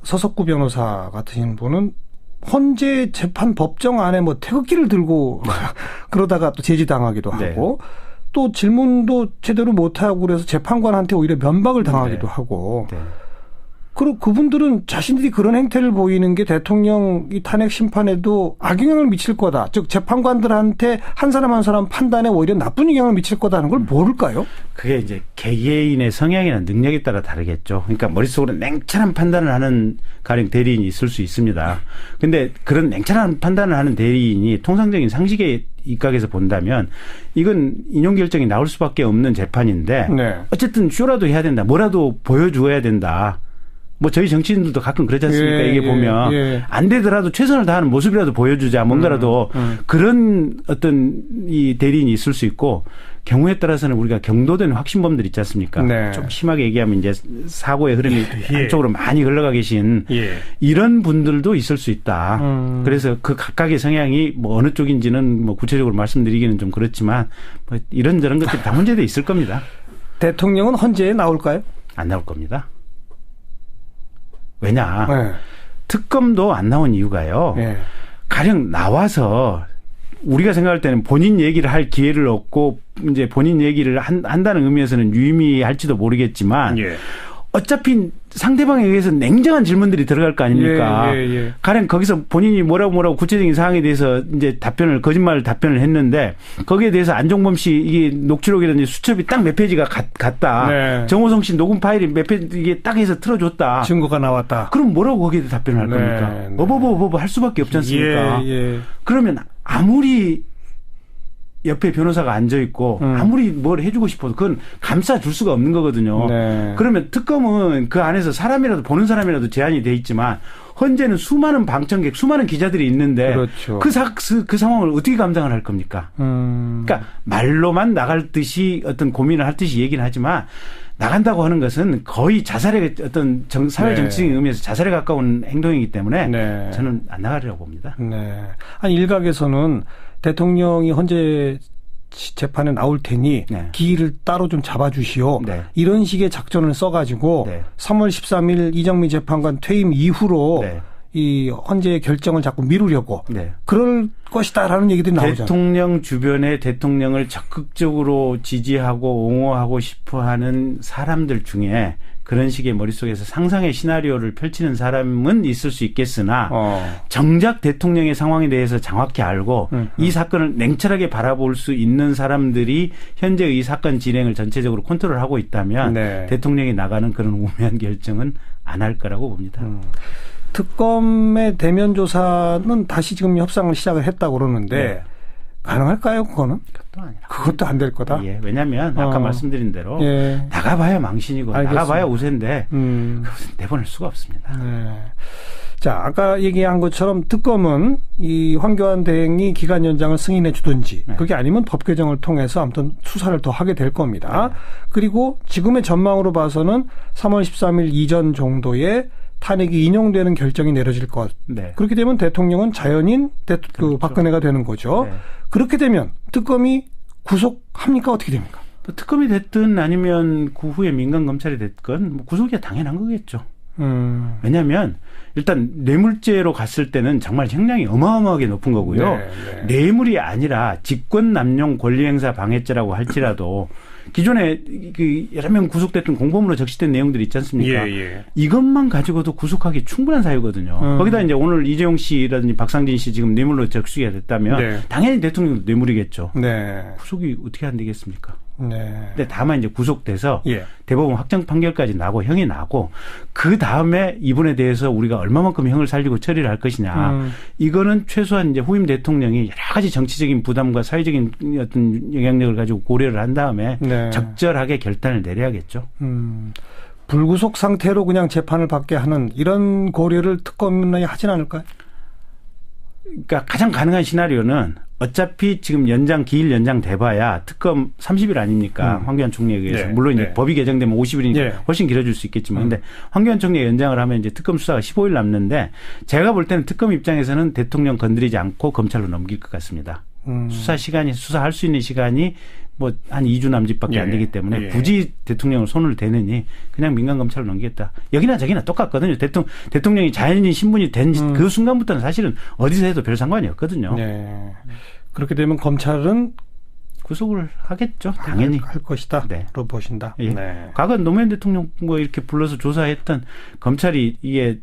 서석구 변호사 같은 분은 헌재 재판 법정 안에 뭐 태극기를 들고 그러다가 또 제지당하기도 하고 또 질문도 제대로 못하고 그래서 재판관한테 오히려 면박을 당하기도 하고 그리고 그분들은 자신들이 그런 행태를 보이는 게 대통령 이 탄핵 심판에도 악영향을 미칠 거다. 즉 재판관들한테 한 사람 한 사람 판단에 오히려 나쁜 영향을 미칠 거다는 걸 모를까요?
그게 이제 개개인의 성향이나 능력에 따라 다르겠죠. 그러니까 머릿속으로 냉철한 판단을 하는 가령 대리인이 있을 수 있습니다. 근데 그런 냉철한 판단을 하는 대리인이 통상적인 상식의 입각에서 본다면 이건 인용 결정이 나올 수밖에 없는 재판인데 어쨌든 쇼라도 해야 된다. 뭐라도 보여주어야 된다. 뭐 저희 정치인들도 가끔 그러지 않습니까?
예,
이게 보면
예.
안 되더라도 최선을 다하는 모습이라도 보여주자. 뭔가라도 그런 어떤 이 대리인이 있을 수 있고 경우에 따라서는 우리가 경도된 확신범들 있지 않습니까?
네.
좀 심하게 얘기하면 이제 사고의 흐름이
예.
한쪽으로 많이 흘러가 계신
예.
이런 분들도 있을 수 있다. 그래서 그 각각의 성향이 뭐 어느 쪽인지는 뭐 구체적으로 말씀드리기는 좀 그렇지만 뭐 이런저런 것들이 다 혼재되어 있을 겁니다.
대통령은 헌재에 나올까요?
안 나올 겁니다. 왜냐?
네.
특검도 안 나온 이유가요.
네.
가령 나와서 우리가 생각할 때는 본인 얘기를 할 기회를 얻고 이제 본인 얘기를 한다는 의미에서는 유의미할지도 모르겠지만
예.
어차피 상대방에 의해서 냉정한 질문들이 들어갈 거 아닙니까?
예.
가령 거기서 본인이 뭐라고 구체적인 사항에 대해서 이제 거짓말 답변을 했는데 거기에 대해서 안종범 씨 이게 녹취록이라든지 수첩이 딱 몇 페이지가 같다.
네.
정호성 씨 녹음 파일이 몇 페이지 이게 딱 해서 틀어줬다.
증거가 나왔다.
그럼 뭐라고 거기에 답변을 할
네,
겁니까?
네.
뭐 할 수밖에 없지 않습니까?
예.
그러면 아무리 옆에 변호사가 앉아 있고 아무리 뭘 해주고 싶어도 그건 감싸줄 수가 없는 거거든요.
네.
그러면 특검은 그 안에서 사람이라도 보는 사람이라도 제한이 돼 있지만 헌재는 수많은 방청객, 수많은 기자들이 있는데
그렇죠.
그 상황을 어떻게 감당을 할 겁니까? 그러니까 말로만 나갈 듯이 어떤 고민을 할 듯이 얘기는 하지만 나간다고 하는 것은 거의 자살의 어떤 사회 정치적인 의미에서 자살에 가까운 행동이기 때문에
네.
저는 안 나가리라고 봅니다.
네. 아니 일각에서는 대통령이 헌재 재판에 나올 테니
네.
기일을 따로 좀 잡아주시오.
네.
이런 식의 작전을 써가지고
네.
3월 13일 이정미 재판관 퇴임 이후로
네.
이 헌재의 결정을 자꾸 미루려고
네.
그럴 것이다라는 얘기들이 나오잖아요.
대통령 주변에 대통령을 적극적으로 지지하고 옹호하고 싶어하는 사람들 중에 그런 식의 머릿속에서 상상의 시나리오를 펼치는 사람은 있을 수 있겠으나 정작 대통령의 상황에 대해서 정확히 알고 이 사건을 냉철하게 바라볼 수 있는 사람들이 현재 이 사건 진행을 전체적으로 컨트롤하고 있다면
네.
대통령이 나가는 그런 우매한 결정은 안 할 거라고 봅니다.
특검의 대면 조사는 다시 지금 협상을 시작을 했다고 그러는데
네.
가능할까요? 그거는? 그것도 안 될 거다.
예, 왜냐하면 아까 말씀드린 대로
예.
나가봐야 망신이고
알겠습니다.
나가봐야 우세인데 그것은 내보낼 수가 없습니다.
네. 자, 아까 얘기한 것처럼 특검은 이 황교안 대행이 기간 연장을 승인해 주든지 그게 아니면 법 개정을 통해서 아무튼 수사를 더 하게 될 겁니다. 그리고 지금의 전망으로 봐서는 3월 13일 이전 정도에 탄핵이 인용되는 결정이 내려질 것.
네.
그렇게 되면 대통령은 자연인 그렇죠. 박근혜가 되는 거죠.
네.
그렇게 되면 특검이 구속합니까? 어떻게 됩니까?
특검이 됐든 아니면 그 후에 민간 검찰이 됐건 뭐 구속이 당연한 거겠죠. 왜냐하면 일단 뇌물죄로 갔을 때는 정말 형량이 어마어마하게 높은 거고요. 뇌물이 아니라 직권남용 권리행사 방해죄라고 할지라도 기존에 그 여러 명 구속됐던 공범으로 적시된 내용들이 있지 않습니까? 이것만 가지고도 구속하기 충분한 사유거든요. 거기다 이제 오늘 이재용 씨라든지 박상진 씨 지금 뇌물로 적시가 됐다면 당연히 대통령도 뇌물이겠죠. 구속이 어떻게 안 되겠습니까? 근데 다만 이제 구속돼서 대법원 확정 판결까지 나고 형이 나고 그 다음에 이분에 대해서 우리가 얼마만큼 형을 살리고 처리를 할 것이냐. 이거는 최소한 이제 후임 대통령이 여러 가지 정치적인 부담과 사회적인 어떤 영향력을 가지고 고려를 한 다음에 적절하게 결단을 내려야겠죠.
불구속 상태로 그냥 재판을 받게 하는 이런 고려를 특검이 하진 않을까요?
그러니까 가장 가능한 시나리오는 어차피 지금 기일 연장 돼봐야 특검 30일 아닙니까? 황교안 총리에 의해서. 물론 이제 법이 개정되면 50일이니까 훨씬 길어질 수 있겠지만. 근데 황교안 총리가 연장을 하면 이제 특검 수사가 15일 남는데 제가 볼 때는 특검 입장에서는 대통령 건드리지 않고 검찰로 넘길 것 같습니다. 수사할 수 있는 시간이 뭐 한 2주 남짓밖에 안 되기 때문에 굳이 대통령을 손을 대느니 그냥 민간 검찰로 넘기겠다. 여기나 저기나 똑같거든요. 대통령이 자연인 신분이 된 그 순간부터는 사실은 어디서 해도 별 상관이 없거든요.
그렇게 되면 검찰은
구속을 하겠죠. 당연히
할 것이다. 로 보신다.
과거 노무현 대통령 뭐 이렇게 불러서 조사했던 검찰이 이게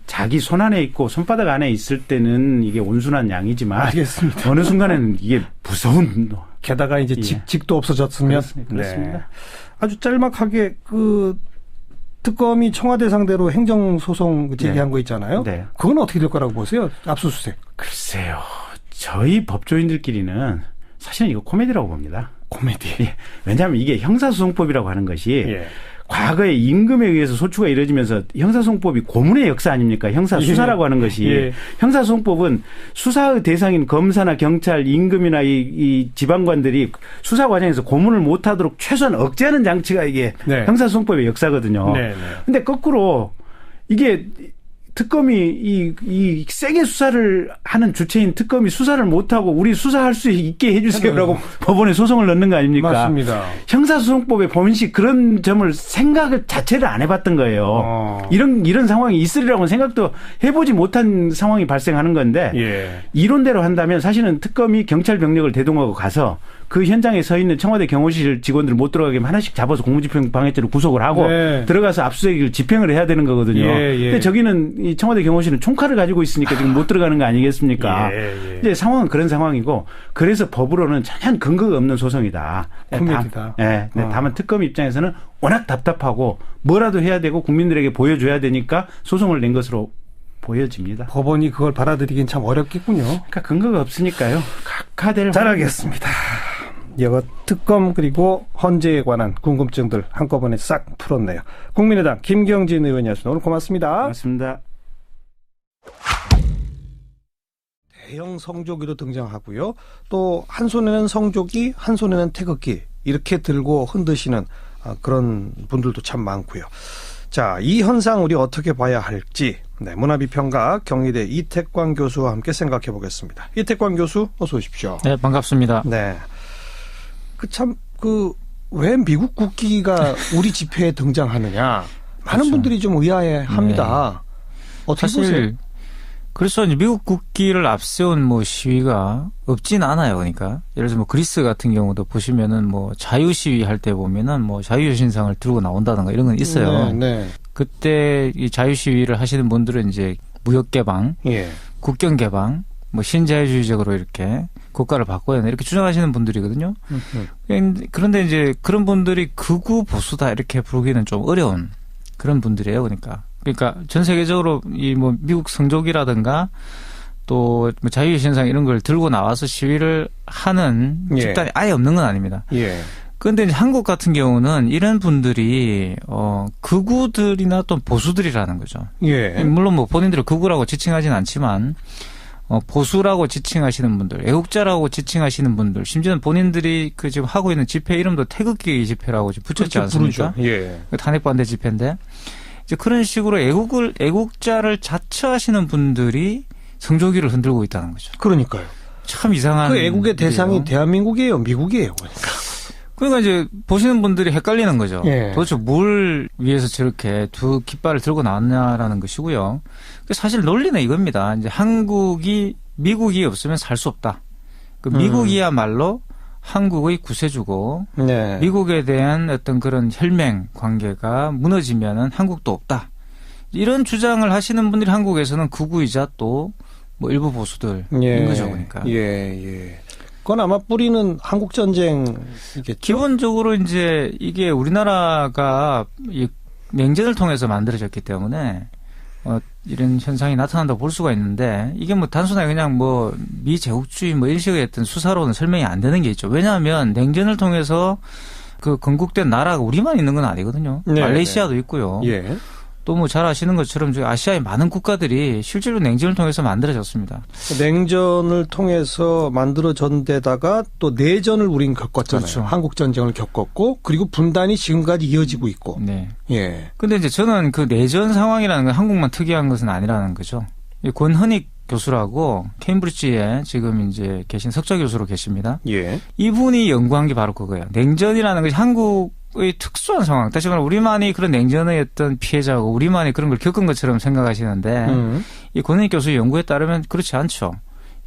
자기 손 안에 있고 손바닥 안에 있을 때는 이게 온순한 양이지만
알겠습니다.
어느 순간에는 이게 무서운.
게다가 이제 직도 없어졌으면.
그렇습니다.
아주 짤막하게 그 특검이 청와대 상대로 행정소송 제기한 거 있잖아요. 그건 어떻게 될 거라고 보세요? 압수수색.
글쎄요. 저희 법조인들끼리는 사실은 이거 코미디라고 봅니다.
코미디.
왜냐하면 이게 형사소송법이라고 하는 것이 과거에 임금에 의해서 소추가 이루어지면서 형사소송법이 고문의 역사 아닙니까? 형사수사라고 하는 것이. 형사소송법은 수사의 대상인 검사나 경찰, 임금이나 이 지방관들이 수사 과정에서 고문을 못하도록 최소한 억제하는 장치가 이게 형사소송법의 역사거든요. 그런데 거꾸로 이게 특검이 이 세게 수사를 하는 주체인 특검이 수사를 못하고 우리 수사할 수 있게 해주세요라고 법원에 소송을 넣는 거 아닙니까?
맞습니다.
형사소송법의 본식 그런 점을 생각을 자체를 안 해봤던 거예요. 이런 상황이 있으리라고는 생각도 해보지 못한 상황이 발생하는 건데 이론대로 한다면 사실은 특검이 경찰 병력을 대동하고 가서 그 현장에 서 있는 청와대 경호실 직원들을 못 들어가게 하나씩 잡아서 공무집행 방해죄로 구속을 하고 들어가서 압수수색을 집행을 해야 되는 거거든요. 근데 저기는 이 청와대 경호실은 총칼을 가지고 있으니까 지금 못 들어가는 거 아니겠습니까? 이제 상황은 그런 상황이고 그래서 법으로는 전혀 근거가 없는 소송이다. 다만 특검 입장에서는 워낙 답답하고 뭐라도 해야 되고 국민들에게 보여줘야 되니까 소송을 낸 것으로 보여집니다.
법원이 그걸 받아들이긴 참 어렵겠군요.
그러니까 근거가 없으니까요. 각하대로.
잘 알겠습니다. 이거 특검 그리고 헌재에 관한 궁금증들 한꺼번에 싹 풀었네요. 국민의당 김경진 의원이었습니다. 오늘 고맙습니다.
고맙습니다.
대형 성조기도 등장하고요. 또 한 손에는 성조기, 한 손에는 태극기 이렇게 들고 흔드시는 그런 분들도 참 많고요. 자, 이 현상 우리 어떻게 봐야 할지 문화비평가 경희대 이택광 교수와 함께 생각해 보겠습니다. 이택광 교수 어서 오십시오.
네, 반갑습니다.
네. 왜 미국 국기가 우리 집회에 등장하느냐. 많은
그렇죠.
분들이 좀 의아해합니다. 어떻게
사실
보세요?
그래서 미국 국기를 앞세운 시위가 없진 않아요. 그러니까 예를 들어 그리스 같은 경우도 보시면은 자유 시위 할 때 보면은 자유의 신상을 들고 나온다든가 이런 건 있어요. 그때 이 자유 시위를 하시는 분들은 이제 무역 개방, 국경 개방, 신자유주의적으로 이렇게 국가를 바꿔야 한다 이렇게 주장하시는 분들이거든요. 그런데 이제 그런 분들이 극우 보수다 이렇게 부르기는 좀 어려운 그런 분들이에요. 그러니까 전 세계적으로 이 미국 성조기라든가 또 자유의 신상 이런 걸 들고 나와서 시위를 하는 집단이 아예 없는 건 아닙니다. 그런데 이제 한국 같은 경우는 이런 분들이 극우들이나 또 보수들이라는 거죠. 물론 본인들을 극우라고 지칭하진 않지만 보수라고 지칭하시는 분들, 애국자라고 지칭하시는 분들, 심지어는 본인들이 지금 하고 있는 집회 이름도 태극기 집회라고 붙였지 않습니까? 탄핵 반대 집회인데 이제 그런 식으로 애국자를 자처하시는 분들이 성조기를 흔들고 있다는 거죠.
그러니까요.
참 이상한.
그 애국의 대상이
일이에요.
대한민국이에요, 미국이에요.
그러니까 이제 보시는 분들이 헷갈리는 거죠. 도대체 뭘 위해서 저렇게 두 깃발을 들고 나왔냐라는 것이고요. 사실 논리는 이겁니다. 이제 미국이 없으면 살 수 없다. 미국이야말로 한국의 구세주고 미국에 대한 어떤 그런 혈맹 관계가 무너지면은 한국도 없다. 이런 주장을 하시는 분들이 한국에서는 극우이자 또 일부 보수들인 거죠. 그러니까.
그건 아마 뿌리는 한국 전쟁이겠죠.
기본적으로 이제 이게 우리나라가 이 냉전을 통해서 만들어졌기 때문에 이런 현상이 나타난다고 볼 수가 있는데 이게 단순하게 그냥 미제국주의 일식의 어떤 수사로는 설명이 안 되는 게 있죠. 왜냐하면 냉전을 통해서 그 건국된 나라가 우리만 있는 건 아니거든요. 말레이시아도 있고요. 또 잘 아시는 것처럼 아시아의 많은 국가들이 실제로 냉전을 통해서 만들어졌습니다.
냉전을 통해서 만들어졌는데다가 또 내전을 우린 겪었잖아요.
그렇죠.
한국 전쟁을 겪었고 그리고 분단이 지금까지 이어지고 있고.
근데 이제 저는 그 내전 상황이라는 건 한국만 특이한 것은 아니라는 거죠. 권헌익 교수라고 케임브리지에 지금 이제 계신 석좌 교수로 계십니다. 이분이 연구한 게 바로 그거예요. 냉전이라는 것이 한국의 특수한 상황. 다시 말하면 우리만이 그런 냉전의 어떤 피해자고 우리만이 그런 걸 겪은 것처럼 생각하시는데 이 권헌익 교수의 연구에 따르면 그렇지 않죠.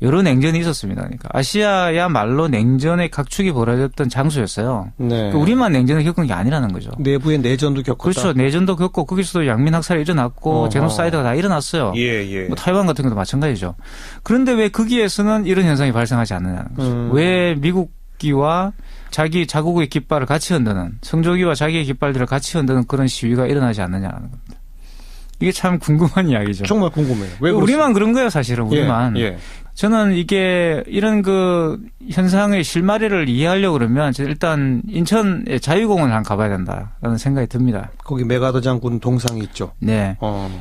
여러 냉전이 있었습니다. 그러니까 아시아야말로 냉전의 각축이 벌어졌던 장소였어요. 우리만 냉전을 겪은 게 아니라는 거죠.
내부의 내전도 겪었다.
그렇죠. 내전도 겪고 거기서도 양민 학살이 일어났고 제노사이드가 다 일어났어요. 타이완 같은 것도 마찬가지죠. 그런데 왜 거기에서는 이런 현상이 발생하지 않느냐는 거죠. 왜 미국기와 자국의 깃발을 같이 흔드는 성조기와 자기의 깃발들을 같이 흔드는 그런 시위가 일어나지 않느냐는 겁니다. 이게 참 궁금한 이야기죠.
정말 궁금해요. 왜
우리만 그런 거예요, 사실은. 우리만.
예.
저는 이게 이런 그 현상의 실마리를 이해하려고 그러면 일단 인천의 자유공원을 한번 가봐야 된다라는 생각이 듭니다.
거기 메가더 장군 동상이 있죠.
네.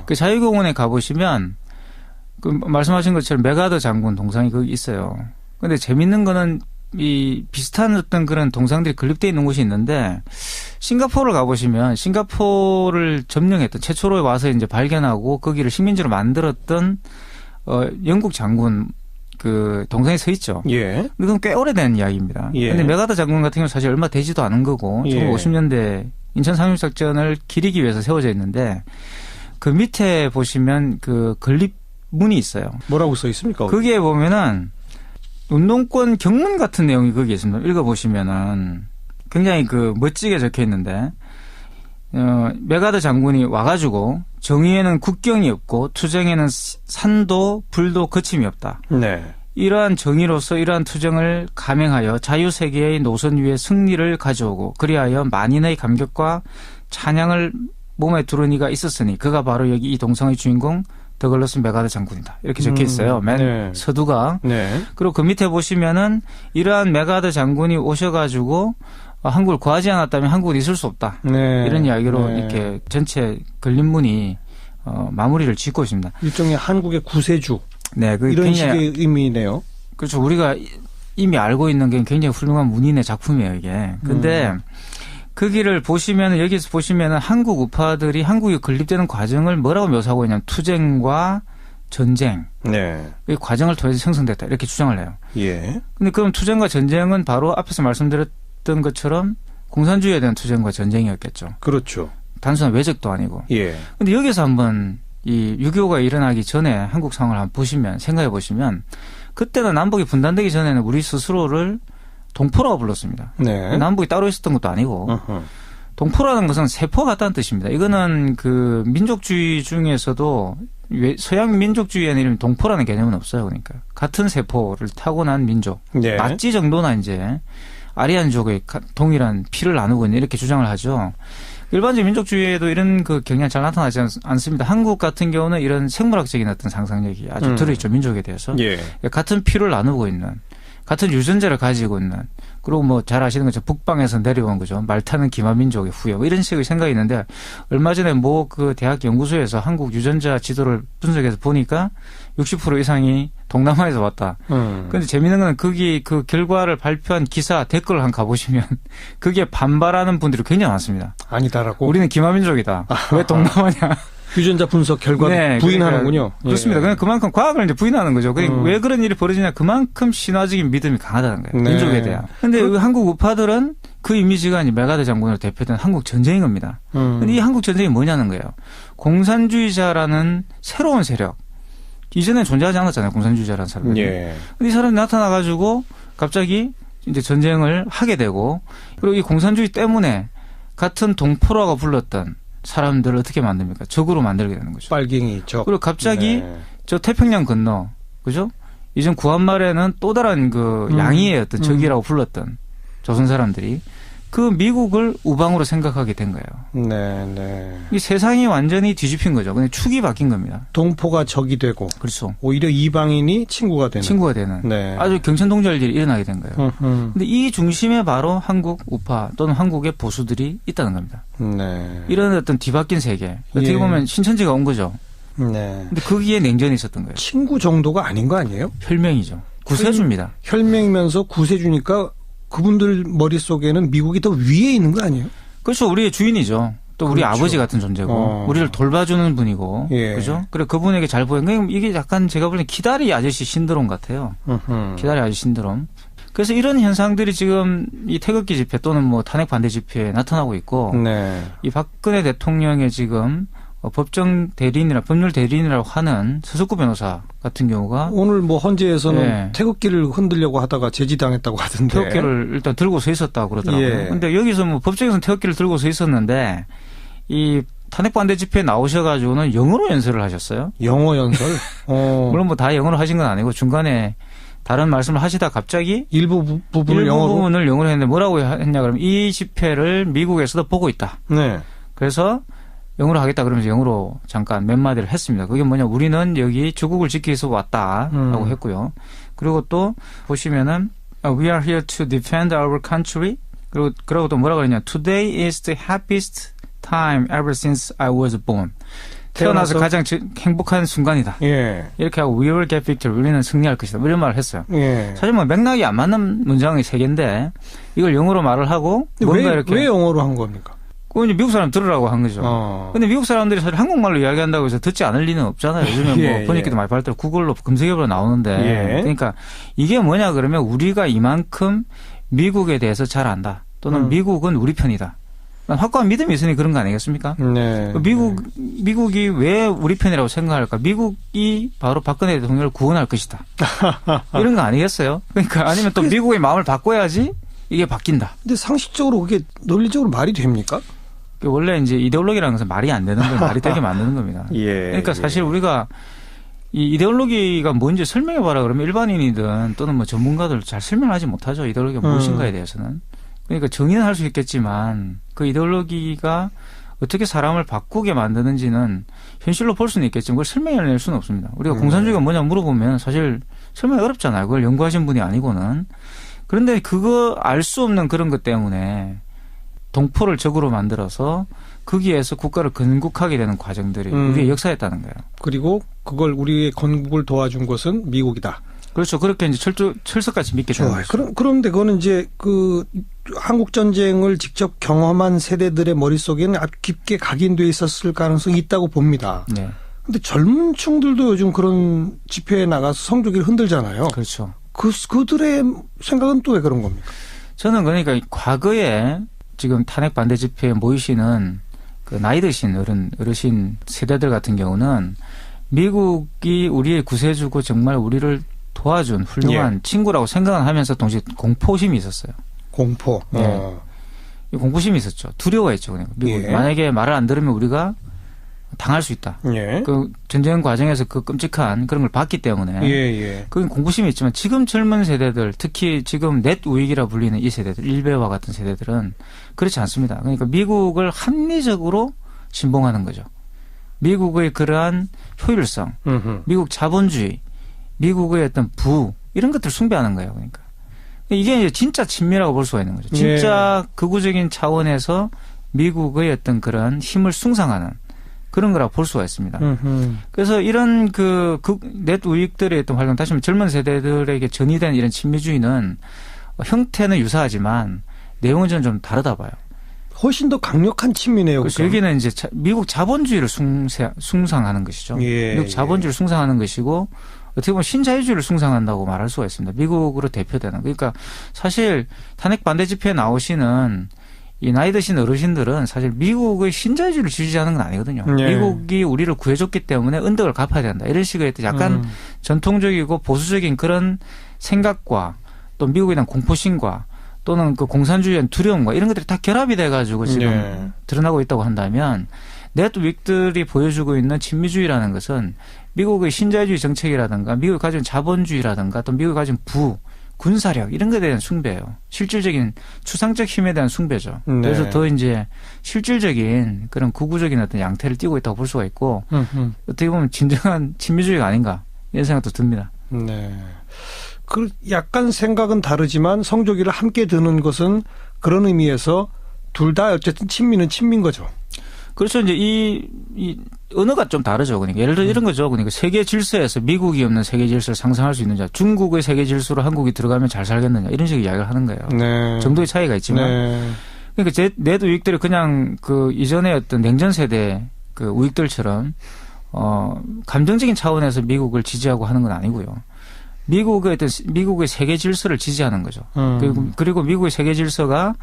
그 자유공원에 가보시면 그 말씀하신 것처럼 메가더 장군 동상이 거기 있어요. 근데 재밌는 거는 이 비슷한 어떤 그런 동상들이 건립되어 있는 곳이 있는데 싱가포르를 가보시면 싱가포르를 점령했던 최초로 와서 이제 발견하고 거기를 식민지로 만들었던 영국 장군 그 동상이 서 있죠.
예.
그건 꽤 오래된 이야기입니다.
예.
근데 메가더 장군 같은 경우는 사실 얼마 되지도 않은 거고
예.
1950년대 인천 상륙작전을 기리기 위해서 세워져 있는데 그 밑에 보시면 그 건립문이 있어요.
뭐라고 써 있습니까?
거기에 보면은 운동권 경문 같은 내용이 거기에 있습니다. 읽어보시면은 굉장히 그 멋지게 적혀 있는데 메가더 장군이 와가지고 정의에는 국경이 없고 투쟁에는 산도 불도 거침이 없다.
네.
이러한 정의로서 이러한 투쟁을 감행하여 자유세계의 노선 위에 승리를 가져오고 그리하여 만인의 감격과 찬양을 몸에 두른 이가 있었으니 그가 바로 여기 이 동상의 주인공 더글러스 메가더 장군이다. 이렇게 적혀 있어요. 맨
네.
서두가.
네.
그리고 그 밑에 보시면은 이러한 메가더 장군이 오셔가지고 한국을 구하지 않았다면 한국은 있을 수 없다.
네.
이런 이야기로
네.
이렇게 전체 건립문이 마무리를 짓고 있습니다.
일종의 한국의 구세주.
네, 그
이런
굉장히,
식의 의미네요.
그렇죠. 우리가 이미 알고 있는 게 굉장히 훌륭한 문인의 작품이에요, 이게. 근데 거기를 보시면 여기서 보시면은 한국 우파들이 한국이 건립되는 과정을 뭐라고 묘사하고 있냐면 투쟁과 전쟁.
네.
이 과정을 통해서 형성됐다. 이렇게 주장을 해요.
예.
근데 그럼 투쟁과 전쟁은 바로 앞에서 말씀드렸던 것처럼 공산주의에 대한 투쟁과 전쟁이었겠죠.
그렇죠.
단순한 외적도 아니고.
예.
근데 여기서 한번 이 6.25가 일어나기 전에 한국 상황을 한번 보시면, 생각해 보시면, 그때는 남북이 분단되기 전에는 우리 스스로를 동포라고 불렀습니다.
네.
남북이 따로 있었던 것도 아니고, 동포라는 것은 세포 같다는 뜻입니다. 이거는 그 민족주의 중에서도 서양 민족주의에는 이런 동포라는 개념은 없어요. 그러니까 같은 세포를 타고난 민족,
네.
나치 정도나 이제 아리안족의 동일한 피를 나누고 있는 이렇게 주장을 하죠. 일반적인 민족주의에도 이런 그 경향이 잘 나타나지 않습니다. 한국 같은 경우는 이런 생물학적인 어떤 상상력이 아주 들어있죠. 민족에 대해서.
예.
같은 피를 나누고 있는, 같은 유전자를 가지고 있는, 그리고 뭐 잘 아시는 것처럼 북방에서 내려온 거죠. 말 타는 기마민족의 후예. 뭐 이런 식의 생각이 있는데 얼마 전에 뭐 그 대학 연구소에서 한국 유전자 지도를 분석해서 보니까 60% 이상이 동남아에서 왔다. 그런데 재미있는 건 거기 그 결과를 발표한 기사 댓글을 한번 가보시면 그게 반발하는 분들이 굉장히 많습니다.
아니다라고.
우리는 기마민족이다. 왜 동남아냐.
유전자 분석 결과를
네,
부인하는군요.
그러니까 그렇습니다.
예.
그냥 그만큼 과학을 이제 부인하는 거죠. 왜 그런 일이 벌어지냐. 그만큼 신화적인 믿음이 강하다는 거예요.
네.
민족에 대한. 근데 한국 우파들은 그 이미지가 이제 메가더 장군으로 대표된 한국 전쟁인 겁니다. 근데 이 한국 전쟁이 뭐냐는 거예요. 공산주의자라는 새로운 세력. 이전에 존재하지 않았잖아요. 공산주의자라는 사람이.
예.
근데 이 사람이 나타나가지고 갑자기 이제 전쟁을 하게 되고 그리고 이 공산주의 때문에 같은 동포라고 불렀던 사람들을 어떻게 만듭니까? 적으로 만들게 되는 거죠.
빨갱이 적.
그리고 갑자기
네.
저 태평양 건너, 그죠? 이전 구한말에는 또 다른 그 양의의 어떤 적이라고 불렀던 조선 사람들이 그 미국을 우방으로 생각하게 된 거예요.
네, 네.
이 세상이 완전히 뒤집힌 거죠. 근데 축이 바뀐 겁니다.
동포가 적이 되고
그렇죠.
오히려 이방인이 친구가 되는.
친구가 되는.
네.
아주 경천동절일이 일어나게 된 거예요. 근데 이 중심에 바로 한국 우파 또는 한국의 보수들이 있다는 겁니다.
네.
이런 어떤 뒤바뀐 세계. 어떻게
예.
보면 신천지가 온 거죠.
네.
근데 거기에 냉전이 있었던 거예요.
친구 정도가 아닌 거 아니에요?
혈맹이죠. 구세주입니다.
혈맹이면서 구세주니까 그분들 머릿속에는 미국이 더 위에 있는 거 아니에요?
그렇죠. 우리의 주인이죠. 또 우리
그렇죠.
아버지 같은 존재고 우리를 돌봐주는 분이고
예.
그죠? 그래 그분에게 잘 보이는 이게 약간 제가 보기엔 기다리 아저씨 신드롬 같아요. 기다리 아저씨 신드롬. 그래서 이런 현상들이 지금 이 태극기 집회 또는 뭐 탄핵 반대 집회에 나타나고 있고
네.
이 박근혜 대통령의 지금 법정 대리인이나 법률 대리인이라고 하는 서석구 변호사 같은 경우가
오늘 뭐 헌재에서는
네.
태극기를 흔들려고 하다가 제지당했다고 하던데.
태극기를 일단 들고 서 있었다고 그러더라고요.
예.
근데 여기서 뭐 법정에서는 태극기를 들고 서 있었는데 이 탄핵 반대 집회에 나오셔가지고는 영어로 연설을 하셨어요.
영어 연설?
물론 뭐 다 영어로 하신 건 아니고 중간에 다른 말씀을 하시다 갑자기
일부 부분을
일부
영어로?
부분을 영어로 했는데 뭐라고 했냐 그러면 이 집회를 미국에서도 보고 있다.
네.
그래서 영어로 하겠다 그러면서 영어로 잠깐 몇 마디를 했습니다. 그게 뭐냐, 우리는 여기 주국을 지키기 위해서 왔다라고 했고요. 그리고 또 보시면은 We are here to defend our country. 그리고 또 뭐라고 그러냐, Today is the happiest time ever since I was born. 태어나서 가장 행복한 순간이다. 예. 이렇게 하고 We will get victory. 우리는 승리할 것이다. 이런 말을 했어요. 예. 사실 뭐 맥락이 안 맞는 문장이 3개인데 이걸 영어로 말을 하고 뭔가 이렇게
왜 영어로 한 겁니까?
그건 이제 미국 사람 들으라고 한 거죠. 근데 미국 사람들이 사실 한국말로 이야기한다고 해서 듣지 않을 리는 없잖아요. 요즘에 예, 뭐 번역기도 많이 발달해 구글로 검색해보려 나오는데. 예. 그러니까 이게 뭐냐 그러면 우리가 이만큼 미국에 대해서 잘 안다. 또는 미국은 우리 편이다. 확고한 믿음이 있으니 그런 거 아니겠습니까? 네. 미국이 왜 우리 편이라고 생각할까? 미국이 바로 박근혜 대통령을 구원할 것이다. 이런 거 아니겠어요? 그러니까 아니면 또 미국의 마음을 바꿔야지 이게 바뀐다.
근데 상식적으로 그게 논리적으로 말이 됩니까?
원래 이제 이데올로기라는 것은 말이 안 되는 거예요. 말이 되게 만드는 겁니다. 예, 그러니까 사실 우리가 이 이데올로기가 뭔지 설명해봐라 그러면 일반인이든 또는 뭐 전문가들 잘 설명하지 못하죠. 이데올로기가 무엇인가에 대해서는. 그러니까 정의는 할 수 있겠지만 그 이데올로기가 어떻게 사람을 바꾸게 만드는지는 현실로 볼 수는 있겠지만 그걸 설명해낼 수는 없습니다. 우리가 공산주의가 뭐냐 물어보면 사실 설명이 어렵잖아요. 그걸 연구하신 분이 아니고는. 그런데 그거 알 수 없는 그런 것 때문에 동포를 적으로 만들어서 거기에서 국가를 건국하게 되는 과정들이 우리의 역사였다는 거예요.
그리고 그걸 우리의 건국을 도와준 것은 미국이다.
그렇죠. 그렇게 이제 철석같이 믿게 되는 거죠.
그런데 그거는 이제 그 한국 전쟁을 직접 경험한 세대들의 머릿속에는 아주 깊게 각인돼 있었을 가능성이 있다고 봅니다. 네. 근데 젊은 층들도 요즘 그런 집회에 나가서 성조기를 흔들잖아요.
그렇죠.
그들의 생각은 또 왜 그런 겁니까?
저는 그러니까 과거에 지금 탄핵 반대 집회에 모이시는 그 나이 드신 어르신 세대들 같은 경우는 미국이 우리의 구세주고 정말 우리를 도와준 훌륭한 친구라고 생각을 하면서 동시에 공포심이 있었어요.
공포.
네. 공포심이 있었죠. 두려워했죠. 그러니까 미국 만약에 말을 안 들으면 우리가 당할 수 있다. 예. 그 전쟁 과정에서 그 끔찍한 그런 걸 봤기 때문에 그건 공포심이 있지만 지금 젊은 세대들 특히 지금 넷 우익이라 불리는 이 세대들 일베와 같은 세대들은 그렇지 않습니다. 그러니까 미국을 합리적으로 신봉하는 거죠. 미국의 그러한 효율성, 미국 자본주의, 미국의 어떤 부 이런 것들을 숭배하는 거예요. 그러니까 이게 이제 진짜 친미라고 볼 수가 있는 거죠. 진짜 극우적인 차원에서 미국의 어떤 그런 힘을 숭상하는 그런 거라고 볼 수가 있습니다. 그래서 이런 넷 우익들의 어떤 활동, 다시 말하면 젊은 세대들에게 전이된 이런 친미주의는 형태는 유사하지만 내용은 저는 좀 다르다 봐요.
훨씬 더 강력한 친미네요.
그래서 여기는 이제 미국 자본주의를 숭상하는 것이죠. 미국 자본주의를 숭상하는 것이고 어떻게 보면 신자유주의를 숭상한다고 말할 수가 있습니다. 미국으로 대표되는. 그러니까 사실 탄핵 반대 집회에 나오시는 이 나이 드신 어르신들은 사실 미국의 신자유주의를 지지하는 건 아니거든요. 미국이 우리를 구해줬기 때문에 은덕을 갚아야 된다. 이런 식의 약간 전통적이고 보수적인 그런 생각과 또 미국에 대한 공포심과 또는 그 공산주의에 대한 두려움과 이런 것들이 다 결합이 돼가지고 지금 드러나고 있다고 한다면 넷 우익들이 보여주고 있는 친미주의라는 것은 미국의 신자유주의 정책이라든가 미국이 가진 자본주의라든가 또 미국이 가진 군사력 이런 것에 대한 숭배예요. 실질적인 추상적 힘에 대한 숭배죠. 그래서 더 이제 실질적인 그런 극우적인 어떤 양태를 띠고 있다고 볼 수가 있고 어떻게 보면 진정한 친미주의가 아닌가 이런 생각도 듭니다.
네. 그 약간 생각은 다르지만 성조기를 함께 드는 것은 그런 의미에서 둘 다 어쨌든 친미는 친미인 거죠.
그렇죠. 이제 이 언어가 좀 다르죠. 그러니까 예를 들어 이런 거죠. 그러니까 세계 질서에서 미국이 없는 세계 질서를 상상할 수 있느냐, 중국의 세계 질서로 한국이 들어가면 잘 살겠느냐 이런 식의 이야기를 하는 거예요. 네. 정도의 차이가 있지만, 그러니까 넷 우익들이 그냥 그 이전의 어떤 냉전 세대 그 우익들처럼 감정적인 차원에서 미국을 지지하고 하는 건 아니고요. 미국의 세계 질서를 지지하는 거죠. 그리고 미국의 세계 질서가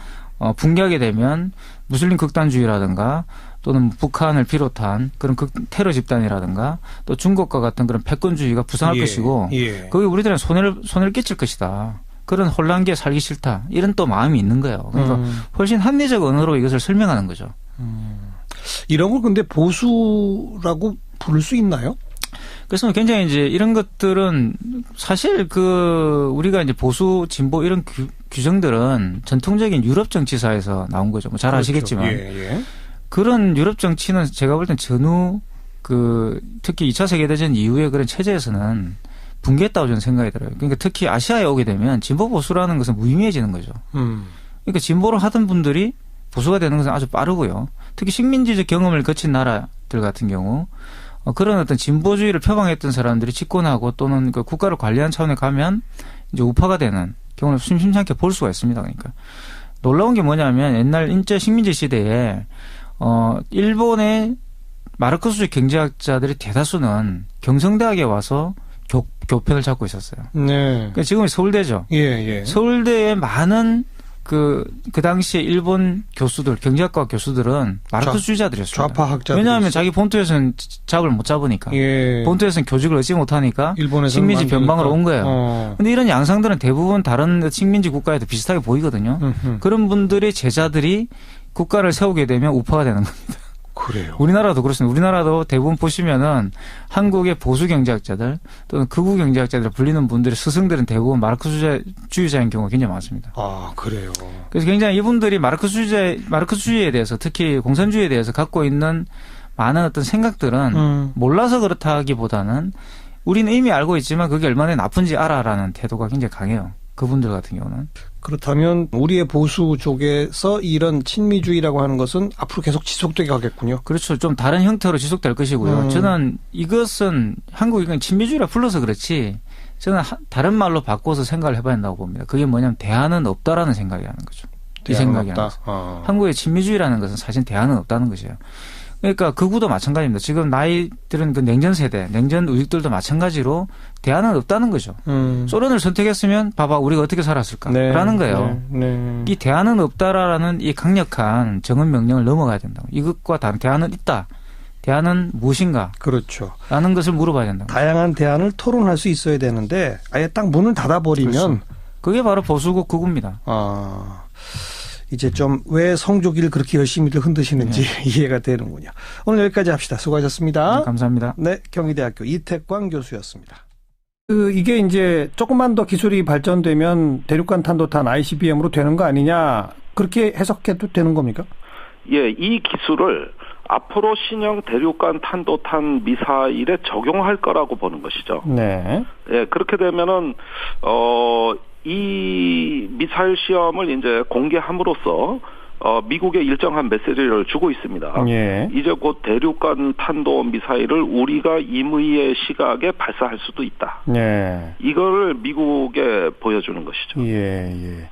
붕괴하게 되면 무슬림 극단주의라든가 또는 북한을 비롯한 그런 테러 집단이라든가 또 중국과 같은 그런 패권주의가 부상할 것이고 거기 우리들은 손해를 끼칠 것이다. 그런 혼란기에 살기 싫다. 이런 또 마음이 있는 거예요. 그러니까 훨씬 합리적 언어로 이것을 설명하는 거죠.
이런 걸 근데 보수라고 부를 수 있나요?
그래서 굉장히 이제 이런 것들은 사실 우리가 이제 보수, 진보 이런 규정들은 전통적인 유럽 정치사에서 나온 거죠. 뭐 잘 아시겠지만. 그런 유럽 정치는 제가 볼 땐 전후 특히 2차 세계대전 이후에 그런 체제에서는 붕괴했다고 저는 생각이 들어요. 그러니까 특히 아시아에 오게 되면 진보 보수라는 것은 무의미해지는 거죠. 그러니까 진보를 하던 분들이 보수가 되는 것은 아주 빠르고요. 특히 식민지적 경험을 거친 나라들 같은 경우 그런 어떤 진보주의를 표방했던 사람들이 집권하고 또는 그 국가를 관리하는 차원에 가면 이제 우파가 되는 경우를 심심찮게 볼 수가 있습니다. 그러니까 놀라운 게 뭐냐면 옛날 인제 식민지 시대에 일본의 마르크스주의 경제학자들이 대다수는 경성대학에 와서 교편을 잡고 있었어요.
네.
그러니까 지금은 서울대죠.
예.
서울대의 많은 그 당시에 일본 교수들, 경제학과 교수들은 마르크스주의자들이었어요.
좌파 학자들.
왜냐하면 자기 본토에서는 잡을 못 잡으니까.
예.
본토에서는 교직을 얻지 못하니까 식민지 변방으로 온 거예요. 근데 이런 양상들은 대부분 다른 식민지 국가에도 비슷하게 보이거든요. 그런 분들의 제자들이 국가를 세우게 되면 우파가 되는 겁니다.
그래요.
우리나라도 그렇습니다. 우리나라도 대부분 보시면은 한국의 보수 경제학자들 또는 극우 경제학자들 불리는 분들의 스승들은 대부분 마르크스주의자인 경우가 굉장히 많습니다.
아, 그래요.
그래서 굉장히 이분들이 마르크스주의에 대해서 특히 공산주의에 대해서 갖고 있는 많은 어떤 생각들은 몰라서 그렇다기보다는 우리는 이미 알고 있지만 그게 얼마나 나쁜지 알아라는 태도가 굉장히 강해요. 그분들 같은 경우는.
그렇다면 우리의 보수 쪽에서 이런 친미주의라고 하는 것은 앞으로 계속 지속되게 가겠군요.
그렇죠. 좀 다른 형태로 지속될 것이고요. 저는 이것은 한국이 친미주의라 불러서 그렇지 저는 다른 말로 바꿔서 생각을 해봐야 한다고 봅니다. 그게 뭐냐면 대안은 없다라는 생각이라는 거죠. 이 생각이 하는 거죠. 한국의 친미주의라는 것은 사실 대안은 없다는 것이에요. 그러니까 극우도 마찬가지입니다. 지금 나이 들은 그 냉전 세대, 냉전 우익들도 마찬가지로 대안은 없다는 거죠. 소련을 선택했으면 봐봐 우리가 어떻게 살았을까라는 거예요.
네.
이 대안은 없다라는 이 강력한 정언 명령을 넘어가야 된다고. 이것과 다른 대안은 있다. 대안은 무엇인가?
그렇죠.
라는 것을 물어봐야 된다.
다양한 대안을 토론할 수 있어야 되는데 아예 딱 문을 닫아버리면
그렇죠. 그게 바로 보수고 극우입니다.
이제 좀 왜 성조기를 그렇게 열심히들 흔드시는지 이해가 되는군요. 오늘 여기까지 합시다. 수고하셨습니다.
네, 감사합니다.
네, 경희대학교 이태광 교수였습니다. 이게 이제 조금만 더 기술이 발전되면 대륙간 탄도탄 ICBM으로 되는 거 아니냐 그렇게 해석해도 되는 겁니까?
예, 이 기술을 앞으로 신형 대륙간 탄도탄 미사일에 적용할 거라고 보는 것이죠.
네.
예, 그렇게 되면은 이 미사일 시험을 이제 공개함으로써 미국에 일정한 메시지를 주고 있습니다.
예.
이제 곧 대륙간 탄도 미사일을 우리가 임의의 시각에 발사할 수도 있다.
예.
이거를 미국에 보여주는 것이죠.
예.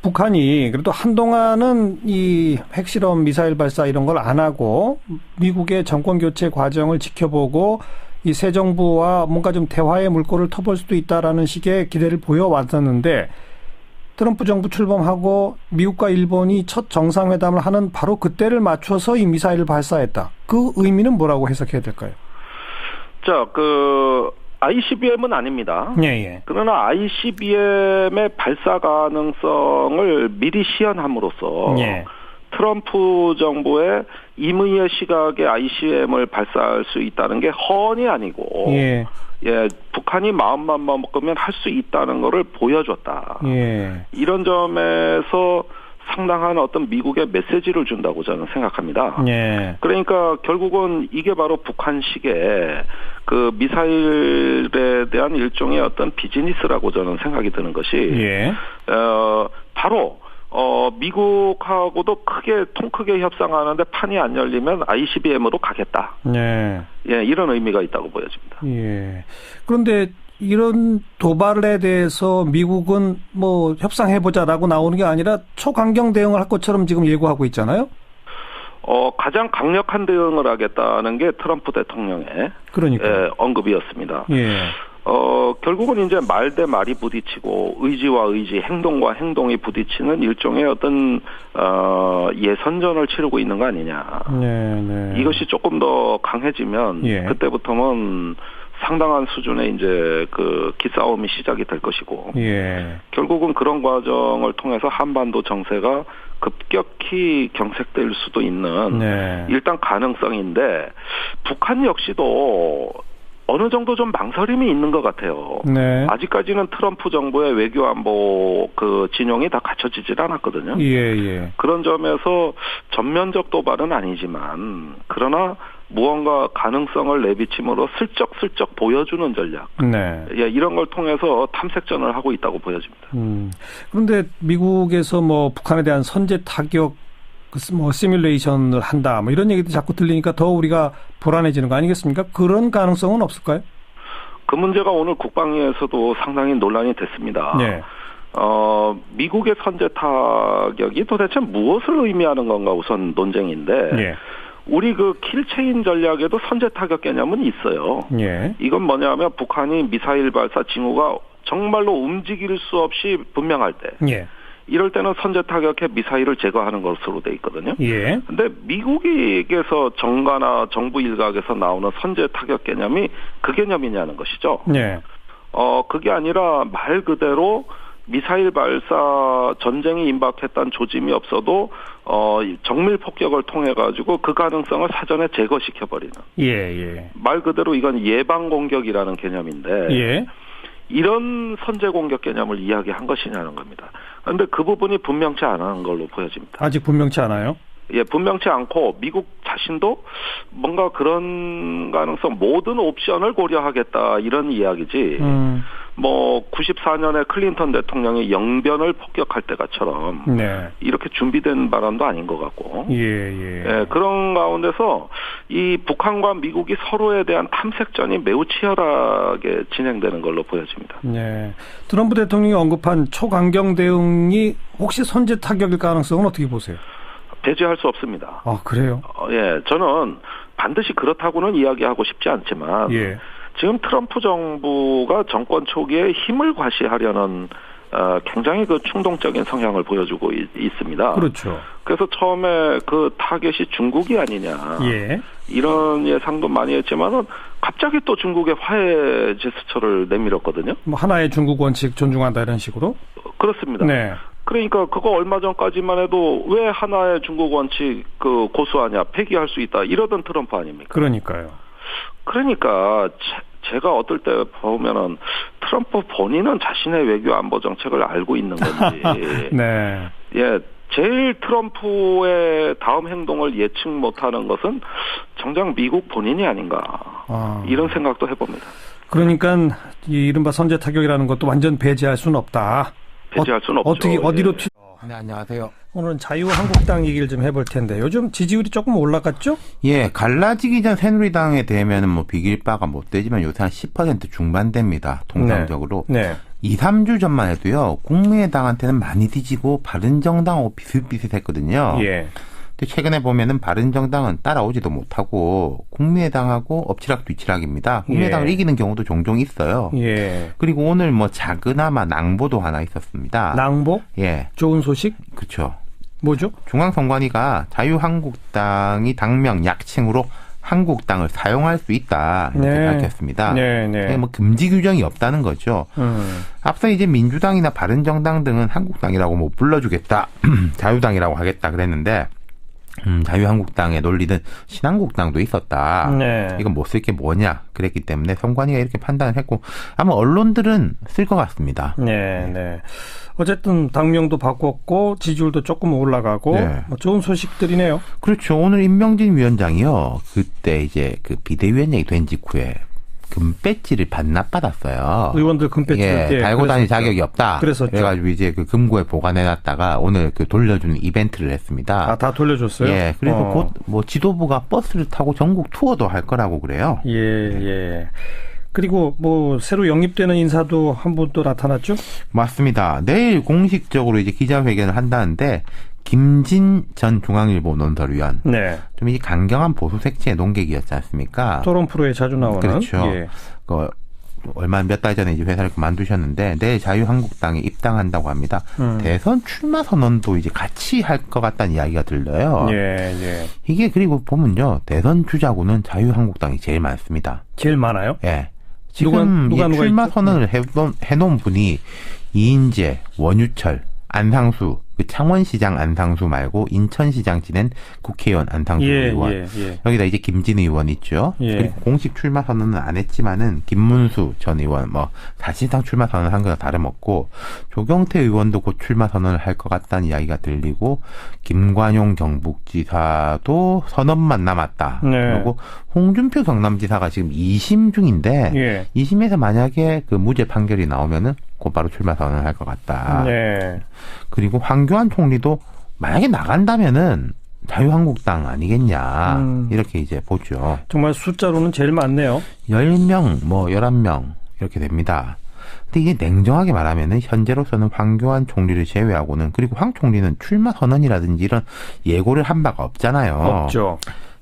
북한이 그래도 한동안은 이 핵실험 미사일 발사 이런 걸 안 하고 미국의 정권 교체 과정을 지켜보고 이 새 정부와 뭔가 좀 대화의 물꼬를 터볼 수도 있다라는 식의 기대를 보여왔었는데 트럼프 정부 출범하고 미국과 일본이 첫 정상회담을 하는 바로 그때를 맞춰서 이 미사일을 발사했다. 그 의미는 뭐라고 해석해야 될까요?
자, ICBM은 아닙니다.
예.
그러나 ICBM의 발사 가능성을 미리 시연함으로써 트럼프 정부의 임의의 시각에 ICBM을 발사할 수 있다는 게 허언이 아니고 북한이 마음만 먹으면 할 수 있다는 것을 보여줬다. 이런 점에서 상당한 어떤 미국의 메시지를 준다고 저는 생각합니다. 그러니까 결국은 이게 바로 북한식의 그 미사일에 대한 일종의 어떤 비즈니스라고 저는 생각이 드는 것이 바로 미국하고도 통 크게 협상하는데 판이 안 열리면 ICBM으로 가겠다. 이런 의미가 있다고 보여집니다.
그런데 이런 도발에 대해서 미국은 뭐 협상해보자라고 나오는 게 아니라 초강경 대응을 할 것처럼 지금 예고하고 있잖아요.
가장 강력한 대응을 하겠다는 게 트럼프 대통령의 언급이었습니다. 결국은 이제 말 대 말이 부딪히고 의지와 의지, 행동과 행동이 부딪히는 일종의 어떤 예선전을 치르고 있는 거 아니냐. 이것이 조금 더 강해지면 그때부터는 상당한 수준의 이제 그 기싸움이 시작이 될 것이고 결국은 그런 과정을 통해서 한반도 정세가 급격히 경색될 수도 있는 일단 가능성인데 북한 역시도 어느 정도 좀 망설임이 있는 것 같아요.
네.
아직까지는 트럼프 정부의 외교안보 그 진영이 다 갖춰지질 않았거든요.
예.
그런 점에서 전면적 도발은 아니지만 그러나 무언가 가능성을 내비침으로 슬쩍슬쩍 보여주는 전략.
네.
예, 이런 걸 통해서 탐색전을 하고 있다고 보여집니다.
그런데 미국에서 뭐 북한에 대한 선제 타격 뭐 시뮬레이션을 한다 뭐 이런 얘기도 자꾸 들리니까 더 우리가 불안해지는 거 아니겠습니까? 그런 가능성은 없을까요?
그 문제가 오늘 국방위에서도 상당히 논란이 됐습니다.
네.
미국의 선제 타격이 도대체 무엇을 의미하는 건가 우선 논쟁인데
네.
우리 그 킬체인 전략에도 선제 타격 개념은 있어요.
네.
이건 뭐냐면 북한이 미사일 발사 징후가 정말로 움직일 수 없이 분명할 때
네.
이럴 때는 선제 타격해 미사일을 제거하는 것으로 돼 있거든요.
예.
근데 미국에서 정가나 정부 일각에서 나오는 선제 타격 개념이 그 개념이냐는 것이죠.
네.
그게 아니라 말 그대로 미사일 발사 전쟁이 임박했다는 조짐이 없어도 정밀 폭격을 통해 가지고 그 가능성을 사전에 제거시켜 버리는.
예.
말 그대로 이건 예방 공격이라는 개념인데.
예.
이런 선제 공격 개념을 이야기한 것이냐는 겁니다. 그런데 그 부분이 분명치 않은 걸로 보여집니다.
아직 분명치 않아요?
예, 분명치 않고 미국 자신도 뭔가 그런 가능성 모든 옵션을 고려하겠다 이런 이야기지. 뭐 94년에 클린턴 대통령이 영변을 폭격할 때가처럼
네.
이렇게 준비된 발언도 아닌 것 같고.
예.
그런 가운데서 이 북한과 미국이 서로에 대한 탐색전이 매우 치열하게 진행되는 걸로 보여집니다.
네. 트럼프 대통령이 언급한 초강경 대응이 혹시 선제 타격일 가능성은 어떻게 보세요?
배제할 수 없습니다.
아, 그래요?
저는 반드시 그렇다고는 이야기하고 싶지 않지만
예.
지금 트럼프 정부가 정권 초기에 힘을 과시하려는 굉장히 그 충동적인 성향을 보여주고 있습니다.
그렇죠.
그래서 처음에 그 타겟이 중국이 아니냐.
예.
이런 예상도 많이 했지만은 갑자기 또 중국의 화해 제스처를 내밀었거든요.
뭐 하나의 중국 원칙 존중한다 이런 식으로?
그렇습니다.
네.
그러니까 그거 얼마 전까지만 해도 왜 하나의 중국 원칙 그 고수하냐, 폐기할 수 있다 이러던 트럼프 아닙니까?
그러니까요.
그러니까 제가 어떨 때 보면은 트럼프 본인은 자신의 외교 안보 정책을 알고 있는 건지.
네.
예, 제일 트럼프의 다음 행동을 예측 못하는 것은 정작 미국 본인이 아닌가. 이런 생각도 해봅니다.
그러니까 이 이른바 선제 타격이라는 것도 완전 배제할 수는 없다.
배제할 수는 없죠.
어떻게 어디로
네, 안녕하세요.
오늘은 자유한국당 얘기를 좀 해볼 텐데 요즘 지지율이 조금 올라갔죠?
예, 갈라지기 전 새누리당에 대면은 뭐 비길 바가 못 되지만 요새 한 10% 중반대입니다. 통상적으로.
네.
2, 3주 전만 해도요. 국민의당한테는 많이 뒤지고 바른정당하고 비슷비슷했거든요.
예.
근데 최근에 보면은 바른정당은 따라오지도 못하고 국민의당하고 엎치락 뒤치락입니다. 국민의당을 이기는 경우도 종종 있어요.
예.
그리고 오늘 뭐 작으나마 낭보도 하나 있었습니다.
낭보?
예.
좋은 소식?
그렇죠.
뭐죠?
중앙선관위가 자유한국당이 당명 약칭으로 한국당을 사용할 수 있다 이렇게 밝혔습니다.
네.
뭐 금지 규정이 없다는 거죠. 앞서 이제 민주당이나 바른정당 등은 한국당이라고 못 불러주겠다, 자유당이라고 하겠다 그랬는데 자유한국당의 논리는 신한국당도 있었다.
네.
이건 못 쓸 게 뭐냐 그랬기 때문에 선관위가 이렇게 판단을 했고 아마 언론들은 쓸 것 같습니다.
네. 어쨌든 당명도 바꿨고 지지율도 조금 올라가고 뭐 좋은 소식들이네요.
그렇죠. 오늘 임명진 위원장이요. 그때 이제 그 비대위원장이 된 직후에 금배지를 반납받았어요.
의원들 금배지를
달고 다닐 자격이 없다.
그랬었죠.
그래가지고 이제 그 금고에 보관해놨다가 오늘 그 돌려주는 이벤트를 했습니다.
다 돌려줬어요?
예. 그래서 곧 뭐 지도부가 버스를 타고 전국 투어도 할 거라고 그래요.
예. 그리고 뭐 새로 영입되는 인사도 한 분 또 나타났죠?
맞습니다. 내일 공식적으로 이제 기자회견을 한다는데 김진 전 중앙일보 논설위원.
네.
좀 이제 강경한 보수 색채의 논객이었지 않습니까?
토론 프로에 자주 나오는.
그렇죠.
예.
얼마 몇 달 전에 이제 회사를 그만두셨는데 내일 자유한국당에 입당한다고 합니다. 대선 출마 선언도 이제 같이 할 것 같다는 이야기가 들려요.
예.
이게 그리고 보면요. 대선 주자구는 자유한국당이 제일 많습니다.
제일 많아요?
예. 지금 누가 출마
있죠?
선언을 해놓은 분이 이인재, 원유철, 안상수, 그 창원시장 안상수 말고 인천시장 지낸 국회의원 안상수 의원. 여기다 이제 김진 의원 있죠. 그리고 공식 출마 선언은 안 했지만은 김문수 전 의원 뭐 사실상 출마 선언한 거나 다름없고 조경태 의원도 곧 출마 선언을 할 것 같다는 이야기가 들리고 김관용 경북지사도 선언만 남았다. 그리고 홍준표 경남지사가 지금 2심 중인데 2심에서 만약에 그 무죄 판결이 나오면은 곧바로 출마 선언을 할 것 같다. 그리고 황교안 총리도 만약에 나간다면은 자유한국당 아니겠냐. 이렇게 이제 보죠.
정말 숫자로는 제일 많네요.
10명, 뭐 11명 이렇게 됩니다. 근데 이게 냉정하게 말하면은 현재로서는 황교안 총리를 제외하고는 그리고 황 총리는 출마 선언이라든지 이런 예고를 한 바가 없잖아요.
없죠.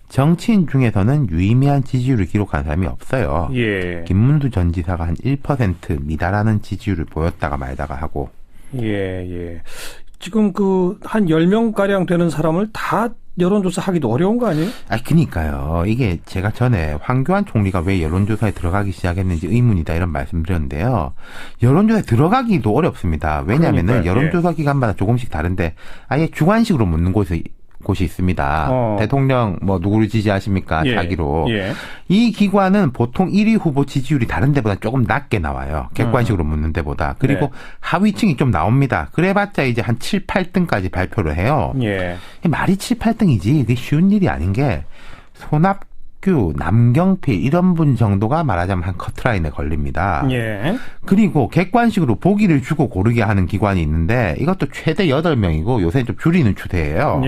정치인 중에서는 유의미한 지지율을 기록한 사람이 없어요. 김문수 전 지사가 한 1% 미달하는 지지율을 보였다가 말다가 하고.
지금 그 한 10명가량 되는 사람을 다 여론조사 하기도 어려운 거 아니에요?
그니까요. 이게 제가 전에 황교안 총리가 왜 여론조사에 들어가기 시작했는지 의문이다 이런 말씀드렸는데요. 여론조사에 들어가기도 어렵습니다. 왜냐하면은 여론조사 기간마다 조금씩 다른데 아예 주관식으로 묻는 곳이 있습니다. 대통령 뭐 누구를 지지하십니까? 자기로. 이 기관은 보통 1위 후보 지지율이 다른 데보다 조금 낮게 나와요. 객관식으로 묻는 데보다. 그리고 하위층이 좀 나옵니다. 그래봤자 이제 한 7, 8등까지 발표를 해요. 말이 7, 8등이지 이게 쉬운 일이 아닌 게 손학규, 남경필 이런 분 정도가 말하자면 한 커트라인에 걸립니다. 그리고 객관식으로 보기를 주고 고르게 하는 기관이 있는데 이것도 최대 8명이고 요새 좀 줄이는 추세예요.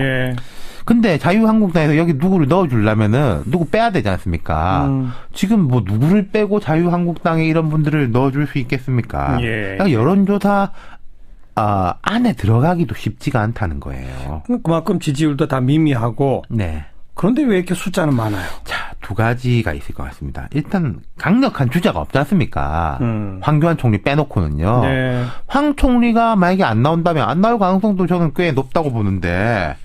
근데 자유한국당에서 여기 누구를 넣어주려면은 누구 빼야 되지 않습니까? 지금 뭐 누구를 빼고 자유한국당에 이런 분들을 넣어줄 수 있겠습니까? 그러니까 여론조사 안에 들어가기도 쉽지가 않다는 거예요.
그만큼 지지율도 다 미미하고. 그런데 왜 이렇게 숫자는 많아요?
자, 두 가지가 있을 것 같습니다. 일단 강력한 주자가 없지 않습니까? 황교안 총리 빼놓고는요. 황 총리가 만약에 안 나온다면 안 나올 가능성도 저는 꽤 높다고 보는데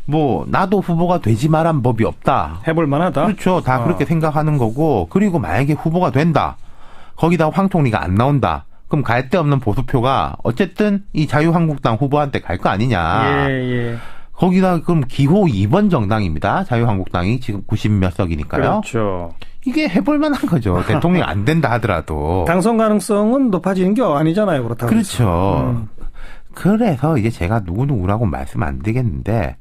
뭐 나도 후보가 되지 말한 법이 없다.
해볼 만하다.
그렇죠. 다 그렇게 생각하는 거고 그리고 만약에 후보가 된다. 거기다 황 총리가 안 나온다. 그럼 갈 데 없는 보수표가 어쨌든 이 자유한국당 후보한테 갈 거 아니냐. 거기다 그럼 기호 2번 정당입니다. 자유한국당이 지금 90몇 석이니까요.
그렇죠.
이게 해볼 만한 거죠. 대통령이 안 된다 하더라도.
당선 가능성은 높아지는 게 아니잖아요. 그렇다고.
그렇죠. 그래서 이제 제가 누구누구라고 말씀 안 드리겠는데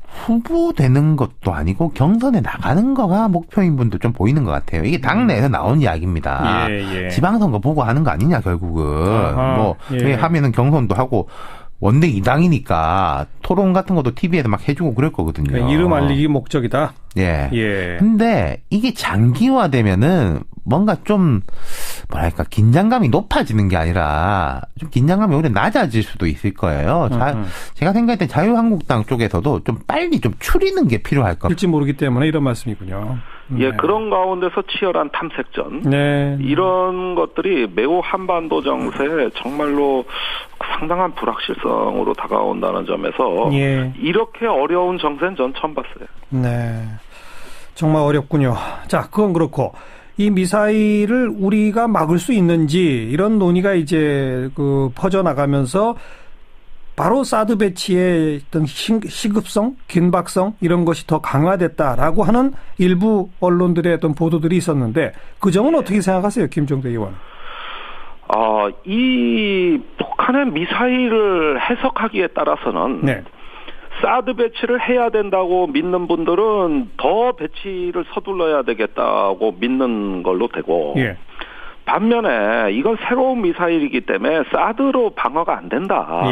후보 되는 것도 아니고 경선에 나가는 거가 목표인 분도 좀 보이는 것 같아요. 이게 당내에서 나온 이야기입니다. 지방선거 보고 하는 거 아니냐 결국은. 하면은 경선도 하고 원내 2당이니까 토론 같은 것도 TV에서 막 해주고 그럴 거거든요.
그러니까 이름 알리기 목적이다.
근데 이게 장기화되면은 뭔가 좀 뭐랄까 긴장감이 높아지는 게 아니라 좀 긴장감이 오히려 낮아질 수도 있을 거예요. 제가 생각할 때 자유한국당 쪽에서도 좀 빨리 좀 추리는 게 필요할 것 같아요.
될지 모르기 때문에 이런 말씀이군요.
그런 가운데서 치열한 탐색전 이런 것들이 매우 한반도 정세에 정말로 상당한 불확실성으로 다가온다는 점에서 이렇게 어려운 정세는 전 처음 봤어요.
정말 어렵군요. 자, 그건 그렇고 이 미사일을 우리가 막을 수 있는지 이런 논의가 이제 그 퍼져나가면서 바로 사드 배치의 어떤 시급성, 긴박성 이런 것이 더 강화됐다라고 하는 일부 언론들의 어떤 보도들이 있었는데 그 점은 어떻게 생각하세요, 김종대 의원?
이 북한의 미사일을 해석하기에 따라서는 사드 배치를 해야 된다고 믿는 분들은 더 배치를 서둘러야 되겠다고 믿는 걸로 되고 반면에 이건 새로운 미사일이기 때문에 사드로 방어가 안 된다.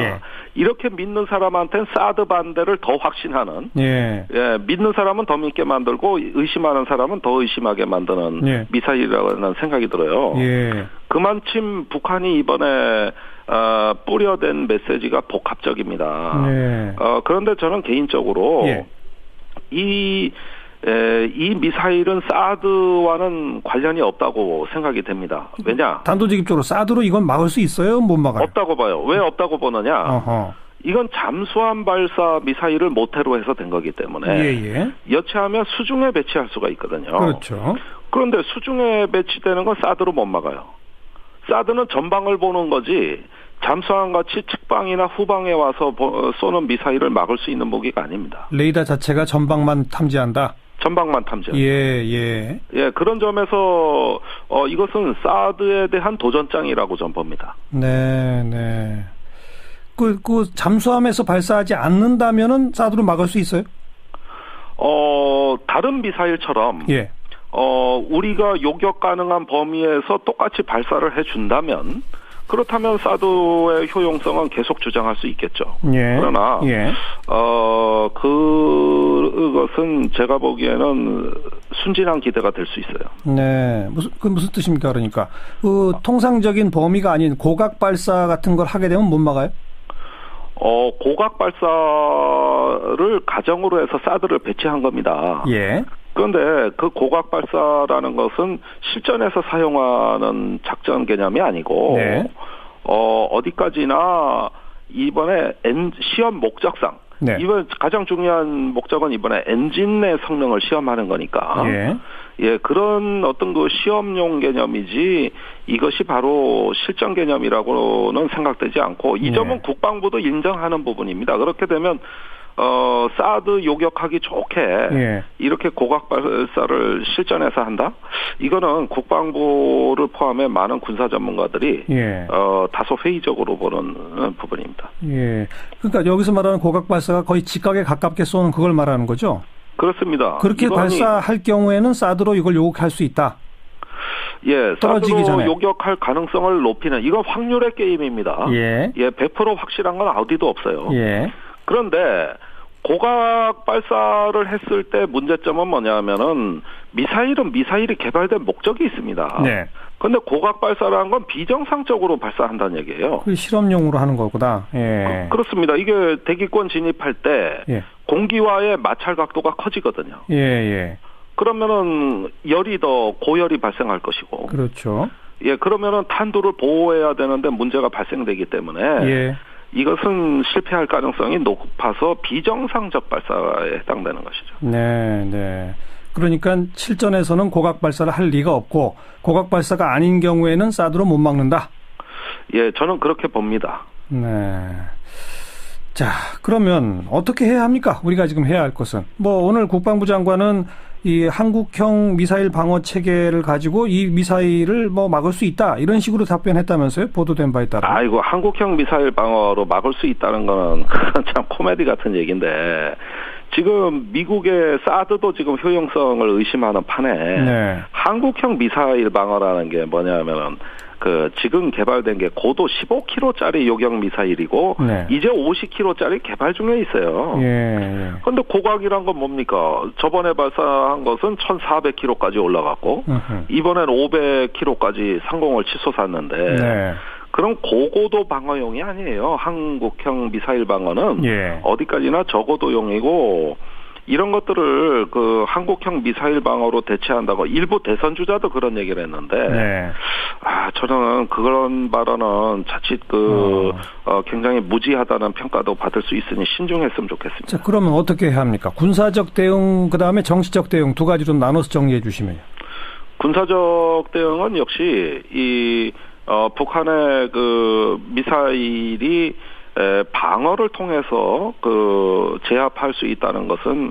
이렇게 믿는 사람한테는 사드 반대를 더 확신하는 믿는 사람은 더 믿게 만들고 의심하는 사람은 더 의심하게 만드는 미사일이라는 생각이 들어요. 그만큼 북한이 이번에 뿌려댄 메시지가 복합적입니다. 그런데 저는 개인적으로 이 미사일은 사드와는 관련이 없다고 생각이 됩니다. 왜냐?
단도직입적으로 사드로 이건 막을 수 있어요? 못 막아요?
없다고 봐요. 왜 없다고 보느냐? 이건 잠수함 발사 미사일을 모태로 해서 된 거기 때문에 여차하면 수중에 배치할 수가 있거든요.
그렇죠.
그런데 수중에 배치되는 건 사드로 못 막아요. 사드는 전방을 보는 거지 잠수함 같이 측방이나 후방에 와서 쏘는 미사일을 막을 수 있는 무기가 아닙니다.
레이더 자체가 전방만 탐지한다.
전방만 탐지합니다.
예.
예, 그런 점에서 이것은 사드에 대한 도전장이라고 전 봅니다.
네. 그 잠수함에서 발사하지 않는다면은 사드로 막을 수 있어요?
다른 미사일처럼
예.
우리가 요격 가능한 범위에서 똑같이 발사를 해준다면 그렇다면 사드의 효용성은 계속 주장할 수 있겠죠.
예.
그러나 그것은 제가 보기에는 순진한 기대가 될 수 있어요.
네. 무슨 뜻입니까? 그러니까 통상적인 범위가 아닌 고각 발사 같은 걸 하게 되면 못 막아요?
고각 발사를 가정으로 해서 사드를 배치한 겁니다.
예.
그런데 그 고각 발사라는 것은 실전에서 사용하는 작전 개념이 아니고
네.
어디까지나 이번에 시험 목적상
네.
이번 가장 중요한 목적은 이번에 엔진의 성능을 시험하는 거니까 예, 그런 어떤 그 시험용 개념이지 이것이 바로 실전 개념이라고는 생각되지 않고 이 점은 국방부도 인정하는 부분입니다. 그렇게 되면 사드 요격하기 좋게 이렇게 고각 발사를 실전에서 한다? 이거는 국방부를 포함해 많은 군사 전문가들이 다소 회의적으로 보는 부분입니다.
예. 그러니까 여기서 말하는 고각 발사가 거의 직각에 가깝게 쏘는 그걸 말하는 거죠?
그렇습니다.
그렇게 발사할 경우에는 사드로 이걸 요격할 수 있다?
예,
떨어지기
사드로
전에.
요격할 가능성을 높이는 이건 확률의 게임입니다.
예,
100% 확실한 건 어디도 없어요.
예.
그런데 고각 발사를 했을 때 문제점은 뭐냐면은 미사일은 미사일이 개발된 목적이 있습니다.
네.
그런데 고각 발사라는 건 비정상적으로 발사한다는 얘기예요.
그 실험용으로 하는 거구나. 예.
그렇습니다. 이게 대기권 진입할 때 공기와의 마찰 각도가 커지거든요.
예.
그러면은 열이 더 고열이 발생할 것이고.
그렇죠.
예, 그러면은 탄두를 보호해야 되는데 문제가 발생되기 때문에 이것은 실패할 가능성이 높아서 비정상적 발사에 해당되는 것이죠.
네. 그러니까 실전에서는 고각 발사를 할 리가 없고 고각 발사가 아닌 경우에는 사드로 못 막는다.
예, 저는 그렇게 봅니다.
네. 자, 그러면 어떻게 해야 합니까? 우리가 지금 해야 할 것은. 오늘 국방부 장관은 이 한국형 미사일 방어 체계를 가지고 이 미사일을 막을 수 있다. 이런 식으로 답변했다면서요? 보도된 바에 따라.
아이고, 한국형 미사일 방어로 막을 수 있다는 거는 참 코미디 같은 얘기인데 지금 미국의 사드도 지금 효용성을 의심하는 판에 한국형 미사일 방어라는 게 뭐냐면은 지금 개발된 게 고도 15km짜리 요격 미사일이고 이제 50km짜리 개발 중에 있어요. 그런데 고각이란 건 뭡니까? 저번에 발사한 것은 1,400km까지 올라갔고 이번엔 500km까지 상공을 치솟았는데 그럼 고고도 방어용이 아니에요. 한국형 미사일 방어는 어디까지나 저고도용이고 이런 것들을 한국형 미사일 방어로 대체한다고 일부 대선 주자도 그런 얘기를 했는데 저는 그런 발언은 자칫 굉장히 무지하다는 평가도 받을 수 있으니 신중했으면 좋겠습니다.
자, 그러면 어떻게 해야 합니까? 군사적 대응 그다음에 정치적 대응 두 가지로 나눠서 정리해 주시면요.
군사적 대응은 역시 북한의 미사일이 방어를 통해서 제압할 수 있다는 것은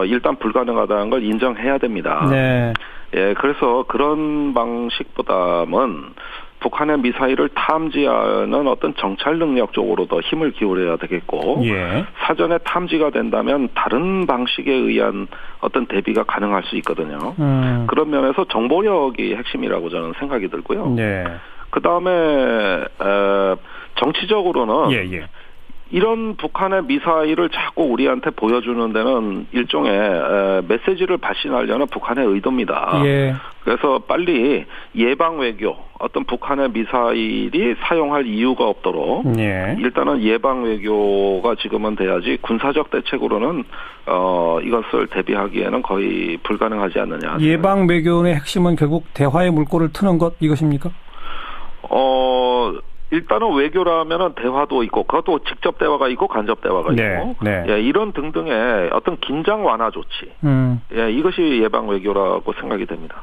일단 불가능하다는 걸 인정해야 됩니다. 예, 그래서 그런 방식보다는 북한의 미사일을 탐지하는 어떤 정찰 능력 쪽으로 더 힘을 기울여야 되겠고 사전에 탐지가 된다면 다른 방식에 의한 어떤 대비가 가능할 수 있거든요. 그런 면에서 정보력이 핵심이라고 저는 생각이 들고요. 그다음에 정치적으로는 이런 북한의 미사일을 자꾸 우리한테 보여주는 데는 일종의 메시지를 발신하려는 북한의 의도입니다. 그래서 빨리 예방 외교, 어떤 북한의 미사일이 사용할 이유가 없도록 일단은 예방 외교가 지금은 돼야지 군사적 대책으로는 이것을 대비하기에는 거의 불가능하지 않느냐.
예방 외교의 핵심은 결국 대화의 물꼬를 트는 것 이것입니까?
일단은 외교라면은 대화도 있고, 그것도 직접 대화가 있고, 간접 대화가 있고, 이런 등등의 어떤 긴장 완화 조치, 이것이 예방 외교라고 생각이 됩니다.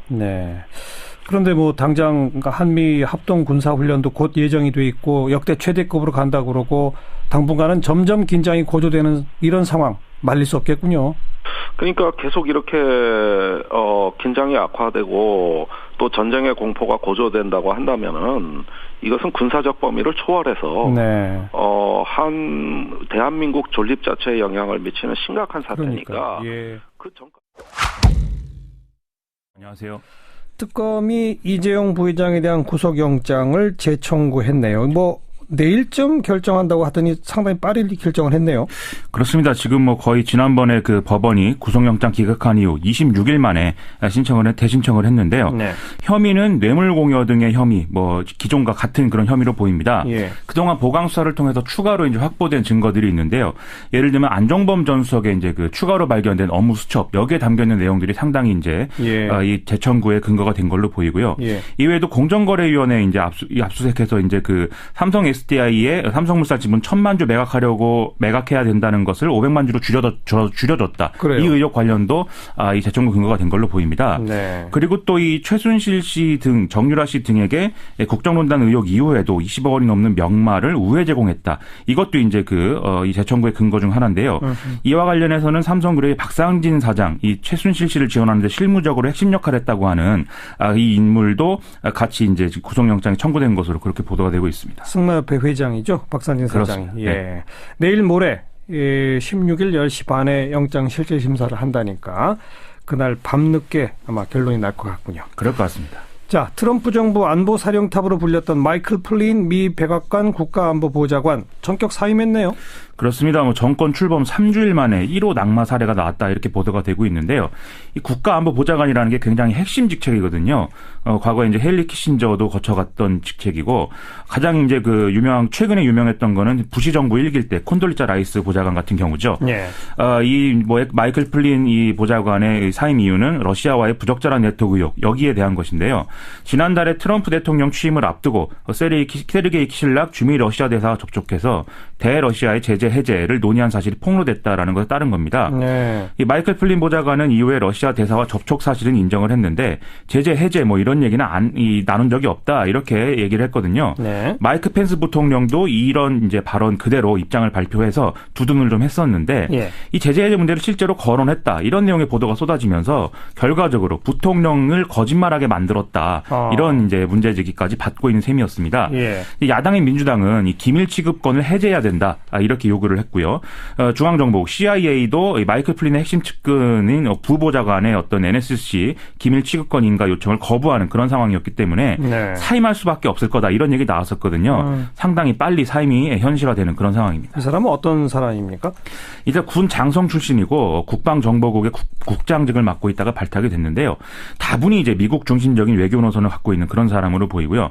그런데 뭐 당장 한미 합동 군사 훈련도 곧 예정이 돼 있고 역대 최대급으로 간다고 그러고 당분간은 점점 긴장이 고조되는 이런 상황 말릴 수 없겠군요.
그러니까 계속 이렇게 긴장이 악화되고 또 전쟁의 공포가 고조된다고 한다면은 이것은 군사적 범위를 초월해서
네.
대한민국 존립 자체에 영향을 미치는 심각한 사태니까
예.
그 전.
안녕하세요.
특검이 이재용 부회장에 대한 구속영장을 재청구했네요. 뭐 내일쯤 결정한다고 하더니 상당히 빠르게 결정을 했네요.
그렇습니다. 지금 뭐 거의 지난번에 그 법원이 구속영장 기각한 이후 26일 만에 대신청을 했는데요.
네.
혐의는 뇌물공여 등의 혐의, 뭐 기존과 같은 그런 혐의로 보입니다.
예.
그동안 보강 수사를 통해서 추가로 이제 확보된 증거들이 있는데요. 예를 들면 안종범 전 수석의 이제 그 추가로 발견된 업무 수첩 여기에 담겨 있는 내용들이 상당히 이제 이 재청구의 근거가 된 걸로 보이고요.
예.
이외에도 공정거래위원회 이제 압수수색해서 이제 그 삼성 SDI의 삼성물산 지분 1,000만 주 매각해야 된다는 것을 500만 주로 줄여줬다.
그래요.
이 의혹 관련도 이 재청구 근거가 된 걸로 보입니다.
네.
그리고 또 이 최순실 씨 등 정유라 씨 등에게 국정농단 의혹 이후에도 20억 원이 넘는 명마를 우회 제공했다. 이것도 이제 이 재청구의 근거 중 하나인데요. 이와 관련해서는 삼성그룹의 박상진 사장, 이 최순실 씨를 지원하는 데 실무적으로 핵심 역할을 했다고 하는 이 인물도 같이 이제 구속영장이 청구된 것으로 그렇게 보도가 되고 있습니다.
승마협회 회장이죠. 박상진 사장이.
그렇습니다.
예.
네.
내일 모레 16일 10시 반에 영장 실질 심사를 한다니까 그날 밤늦게 아마 결론이 날 것 같군요.
그럴 것 같습니다.
자, 트럼프 정부 안보사령탑으로 불렸던 마이클 플린 미 백악관 국가안보보좌관 전격 사임했네요.
그렇습니다. 뭐 정권 출범 3주일 만에 1호 낙마 사례가 나왔다 이렇게 보도가 되고 있는데요. 이 국가안보보좌관이라는 게 굉장히 핵심 직책이거든요. 과거에 이제 헨리 키신저도 거쳐갔던 직책이고 가장 이제 최근에 유명했던 거는 부시 정부 1기 때 콘돌리자 라이스 보좌관 같은 경우죠.
예.
마이클 플린 이 보좌관의 사임 이유는 러시아와의 부적절한 네트워크 의혹 여기에 대한 것인데요. 지난달에 트럼프 대통령 취임을 앞두고 세르게이 키실락 주미 러시아 대사와 접촉해서 대러시아의 제재 해제를 논의한 사실이 폭로됐다라는 것에 따른 겁니다.
네.
이 마이클 플린 보좌관은 이후에 러시아 대사와 접촉 사실은 인정을 했는데 제재 해제 뭐 이런 얘기는 나눈 적이 없다 이렇게 얘기를 했거든요.
네.
마이크 펜스 부통령도 이런 이제 발언 그대로 입장을 발표해서 두둔을 좀 했었는데
예.
이 제재 해제 문제를 실제로 거론했다 이런 내용의 보도가 쏟아지면서 결과적으로 부통령을 거짓말하게 만들었다 이런 이제 문제제기까지 받고 있는 셈이었습니다.
예.
야당인 민주당은 이 기밀 취급권을 해제해야 된다 이렇게 요구를 했고요. 중앙정보국 CIA도 마이클 플린의 핵심 측근인 부보좌관의 어떤 NSC 기밀 취급권 인가 요청을 거부하는 그런 상황이었기 때문에
네.
사임할 수밖에 없을 거다 이런 얘기 나왔었거든요. 상당히 빨리 사임이 현실화되는 그런 상황입니다.
이 사람은 어떤 사람입니까?
이제 군 장성 출신이고 국방정보국의 국장직을 맡고 있다가 발탁이 됐는데요. 다분히 이제 미국 중심적인 외교 노선을 갖고 있는 그런 사람으로 보이고요.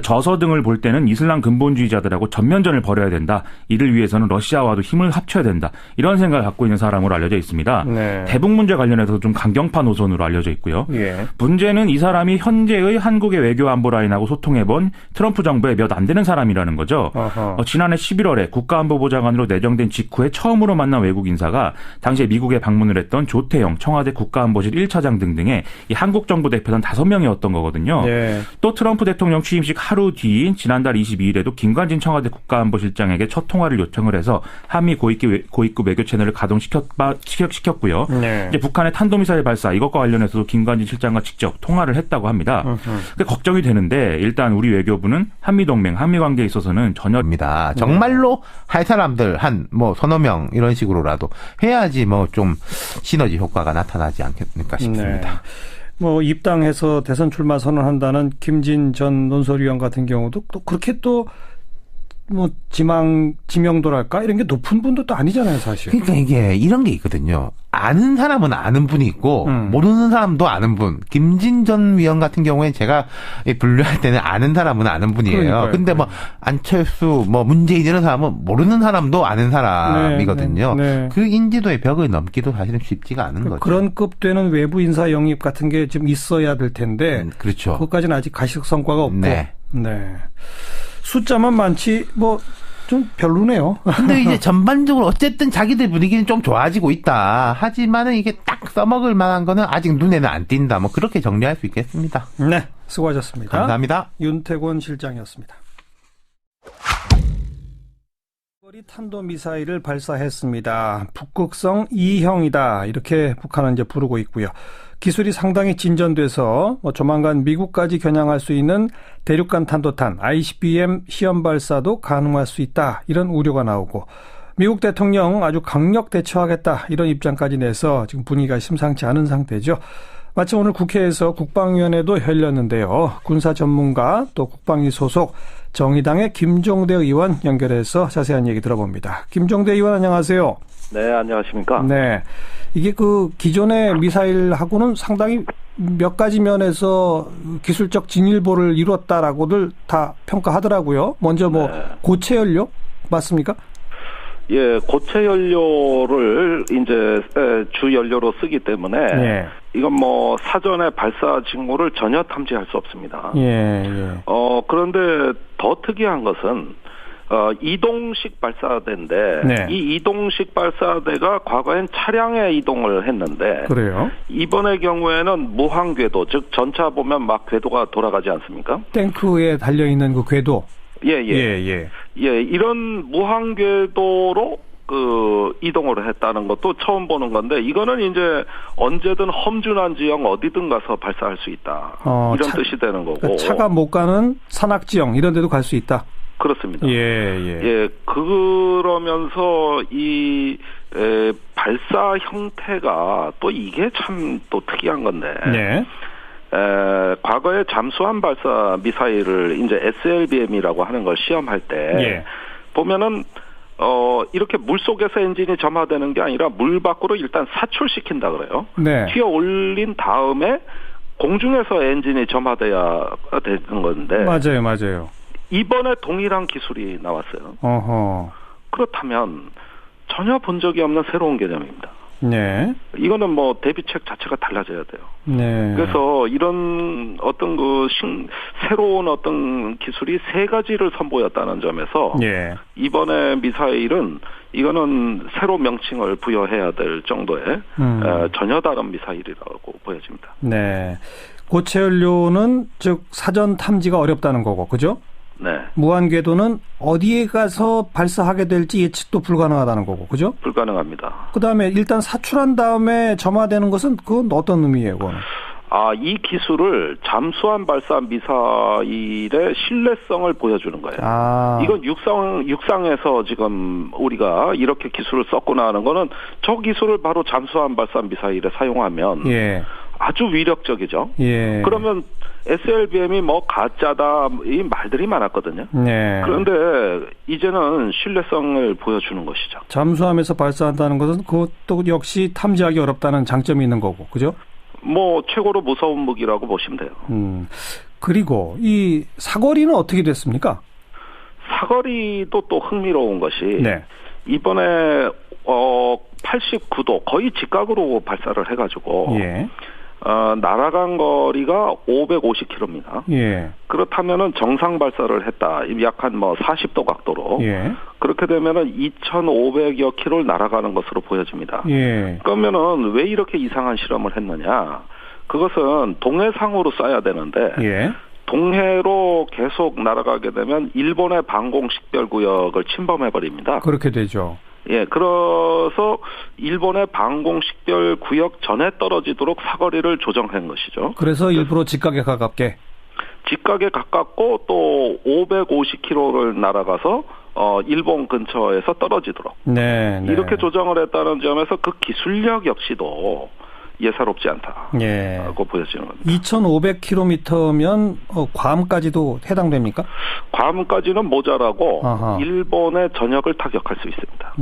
저서 등을 볼 때는 이슬람 근본주의자들하고 전면전을 벌여야 된다. 이를 위해서는 러시아와도 힘을 합쳐야 된다. 이런 생각을 갖고 있는 사람으로 알려져 있습니다.
네.
대북 문제 관련해서 좀 강경파 노선으로 알려져 있고요.
예.
문제는 이 사람이 현재의 한국의 외교 안보 라인하고 소통해본 트럼프 정부의 몇 안 되는 사람이라는 거죠. 지난해 11월에 국가안보보좌관으로 내정된 직후에 처음으로 만난 외국 인사가 당시에 미국에 방문을 했던 조태영 청와대 국가안보실 1차장 등등의 이 한국 정부 대표단 5명이었던 거거든요.
예.
또 트럼프 대통령 취임식 하루 뒤인 지난달 22일에도 김관진 청와대 국가안보실장에게 첫 통화를 요청을 해서 한미 고위급 외교 채널을 가동시켰고요.
네.
이제 북한의 탄도미사일 발사 이것과 관련해서도 김관진 실장과 직접 통화를 했다고 합니다. 걱정이 되는데 일단 우리 외교부는 한미동맹, 한미관계에 있어서는 전혀
입니다. 정말로 할 사람들 한 서너 명 이런 식으로라도 해야지 좀 시너지 효과가 나타나지 않겠습니까 싶습니다.
네. 입당해서 대선 출마 선언한다는 김진 전 논설위원 같은 경우도 또 그렇게 지명도랄까 이런 게 높은 분도 또 아니잖아요, 사실.
그러니까 이게 이런 게 있거든요. 아는 사람은 아는 분이 있고 모르는 사람도 아는 분. 김진 전 위원 같은 경우에 제가 분류할 때는 아는 사람은 아는 분이에요.
그러니까요.
근데 안철수, 문재인 이런 사람은 모르는 사람도 아는 사람이거든요.
네.
그 인지도의 벽을 넘기도 사실은 쉽지가 않은 거죠.
그런 급 되는 외부 인사 영입 같은 게 좀 있어야 될 텐데.
그렇죠.
그것까지는 아직 가시 성과가 없고.
네.
숫자만 많지 좀 별로네요.
근데 이제 전반적으로 어쨌든 자기들 분위기는 좀 좋아지고 있다. 하지만은 이게 딱 써먹을 만한 거는 아직 눈에는 안 띈다. 그렇게 정리할 수 있겠습니다.
네. 수고하셨습니다.
감사합니다.
윤태곤 실장이었습니다. 거리 탄도미사일을 발사했습니다. 북극성 2형이다. 이렇게 북한은 이제 부르고 있고요. 기술이 상당히 진전돼서 조만간 미국까지 겨냥할 수 있는 대륙간 탄도탄 ICBM 시험 발사도 가능할 수 있다. 이런 우려가 나오고 미국 대통령 아주 강력 대처하겠다. 이런 입장까지 내서 지금 분위기가 심상치 않은 상태죠. 마침 오늘 국회에서 국방위원회도 열렸는데요. 군사 전문가 또 국방위 소속 정의당의 김종대 의원 연결해서 자세한 얘기 들어봅니다. 김종대 의원 안녕하세요.
네, 안녕하십니까?
네. 이게 그 기존의 미사일하고는 상당히 몇 가지 면에서 기술적 진일보를 이뤘다라고들 다 평가하더라고요. 먼저 뭐
네.
고체 연료 맞습니까?
예, 고체 연료를 이제 주 연료로 쓰기 때문에
예.
이건 뭐 사전에 발사 징후를 전혀 탐지할 수 없습니다.
예.
그런데 더 특이한 것은 이동식 발사대인데
네.
이 이동식 발사대가 과거엔 차량에 이동을 했는데
그래요.
이번의 경우에는 무한 궤도, 즉 전차 보면 막 궤도가 돌아가지 않습니까?
탱크에 달려 있는 그 궤도.
예. 이런 무한 궤도로 이동을 했다는 것도 처음 보는 건데 이거는 이제 언제든 험준한 지형 어디든 가서 발사할 수 있다. 이런 뜻이 되는 거고.
그러니까 차가 못 가는 산악 지형 이런 데도 갈 수 있다.
그렇습니다.
예.
그러면서 이 발사 형태가 또 이게 참 또 특이한 건데.
네.
과거에 잠수함 발사 미사일을 이제 SLBM이라고 하는 걸 시험할 때 보면은 이렇게 물 속에서 엔진이 점화되는 게 아니라 물 밖으로 일단 사출시킨다 그래요.
네.
튀어 올린 다음에 공중에서 엔진이 점화돼야 되는 건데.
맞아요.
이번에 동일한 기술이 나왔어요.
어허.
그렇다면 전혀 본 적이 없는 새로운 개념입니다.
네.
이거는 뭐 대비책 자체가 달라져야 돼요.
네.
그래서 이런 어떤 새로운 어떤 기술이 세 가지를 선보였다는 점에서 이번에 미사일은 이거는 새로 명칭을 부여해야 될 정도의 전혀 다른 미사일이라고 보여집니다.
네. 고체 연료는 즉 사전 탐지가 어렵다는 거고, 그죠?
네.
무한 궤도는 어디에 가서 발사하게 될지 예측도 불가능하다는 거고, 그죠?
불가능합니다.
그다음에 일단 사출한 다음에 점화되는 것은 그건 어떤 의미예요, 그거는?
이 기술을 잠수함 발사 미사일의 신뢰성을 보여주는 거예요. 이건 육상에서 지금 우리가 이렇게 기술을 썼구나 하는 거는 저 기술을 바로 잠수함 발사 미사일에 사용하면 아주 위력적이죠. 그러면 SLBM이 뭐 가짜다 이 말들이 많았거든요. 그런데 이제는 신뢰성을 보여주는 것이죠.
잠수함에서 발사한다는 것은 그것도 역시 탐지하기 어렵다는 장점이 있는 거고, 그죠?
뭐 최고로 무서운 무기라고 보시면 돼요.
그리고 이 사거리는 어떻게 됐습니까?
사거리도 또 흥미로운 것이 이번에 89도 거의 직각으로 발사를 해가지고 날아간 거리가 550km입니다. 그렇다면은 정상 발사를 했다. 약 한 40도 각도로. 그렇게 되면은 2,500여 킬로를 날아가는 것으로 보여집니다. 그러면은 왜 이렇게 이상한 실험을 했느냐? 그것은 동해상으로 쏴야 되는데 동해로 계속 날아가게 되면 일본의 방공 식별 구역을 침범해 버립니다.
그렇게 되죠.
그래서 일본의 방공 식별 구역 전에 떨어지도록 사거리를 조정한 것이죠.
그래서 일부러 직각에 가깝게.
직각에 가깝고 또 550km를 날아가서 일본 근처에서 떨어지도록. 이렇게 조정을 했다는 점에서 그 기술력 역시도 예사롭지 않다고 보여지는 겁니다. 2,500km면
괌까지도 해당됩니까?
괌까지는 모자라고 일본의 전역을 타격할 수 있습니다.